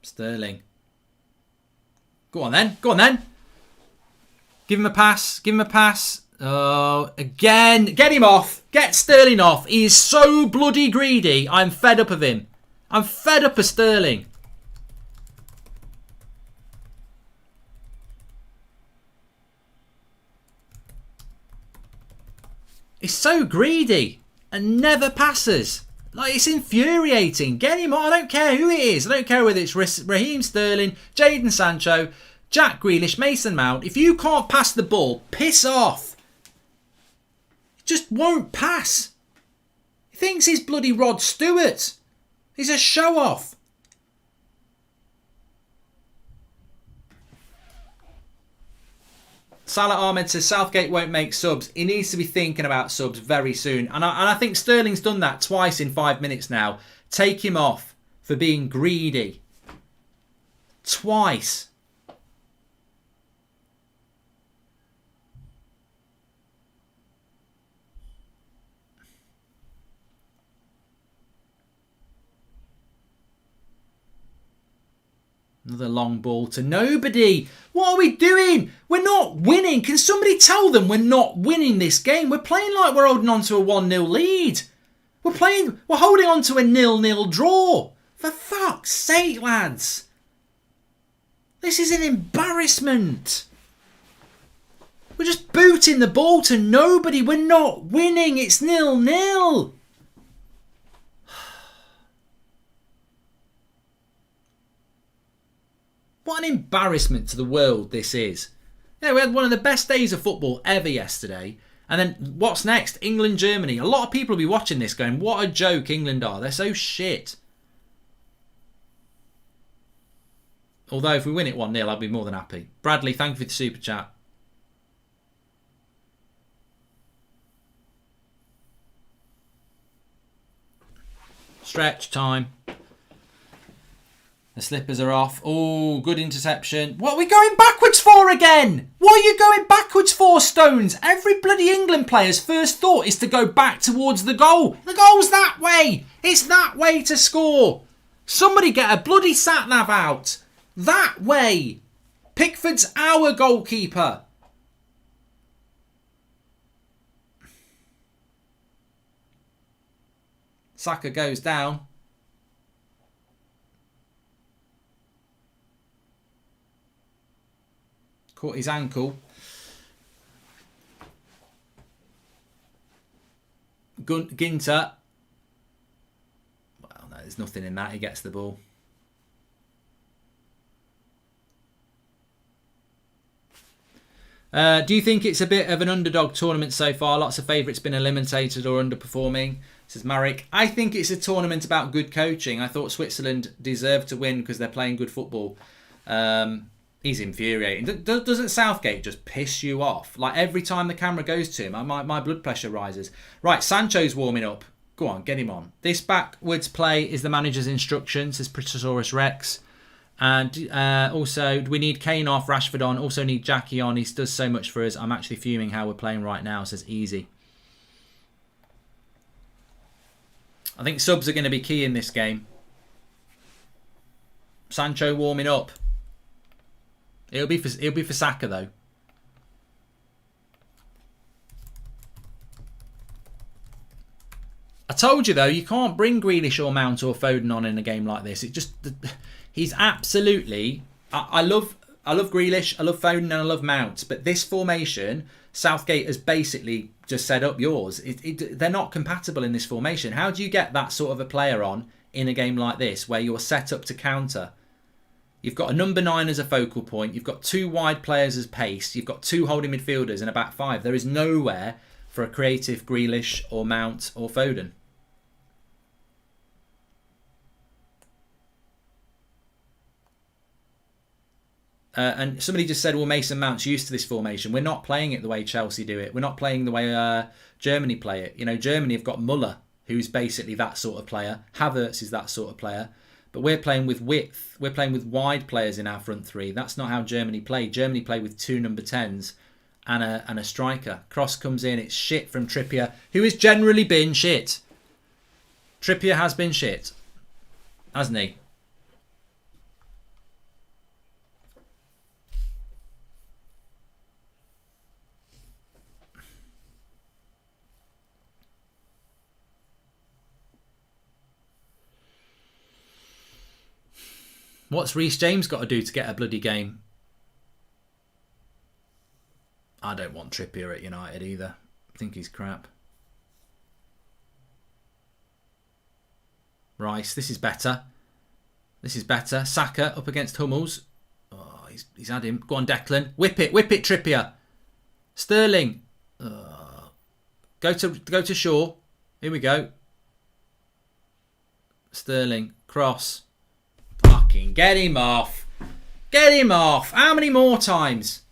Sterling. Go on then. Go on then. Give him a pass. Give him a pass. Oh, again. Get him off. Get Sterling off. He is so bloody greedy. I'm fed up of him. I'm fed up of Sterling. He's so greedy and never passes. Like, it's infuriating. Get him on. I don't care who it is. I don't care whether it's Raheem Sterling, Jadon Sancho, Jack Grealish, Mason Mount. If you can't pass the ball, piss off. He just won't pass. He thinks he's bloody Rod Stewart. He's a show-off. Salah Ahmed says Southgate won't make subs. He needs to be thinking about subs very soon. And I think Sterling's done that twice in 5 minutes now. Take him off for being greedy. Twice. Another long ball to nobody. What are we doing? We're not winning. Can somebody tell them we're not winning this game? We're playing like we're holding on to a 1-0 lead. We're holding on to a 0-0 draw. For fuck's sake, lads. This is an embarrassment. We're just booting the ball to nobody. We're not winning. It's 0-0. What an embarrassment to the world this is. Yeah, we had one of the best days of football ever yesterday. And then what's next? England, Germany. A lot of people will be watching this going, what a joke England are. They're so shit. Although if we win it 1-0, I'd be more than happy. Bradley, thank you for the super chat. Stretch time. The slippers are off. Oh, good interception. What are we going backwards for again? What are you going backwards for, Stones? Every bloody England player's first thought is to go back towards the goal. The goal's that way. It's that way to score. Somebody get a bloody sat-nav out. That way. Pickford's our goalkeeper. Saka goes down. Caught his ankle. Ginter. Well, no, there's nothing in that. He gets the ball. Do you think it's a bit of an underdog tournament so far? Lots of favourites been eliminated or underperforming, says Marek. I think it's a tournament about good coaching. I thought Switzerland deserved to win because they're playing good football. He's infuriating. Doesn't Southgate just piss you off? Like every time the camera goes to him, my blood pressure rises. Right, Sancho's warming up. Go on, get him on. This backwards play is the manager's instruction, says Protosaurus Rex. And also, we need Kane off, Rashford on. Also need Jackie on. He does so much for us. I'm actually fuming how we're playing right now, says Easy. I think subs are going to be key in this game. Sancho warming up. It'll be for Saka though. I told you though, you can't bring Grealish or Mount or Foden on in a game like this. He's absolutely. I love Grealish, I love Foden, and I love Mount. But this formation, Southgate has basically just set up yours. They're not compatible in this formation. How do you get that sort of a player on in a game like this where you're set up to counter? You've got a number 9 as a focal point. You've got 2 wide players as pace. You've got 2 holding midfielders and a back 5. There is nowhere for a creative Grealish or Mount or Foden. And somebody just said, well, Mason Mount's used to this formation. We're not playing it the way Chelsea do it. We're not playing the way Germany play it. You know, Germany have got Muller, who's basically that sort of player. Havertz is that sort of player. But we're playing with width. We're playing with wide players in our front 3. That's not how Germany play. Germany play with 2 number 10s and a striker. Cross comes in. It's shit from Trippier, who has generally been shit. Trippier has been shit, hasn't he? What's Reece James got to do to get a bloody game? I don't want Trippier at United either. I think he's crap. Rice, this is better. This is better. Saka up against Hummels. Oh, he's had him. Go on, Declan. Whip it, Trippier. Sterling. Go to Shaw. Here we go. Sterling. Cross. Fucking get him off. Get him off. How many more times?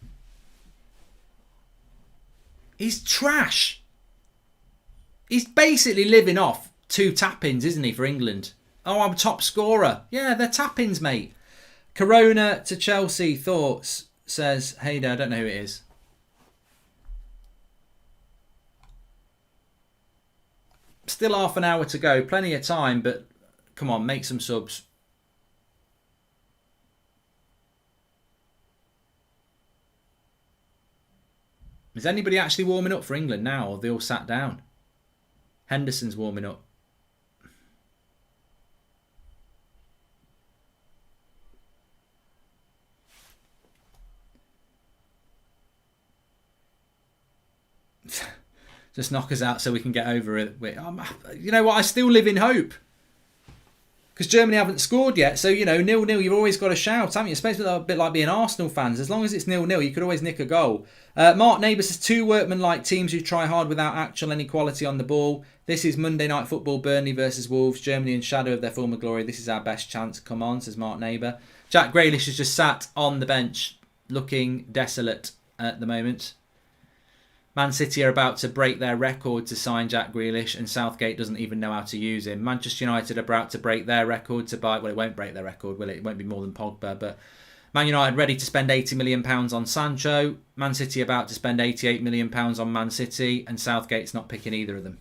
He's trash. He's basically living off 2 tap-ins, isn't he, for England? Oh, I'm top scorer. Yeah, they're tap-ins, mate. Corona to Chelsea. Thoughts? Says, hey there, I don't know who it is. Still half an hour to go. Plenty of time, but come on, make some subs. Is anybody actually warming up for England now, or are they all sat down? Henderson's warming up. Just knock us out so we can get over it. You know what? I still live in hope. Because Germany haven't scored yet. So, 0-0, you've always got a shout, haven't you? It's supposed to be a bit like being Arsenal fans. As long as it's 0-0, you could always nick a goal. Mark Neighbour says 2 workman-like teams who try hard without actual inequality on the ball. This is Monday Night Football, Burnley versus Wolves. Germany in shadow of their former glory. This is our best chance. Come on, says Mark Neighbour. Jack Grealish has just sat on the bench looking desolate at the moment. Man City are about to break their record to sign Jack Grealish, and Southgate doesn't even know how to use him. Manchester United are about to break their record to buy... Well, it won't break their record, will it? It won't be more than Pogba, but... Man United ready to spend £80 million on Sancho. Man City about to spend £88 million on Man City, and Southgate's not picking either of them.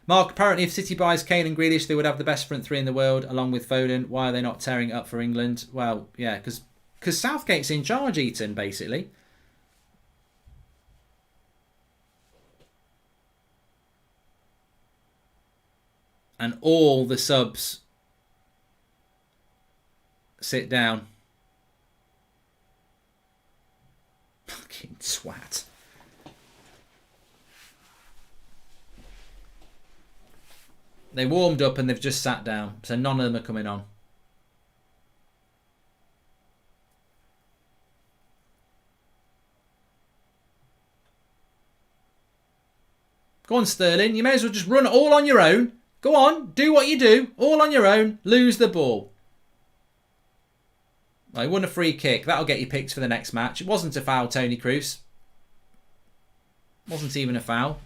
Mark, apparently if City buys Kane and Grealish, they would have the best front 3 in the world, along with Foden. Why are they not tearing it up for England? Well, yeah, because Southgate's in charge, Eton, basically. And all the subs sit down. Fucking swat. They warmed up and they've just sat down. So none of them are coming on. Go on, Sterling. You may as well just run it all on your own. Go on, do what you do, all on your own, lose the ball. Well, he won a free kick. That'll get you picked for the next match. It wasn't a foul, Tony Kroos. Wasn't even a foul.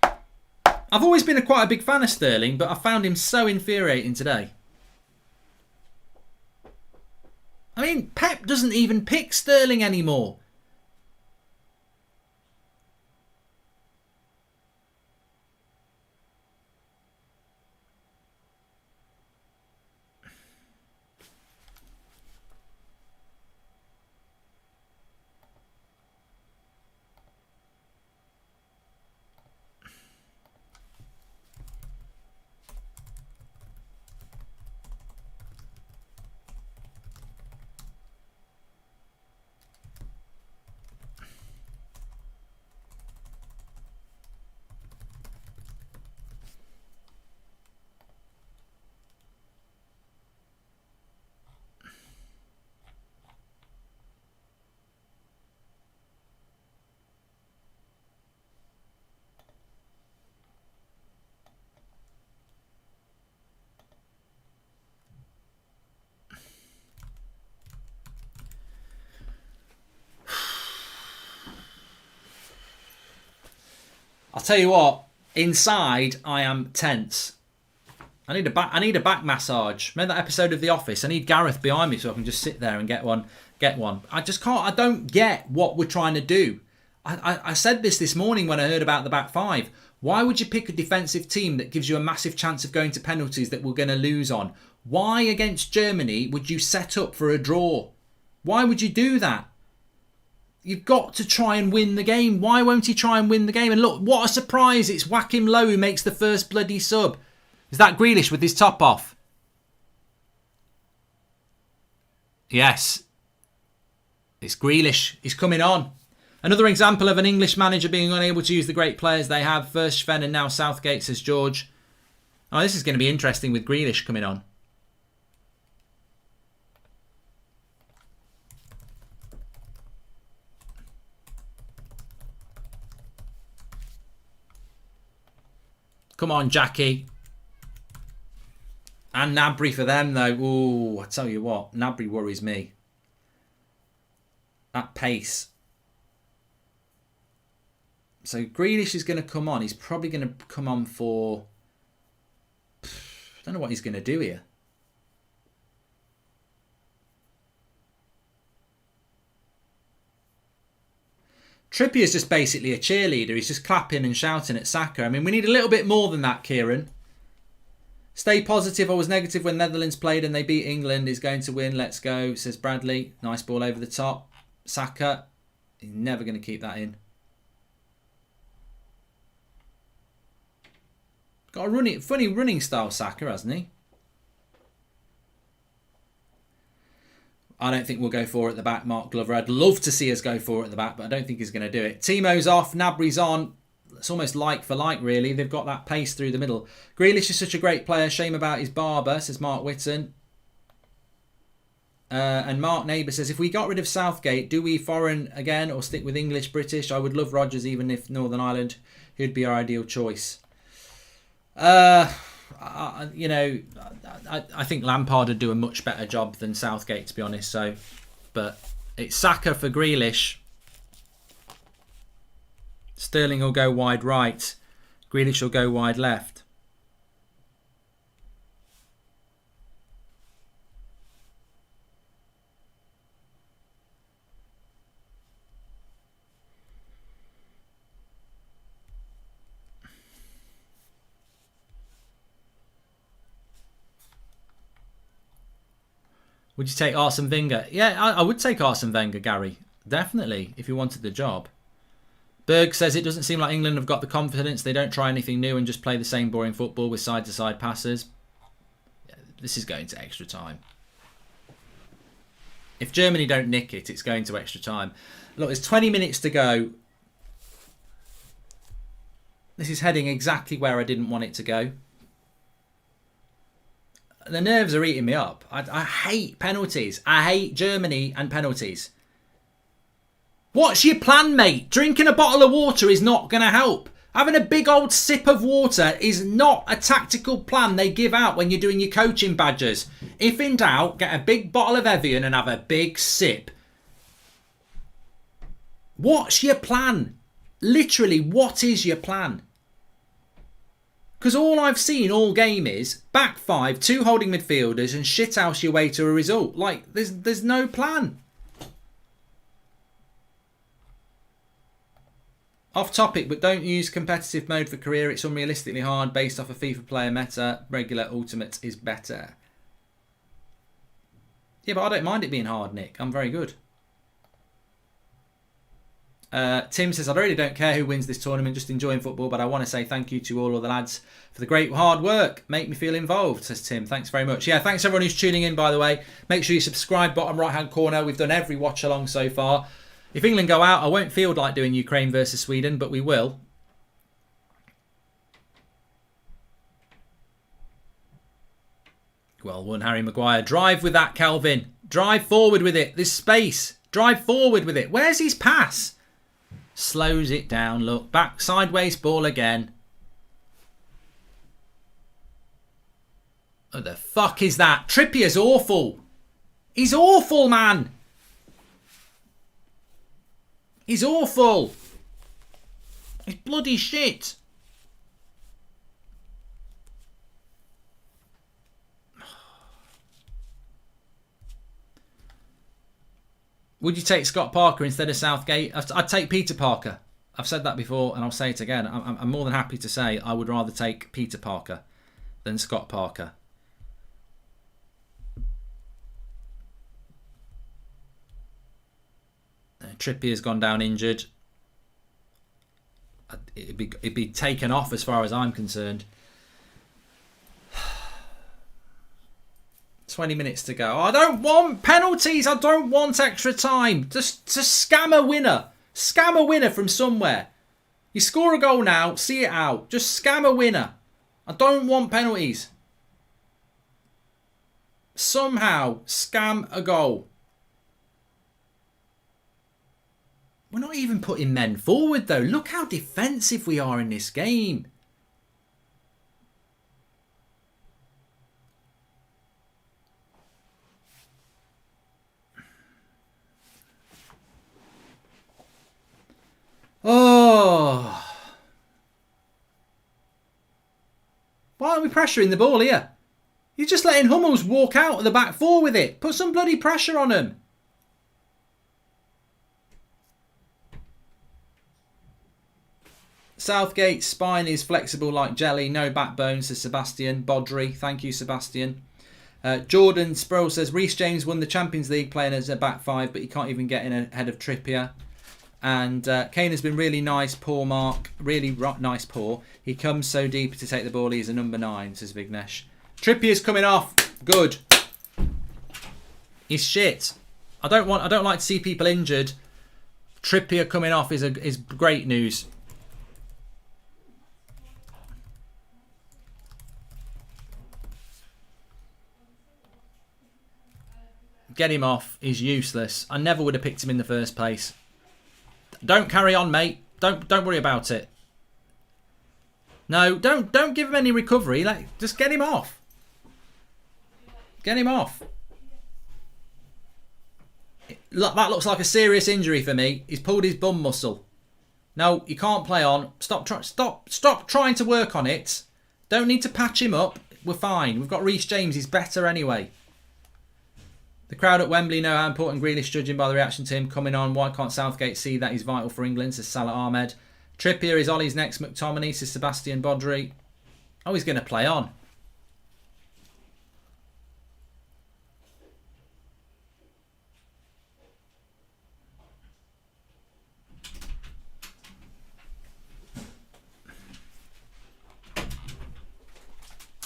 I've always been quite a big fan of Sterling, but I found him so infuriating today. I mean, Pep doesn't even pick Sterling anymore. I'll tell you what, inside I am tense. I need a back massage. Remember that episode of The Office? I need Gareth behind me so I can just sit there and get one. I just can't. I don't get what we're trying to do. I said this morning when I heard about the back 5. Why would you pick a defensive team that gives you a massive chance of going to penalties that we're going to lose on? Why against Germany would you set up for a draw? Why would you do that? You've got to try and win the game. Why won't he try and win the game? And look, what a surprise. It's Whack Him Low who makes the first bloody sub. Is that Grealish with his top off? Yes. It's Grealish. He's coming on. Another example of an English manager being unable to use the great players they have. First Sven and now Southgate, says George. Oh, this is going to be interesting with Grealish coming on. Come on, Jackie. And Gnabry for them, though. Ooh, I tell you what. Gnabry worries me. That pace. So Grealish is going to come on. He's probably going to come on for... I don't know what he's going to do here. Trippier's just basically a cheerleader. He's just clapping and shouting at Saka. I mean, we need a little bit more than that, Kieran. Stay positive. I was negative when Netherlands played and they beat England. Is going to win. Let's go, says Bradley. Nice ball over the top. Saka. He's never going to keep that in. Got a funny running style, Saka, hasn't he? I don't think we'll go for it at the back, Mark Glover. I'd love to see us go for it at the back, but I don't think he's going to do it. Timo's off. Gnabry's on. It's almost like for like, really. They've got that pace through the middle. Grealish is such a great player. Shame about his barber, says Mark Whitton. And Mark Neighbour says, if we got rid of Southgate, do we foreign again or stick with English, British? I would love Rodgers, even if Northern Ireland. He'd be our ideal choice. I think Lampard would do a much better job than Southgate, to be honest. So, but it's Saka for Grealish. Sterling will go wide right. Grealish will go wide left. Would you take Arsene Wenger? Yeah, I would take Arsene Wenger, Gary. Definitely, if you wanted the job. Berg says it doesn't seem like England have got the confidence. They don't try anything new and just play the same boring football with side-to-side passes. Yeah, this is going to extra time. If Germany don't nick it, it's going to extra time. Look, there's 20 minutes to go. This is heading exactly where I didn't want it to go. The nerves are eating me up. I hate penalties. I hate Germany and penalties. What's your plan, mate? Drinking a bottle of water is not going to help. Having a big old sip of water is not a tactical plan they give out when you're doing your coaching badges. If in doubt, get a big bottle of Evian and have a big sip. What's your plan? Literally, what is your plan? Because all I've seen all game is back five, 2 holding midfielders and shithouse your way to a result. Like, there's no plan. Off topic, but don't use competitive mode for career. It's unrealistically hard based off a FIFA player meta. Regular ultimate is better. Yeah, but I don't mind it being hard, Nick. I'm very good. Tim says, I really don't care who wins this tournament, just enjoying football, but I want to say thank you to all of the lads for the great hard work. Make me feel involved, says Tim. Thanks very much. Yeah, thanks everyone who's tuning in, by the way. Make sure you subscribe, bottom right-hand corner. We've done every watch along so far. If England go out, I won't feel like doing Ukraine versus Sweden, but we will. Well won, Harry Maguire. Drive with that, Kelvin. Drive forward with it. There's space. Drive forward with it. Where's his pass? Slows it down. Look, back sideways ball again. What the fuck is that? Trippier's awful. He's awful, man. He's awful. He's bloody shit. Would you take Scott Parker instead of Southgate? I'd take Peter Parker. I've said that before and I'll say it again. I'm more than happy to say I would rather take Peter Parker than Scott Parker. Trippier's gone down injured. It'd be taken off as far as I'm concerned. 20 minutes to go. I don't want penalties. I don't want extra time. Just scam a winner. Scam a winner from somewhere. You score a goal now, see it out. Just scam a winner. I don't want penalties. Somehow scam a goal. We're not even putting men forward though. Look how defensive we are in this game. Oh. Why aren't we pressuring the ball here? You're just letting Hummels walk out of the back four with it. Put some bloody pressure on him. Southgate's spine is flexible like jelly. No backbone, says Sebastian. Bodry. Thank you, Sebastian. Jordan Sproul says, Reece James won the Champions League playing as a back five, but he can't even get in ahead of Trippier. And Kane has been really nice, poor Mark. Really nice, poor. He comes so deep to take the ball. He's a number 9, says Vignesh. Trippier's coming off. Good. He's shit. I don't like to see people injured. Trippier coming off is great news. Get him off. He's useless. I never would have picked him in the first place. Don't carry on, mate. Don't worry about it. No, don't give him any recovery. Just get him off. Get him off. Look, that looks like a serious injury for me. He's pulled his bum muscle. No, you can't play on. Stop trying to work on it. Don't need to patch him up. We're fine. We've got Reece James. He's better anyway. The crowd at Wembley know how important Grealish, judging by the reaction to him coming on. Why can't Southgate see that he's vital for England, says Salah Ahmed. Trippier is Ollie's next McTominay, says Sebastian Bodry. Oh, he's going to play on.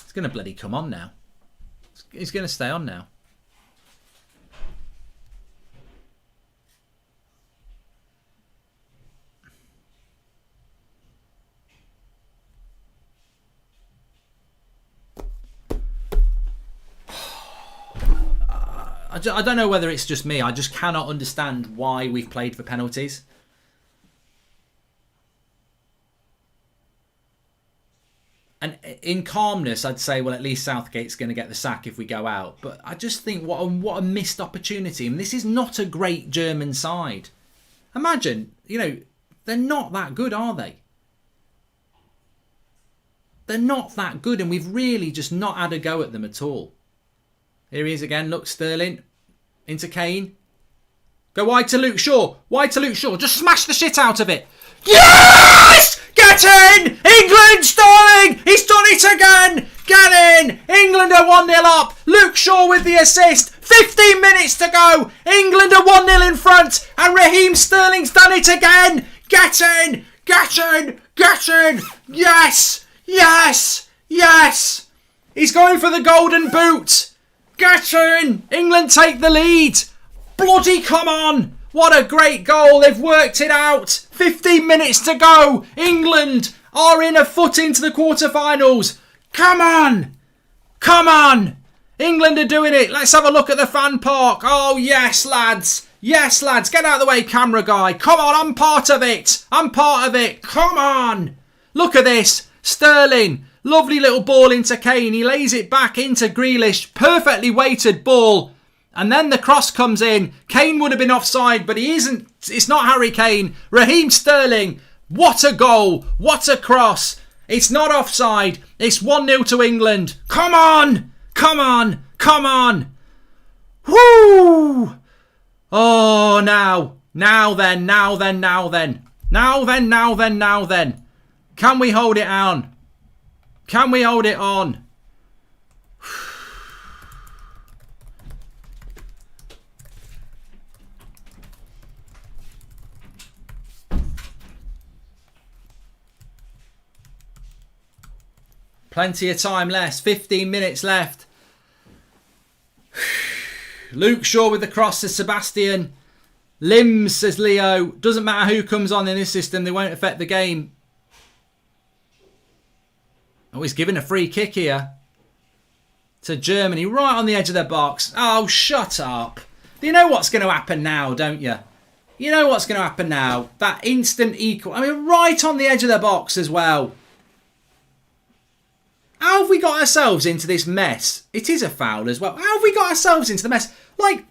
He's going to bloody come on now. He's going to stay on now. I don't know whether it's just me. I just cannot understand why we've played for penalties. And in calmness, I'd say, well, at least Southgate's going to get the sack if we go out. But I just think what a missed opportunity. And this is not a great German side. Imagine, they're not that good, are they? They're not that good, and we've really just not had a go at them at all. Here he is again. Look, Sterling. Into Kane. Go wide to Luke Shaw. Wide to Luke Shaw. Just smash the shit out of it. Yes! Get in! England, Sterling! He's done it again! Get in! England are 1-0 up. Luke Shaw with the assist. 15 minutes to go. England are 1-0 in front. And Raheem Sterling's done it again. Get in! Get in! Get in! Yes! Yes! Yes! He's going for the golden boot. Get in! England take the lead. Bloody come on! What a great goal. They've worked it out. 15 minutes to go. England are in a foot into the quarterfinals. Come on! Come on! England are doing it. Let's have a look at the fan park. Oh, yes, lads. Yes, lads. Get out of the way, camera guy. Come on, I'm part of it. I'm part of it. Come on. Look at this. Sterling. Lovely little ball into Kane. He lays it back into Grealish. Perfectly weighted ball. And then the cross comes in. Kane would have been offside, but he isn't. It's not Harry Kane. Raheem Sterling. What a goal. What a cross. It's not offside. It's 1-0 to England. Come on. Come on. Come on. Woo. Oh, now. Now then. Now then. Now then. Now then. Now then. Now then. Can we hold it on? Can we hold it on? Plenty of time left. 15 minutes left. Luke Shaw with the cross to Sebastian. Limbs, says Leo. Doesn't matter who comes on in this system, they won't affect the game. Oh, he's given a free kick here to Germany, right on the edge of their box. Oh, shut up. You know what's going to happen now, don't you? You know what's going to happen now. That instant equal. I mean, right on the edge of their box as well. How have we got ourselves into this mess? It is a foul as well. How have we got ourselves into the mess? Like,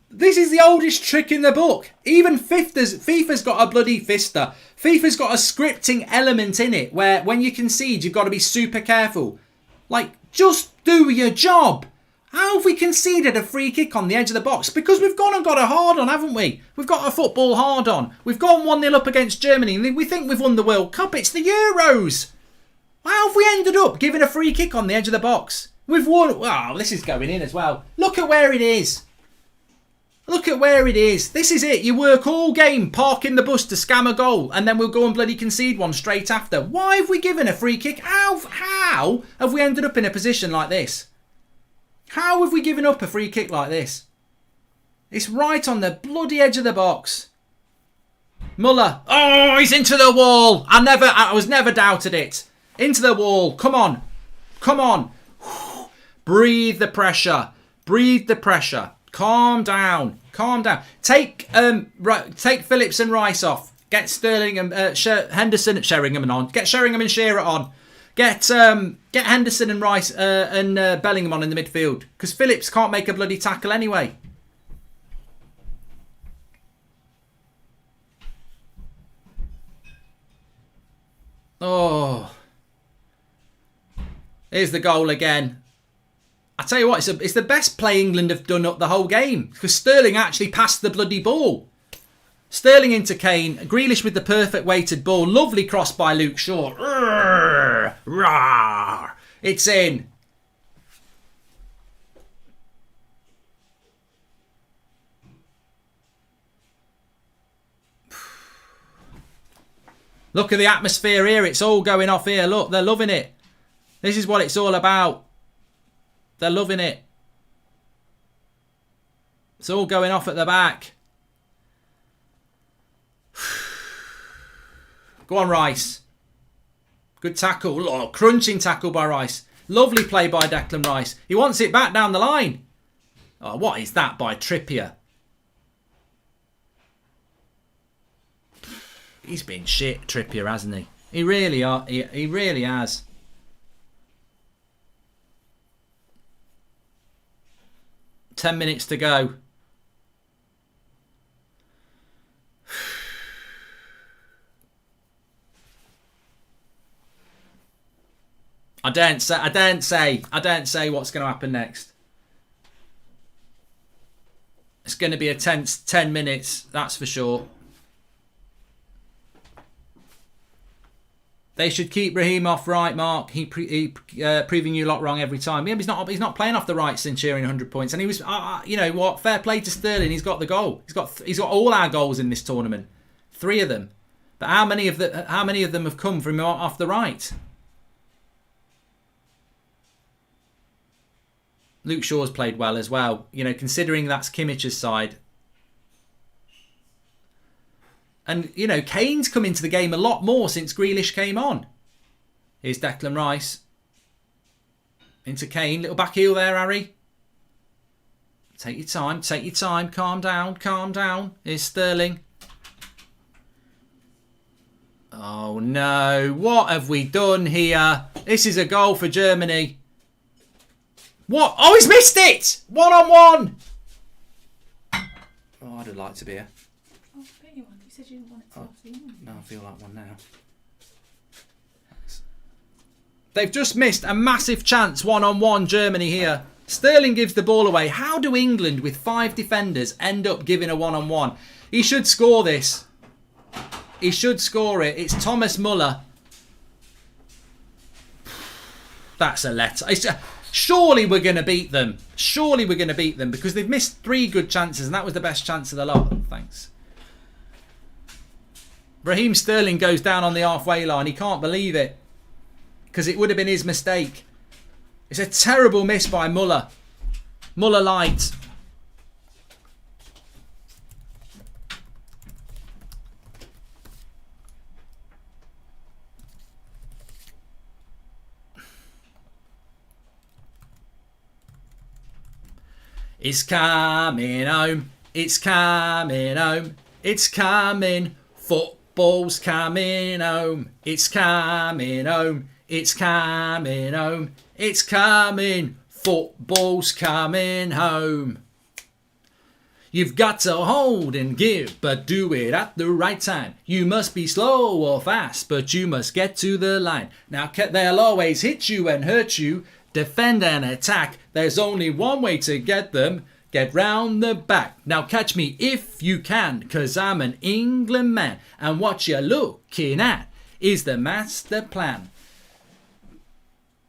this is the oldest trick in the book. Even FIFA's got a bloody fister. FIFA's got a scripting element in it where when you concede, you've got to be super careful. Like, just do your job. How have we conceded a free kick on the edge of the box? Because we've gone and got a hard on, haven't we? We've got a football hard on. We've gone 1-0 up against Germany and we think we've won the World Cup. It's the Euros. How have we ended up giving a free kick on the edge of the box? We've won. Oh, this is going in as well. Look at where it is. Look at where it is. This is it. You work all game parking the bus to scam a goal and then we'll go and bloody concede one straight after. Why have we given a free kick? How have we ended up in a position like this? How have we given up a free kick like this? It's right on the bloody edge of the box. Muller. Oh, he's into the wall. I was never doubted it. Into the wall. Come on. Come on. Breathe the pressure. Breathe the pressure. Calm down. Calm down. Take Phillips and Rice off. Get Sterling and Henderson, Sheringham on. Get Sheringham and Shearer on. Get Henderson and Rice and Bellingham on in the midfield. Because Phillips can't make a bloody tackle anyway. Oh. Here's the goal again. I tell you what, it's the best play England have done up the whole game. Because Sterling actually passed the bloody ball. Sterling into Kane. Grealish with the perfect weighted ball. Lovely cross by Luke Shaw. It's in. Look at the atmosphere here. It's all going off here. Look, they're loving it. This is what it's all about. They're loving it. It's all going off at the back. Go on, Rice. Good tackle. Oh, crunching tackle by Rice. Lovely play by Declan Rice. He wants it back down the line. Oh, what is that by Trippier? He's been shit, Trippier, hasn't he? He really has. Ten minutes to go. I don't say what's going to happen next. It's going to be a tense 10 minutes, that's for sure. They should keep Raheem off right, Mark. He proving you lot wrong every time. Yeah, he's not playing off the right since cheering 100 points. And he was, you know what? Fair play to Sterling. He's got the goal. He's got all our goals in this tournament, 3 of them. But how many of them have come from off the right? Luke Shaw's played well as well. You know, considering that's Kimmich's side. And, you know, Kane's come into the game a lot more since Grealish came on. Here's Declan Rice. Into Kane. Little back heel there, Harry. Take your time. Take your time. Calm down. Calm down. Here's Sterling. Oh, no. What have we done here? This is a goal for Germany. What? Oh, he's missed it! 1-on-1! Oh, I'd have liked to be here. Oh, I bet you want. You said you didn't want it to last the end. No, I feel like one now. Thanks. They've just missed a massive chance 1-on-1 Germany here. Sterling gives the ball away. How do England with 5 defenders end up giving a 1-on-1? He should score this. He should score it. It's Thomas Muller. That's a letter. Surely we're going to beat them. Surely we're going to beat them because they've missed 3 good chances and that was the best chance of the lot. Thanks. Raheem Sterling goes down on the halfway line. He can't believe it because it would have been his mistake. It's a terrible miss by Muller. Muller light. It's coming home. It's coming home. It's coming. Football's coming home. It's coming home. It's coming home. It's coming. Football's coming home. You've got to hold and give, but do it at the right time. You must be slow or fast, but you must get to the line. Now, they'll always hit you and hurt you. Defend and attack. There's only one way to get them. Get round the back. Now catch me if you can, 'cause I'm an England man. And what you're looking at is the master plan.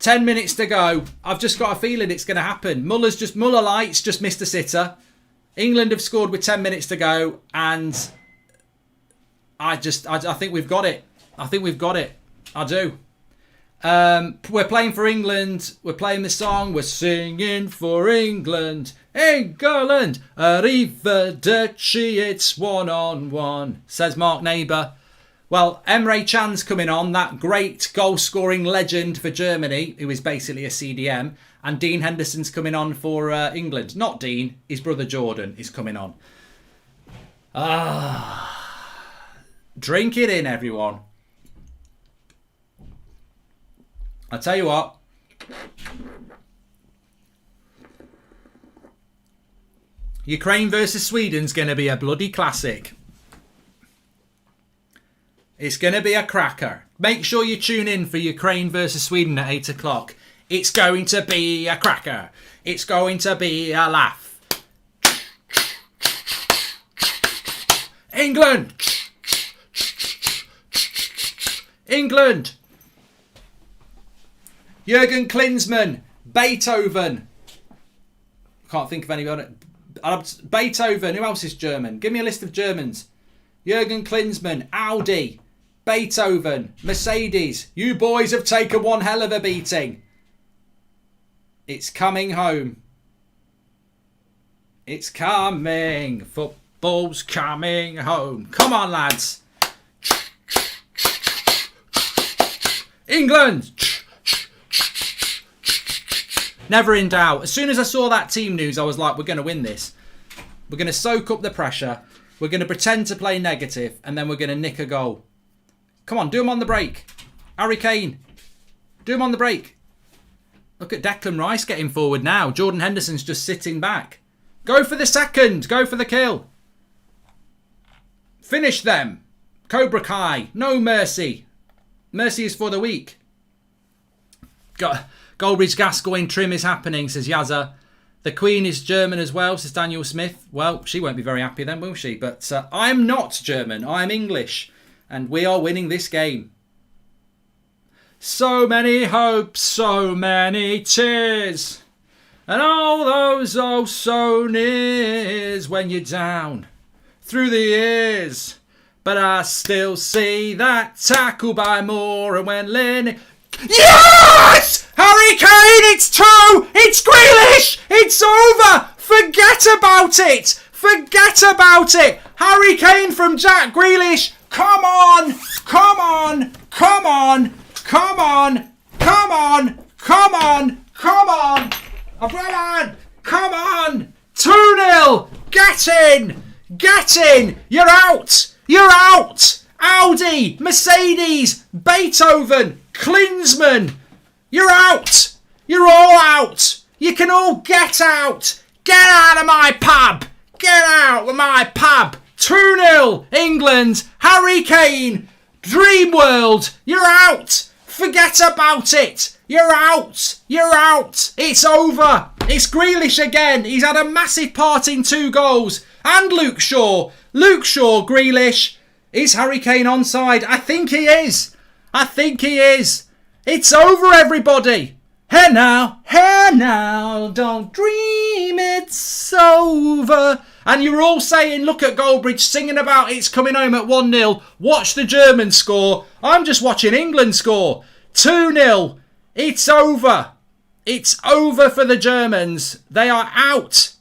10 minutes to go. I've just got a feeling it's going to happen. Muller Lights just missed a sitter. England have scored with 10 minutes to go, and I think we've got it. I think we've got it. I do. We're playing for England. We're playing the song. We're singing for England. England. Arrivederci. It's 1-on-1, says Mark Neighbour. Well, Emre Can's coming on, that great goal-scoring legend for Germany, who is basically a CDM. And Dean Henderson's coming on for England. Not Dean, his brother Jordan is coming on. Drink it in, everyone. I'll tell you what. Ukraine versus Sweden's going to be a bloody classic. It's going to be a cracker. Make sure you tune in for Ukraine versus Sweden at 8 o'clock. It's going to be a cracker. It's going to be a laugh. England! England! Jurgen Klinsmann. Beethoven. Can't think of anyone. Beethoven. Who else is German? Give me a list of Germans. Jurgen Klinsmann. Audi. Beethoven. Mercedes. You boys have taken one hell of a beating. It's coming home. It's coming. Football's coming home. Come on, lads. England. Never in doubt. As soon as I saw that team news, I was like, we're going to win this. We're going to soak up the pressure. We're going to pretend to play negative, and then we're going to nick a goal. Come on, do them on the break. Harry Kane. Do them on the break. Look at Declan Rice getting forward now. Jordan Henderson's just sitting back. Go for the second. Go for the kill. Finish them. Cobra Kai. No mercy. Mercy is for the weak. Goldbridge Gascoigne trim is happening, says Yazza. The Queen is German as well, says Daniel Smith. Well, she won't be very happy then, will she? But I'm not German. I'm English. And we are winning this game. So many hopes, so many tears. And all those oh so nears when you're down through the years. But I still see that tackle by Moore, and when Lynn... Yes! Harry Kane, it's 2! It's Grealish! It's over! Forget about it! Forget about it! Harry Kane from Jack Grealish! Come on! Come on! Come on! Come on! Come on! Come on! Come on! Come on! 2-0! Get in! Get in! You're out! You're out! Audi! Mercedes! Beethoven! Klinsmann! You're out! You're all out! You can all get out! Get out of my pub! Get out of my pub! 2-0 England! Harry Kane! Dream World! You're out! Forget about it! You're out! You're out! It's over! It's Grealish again! He's had a massive part in 2 goals! And Luke Shaw! Luke Shaw, Grealish! Is Harry Kane onside? I think he is! I think he is! It's over, everybody! Here now, don't dream it's over. And you're all saying, look at Goldbridge singing about it's coming home at 1-0. Watch the Germans score. I'm just watching England score. 2-0. It's over. It's over for the Germans. They are out.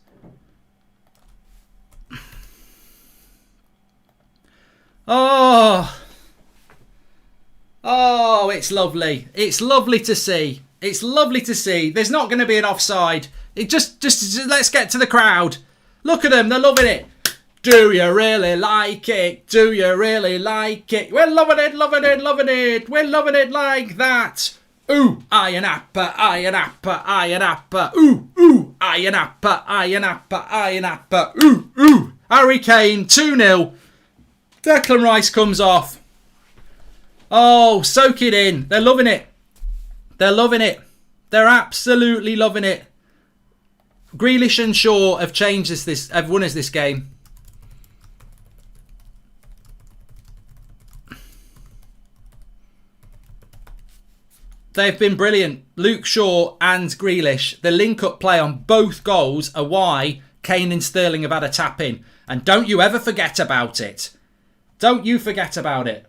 Oh, it's lovely. It's lovely to see. It's lovely to see. There's not going to be an offside. Just let's get to the crowd. Look at them, they're loving it. Do you really like it? Do you really like it? We're loving it, loving it, loving it. We're loving it like that. Ooh, iron appa, iron appa, iron appa. Ooh, ooh, iron appa, iron appa, iron appa. Ooh, ooh. Harry Kane, 2-0. Declan Rice comes off. Oh, soak it in. They're loving it. They're loving it. They're absolutely loving it. Grealish and Shaw have changed have won us this game. They've been brilliant. Luke Shaw and Grealish. The link-up play on both goals are why Kane and Sterling have had a tap in. And don't you ever forget about it. Don't you forget about it.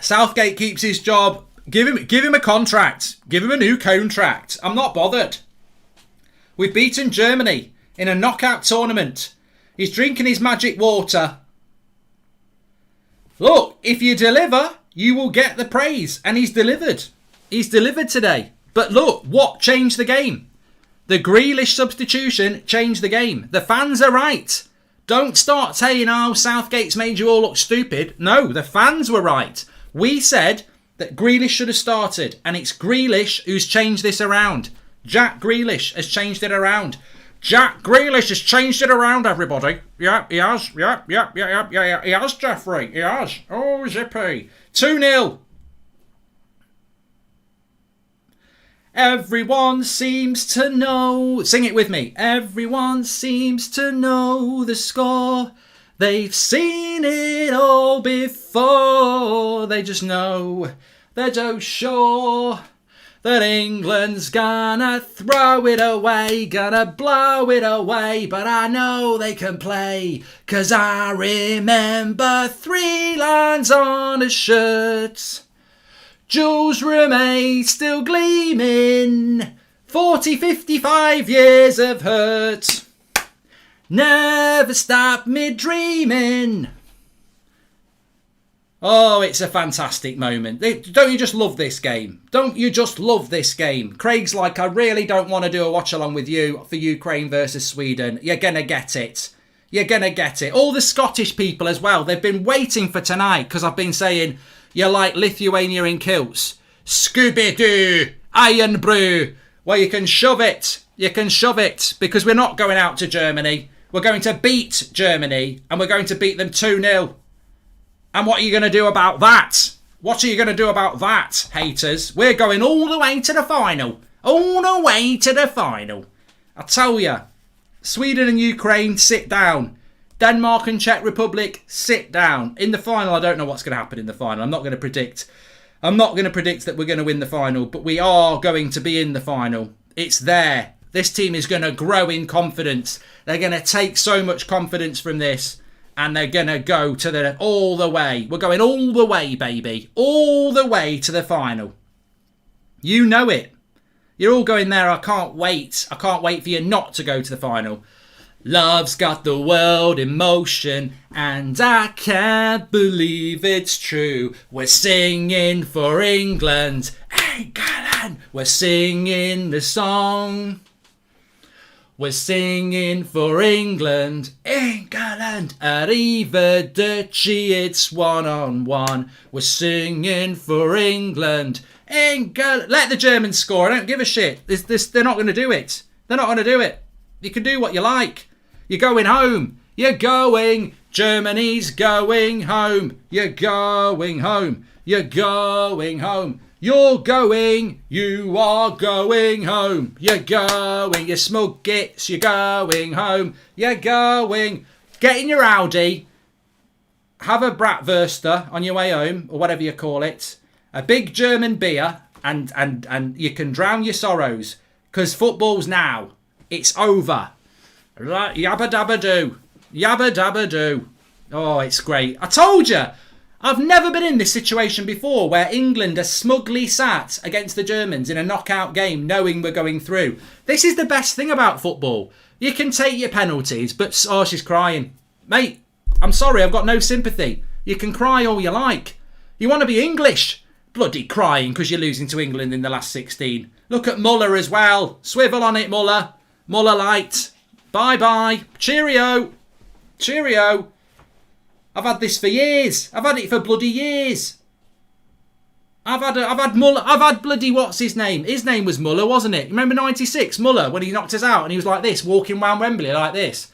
Southgate keeps his job. Give him a contract. Give him a new contract. I'm not bothered. We've beaten Germany in a knockout tournament. He's drinking his magic water. Look, if you deliver, you will get the praise. And he's delivered. He's delivered today. But look, what changed the game? The Grealish substitution changed the game. The fans are right. Don't start saying, oh, Southgate's made you all look stupid. No, the fans were right. We said that Grealish should have started. And it's Grealish who's changed this around. Jack Grealish has changed it around. Jack Grealish has changed it around, everybody. Yeah, he has. Yeah. He has, Jeffrey. He has. Oh, zippy. 2-0. Everyone seems to know. Sing it with me. Everyone seems to know the score. They've seen it all before. They just know. They're so sure that England's gonna throw it away, gonna blow it away, but I know they can play, 'cause I remember 3 lines on a shirt. Jules Rimet still gleaming, 40, 55 years of hurt. Never stop me dreaming. Oh, it's a fantastic moment. Don't you just love this game? Don't you just love this game? Craig's like, I really don't want to do a watch-along with you for Ukraine versus Sweden. You're going to get it. You're going to get it. All the Scottish people as well, they've been waiting for tonight because I've been saying, you're like Lithuania in kilts. Scooby-Doo, Iron Brew. Well, you can shove it. You can shove it because we're not going out to Germany. We're going to beat Germany and we're going to beat them 2-0. And what are you going to do about that? What are you going to do about that, haters? We're going all the way to the final. All the way to the final. I tell you, Sweden and Ukraine, sit down. Denmark and Czech Republic, sit down. In the final, I don't know what's going to happen in the final. I'm not going to predict that we're going to win the final, but we are going to be in the final. It's there. This team is going to grow in confidence. They're going to take so much confidence from this. And they're going to go to all the way. We're going all the way, baby. All the way to the final. You know it. You're all going there. I can't wait. I can't wait for you not to go to the final. Love's got the world in motion. And I can't believe it's true. We're singing for England. England. We're singing the song. We're singing for England, England. Arrivederci, it's 1-on-1. We're singing for England, England. Let the Germans score. I don't give a shit. They're not going to do it. They're not going to do it. You can do what you like. You're going home. You're going. Germany's going home. You're going home. You're going home. You're going, you are going home. You're going, you smug gits, you're going home. You're going. Get in your Audi, have a Bratwurster on your way home, or whatever you call it. A big German beer, and you can drown your sorrows. Because football's now. It's over. Yabba dabba doo. Yabba dabba doo. Oh, it's great. I told you. I've never been in this situation before where England are smugly sat against the Germans in a knockout game knowing we're going through. This is the best thing about football. You can take your penalties, but... Oh, she's crying. Mate, I'm sorry, I've got no sympathy. You can cry all you like. You want to be English? bloody crying because you're losing to England in the last 16. Look at Muller as well. Swivel on it, Muller. Muller light. Bye-bye. Cheerio. Cheerio. I've had this for years. I've had it for bloody years. I've had Muller. I've had bloody, what's his name? His name was Muller, wasn't it? Remember 96, Muller, when he knocked us out and he was like this, walking round Wembley like this.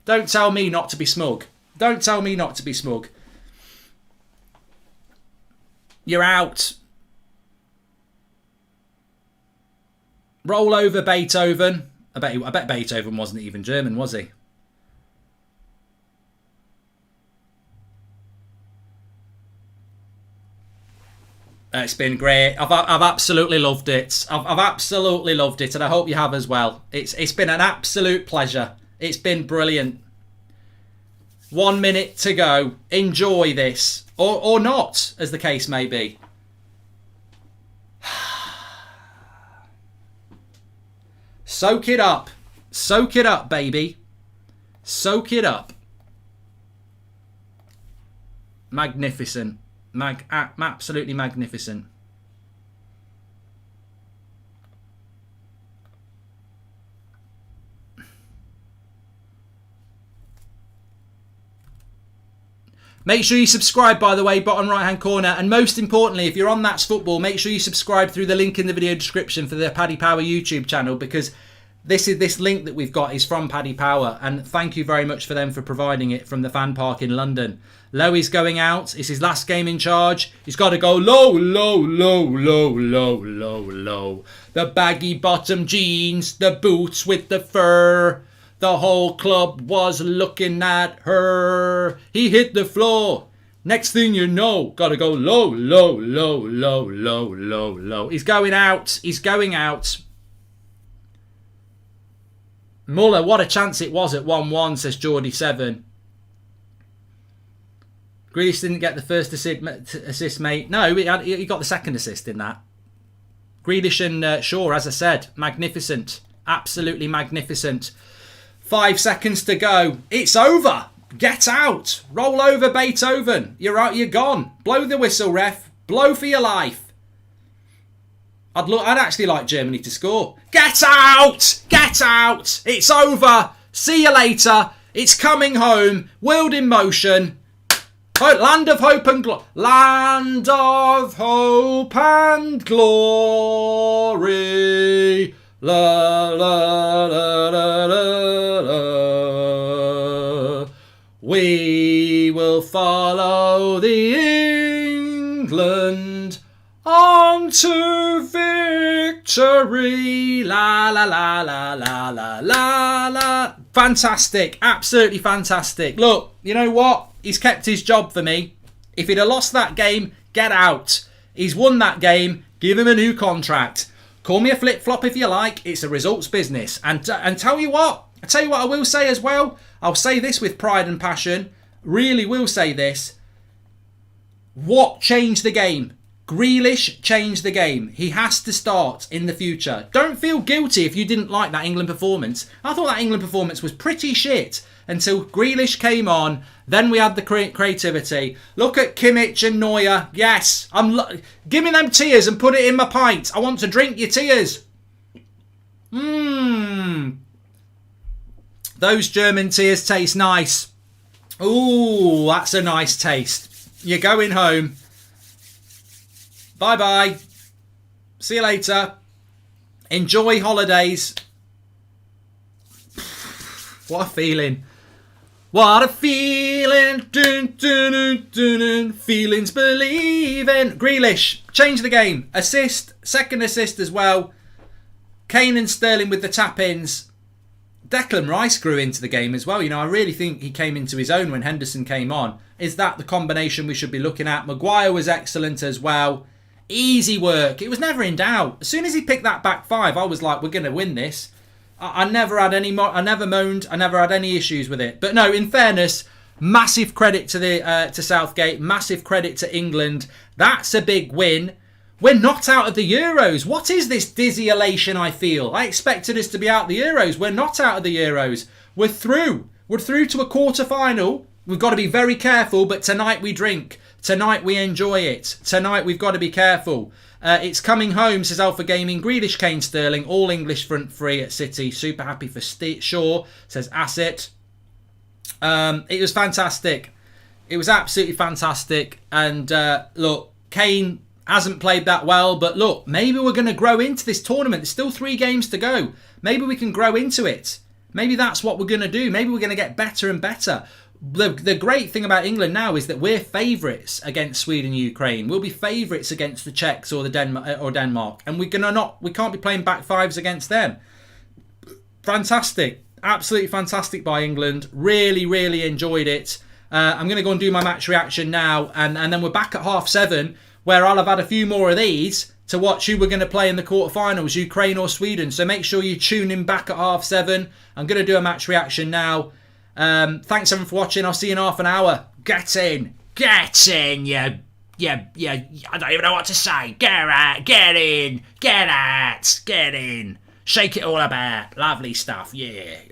Don't tell me not to be smug. Don't tell me not to be smug. You're out. Roll over Beethoven. I bet Beethoven wasn't even German, was he? It's been great. I've absolutely loved it. I've absolutely loved it, and I hope you have as well. It's been an absolute pleasure. It's been brilliant. 1 minute to go. Enjoy this. Or not, as the case may be. Soak it up. Soak it up, baby. Soak it up. Magnificent. Absolutely magnificent. Make sure you subscribe, by the way, bottom right hand corner, and most importantly, if you're on That's Football, make sure you subscribe through the link in the video description for the Paddy Power YouTube channel, because this link that we've got is from Paddy Power, and thank you very much for them for providing it from the fan park in London. Lowy's going out. It's his last game in charge. He's got to go low, low, low, low, low, low, low. The baggy bottom jeans, the boots with the fur. The whole club was looking at her. He hit the floor. Next thing you know, got to go low, low, low, low, low, low, low. He's going out. He's going out. Muller, what a chance it was at 1-1, says Geordie7. Grealish didn't get the first assist, mate. No, he got the second assist in that. Grealish and Shaw, as I said, magnificent. Absolutely magnificent. 5 seconds to go. It's over. Get out. Roll over Beethoven. You're out. You're gone. Blow the whistle, ref. Blow for your life. I'd actually like Germany to score. Get out. Get out. It's over. See you later. It's coming home. World in motion. Land of hope and glory. Land of hope and glory. La la la la la la. We will follow the England on to victory. La la la la la la la la. Fantastic. Absolutely fantastic. Look, you know what? He's kept his job for me. If he'd have lost that game, get out. He's won that game. Give him a new contract. Call me a flip-flop if you like. It's a results business. And tell you what. I tell you what I will say as well. I'll say this with pride and passion. Really will say this. What changed the game? Grealish changed the game. He has to start in the future. Don't feel guilty if you didn't like that England performance. I thought that England performance was pretty shit until Grealish came on. Then we had the creativity. Look at Kimmich and Neuer. Yes, give me them tears and put it in my pint. I want to drink your tears. Those German tears taste nice. Ooh, that's a nice taste. You're going home. Bye-bye. See you later. Enjoy holidays. What a feeling. What a feeling. Dun, dun, dun, dun, dun. Feelings believing. Grealish, change the game. Assist, second assist as well. Kane and Sterling with the tap-ins. Declan Rice grew into the game as well. You know, I really think he came into his own when Henderson came on. Is that the combination we should be looking at? Maguire was excellent as well. Easy work. It was never in doubt. As soon as he picked that back five, I was like, we're going to win this. I never had any. I never moaned. I never had any issues with it. But no, in fairness, massive credit to to Southgate. Massive credit to England. That's a big win. We're not out of the Euros. What is this dizzy elation I feel? I expected us to be out of the Euros. We're not out of the Euros. We're through. We're through to a quarter-final. We've got to be very careful, but tonight we drink. Tonight we enjoy it. Tonight we've got to be careful. It's coming home, says Alpha Gaming. Grealish, Kane, Sterling, all English front three at City. Super happy for Shaw, says Asset. It was fantastic. It was absolutely fantastic. And look, Kane hasn't played that well, but look, maybe we're going to grow into this tournament. There's still 3 games to go. Maybe we can grow into it. Maybe that's what we're going to do. Maybe we're going to get better and better. The great thing about England now is that we're favourites against Sweden and Ukraine. We'll be favourites against the Czechs or Denmark, and we can't be playing back fives against them. Fantastic, absolutely fantastic by England. Really, really enjoyed it. I'm going to go and do my match reaction now, and then we're back at 7:30, where I'll have had a few more of these to watch who we're going to play in the quarterfinals, Ukraine or Sweden. So make sure you tune in back at 7:30. I'm going to do a match reaction now. Thanks everyone for watching. I'll see you in half an hour. Get in, I don't even know what to say. Get in, get in, shake it all about. Lovely stuff, yeah.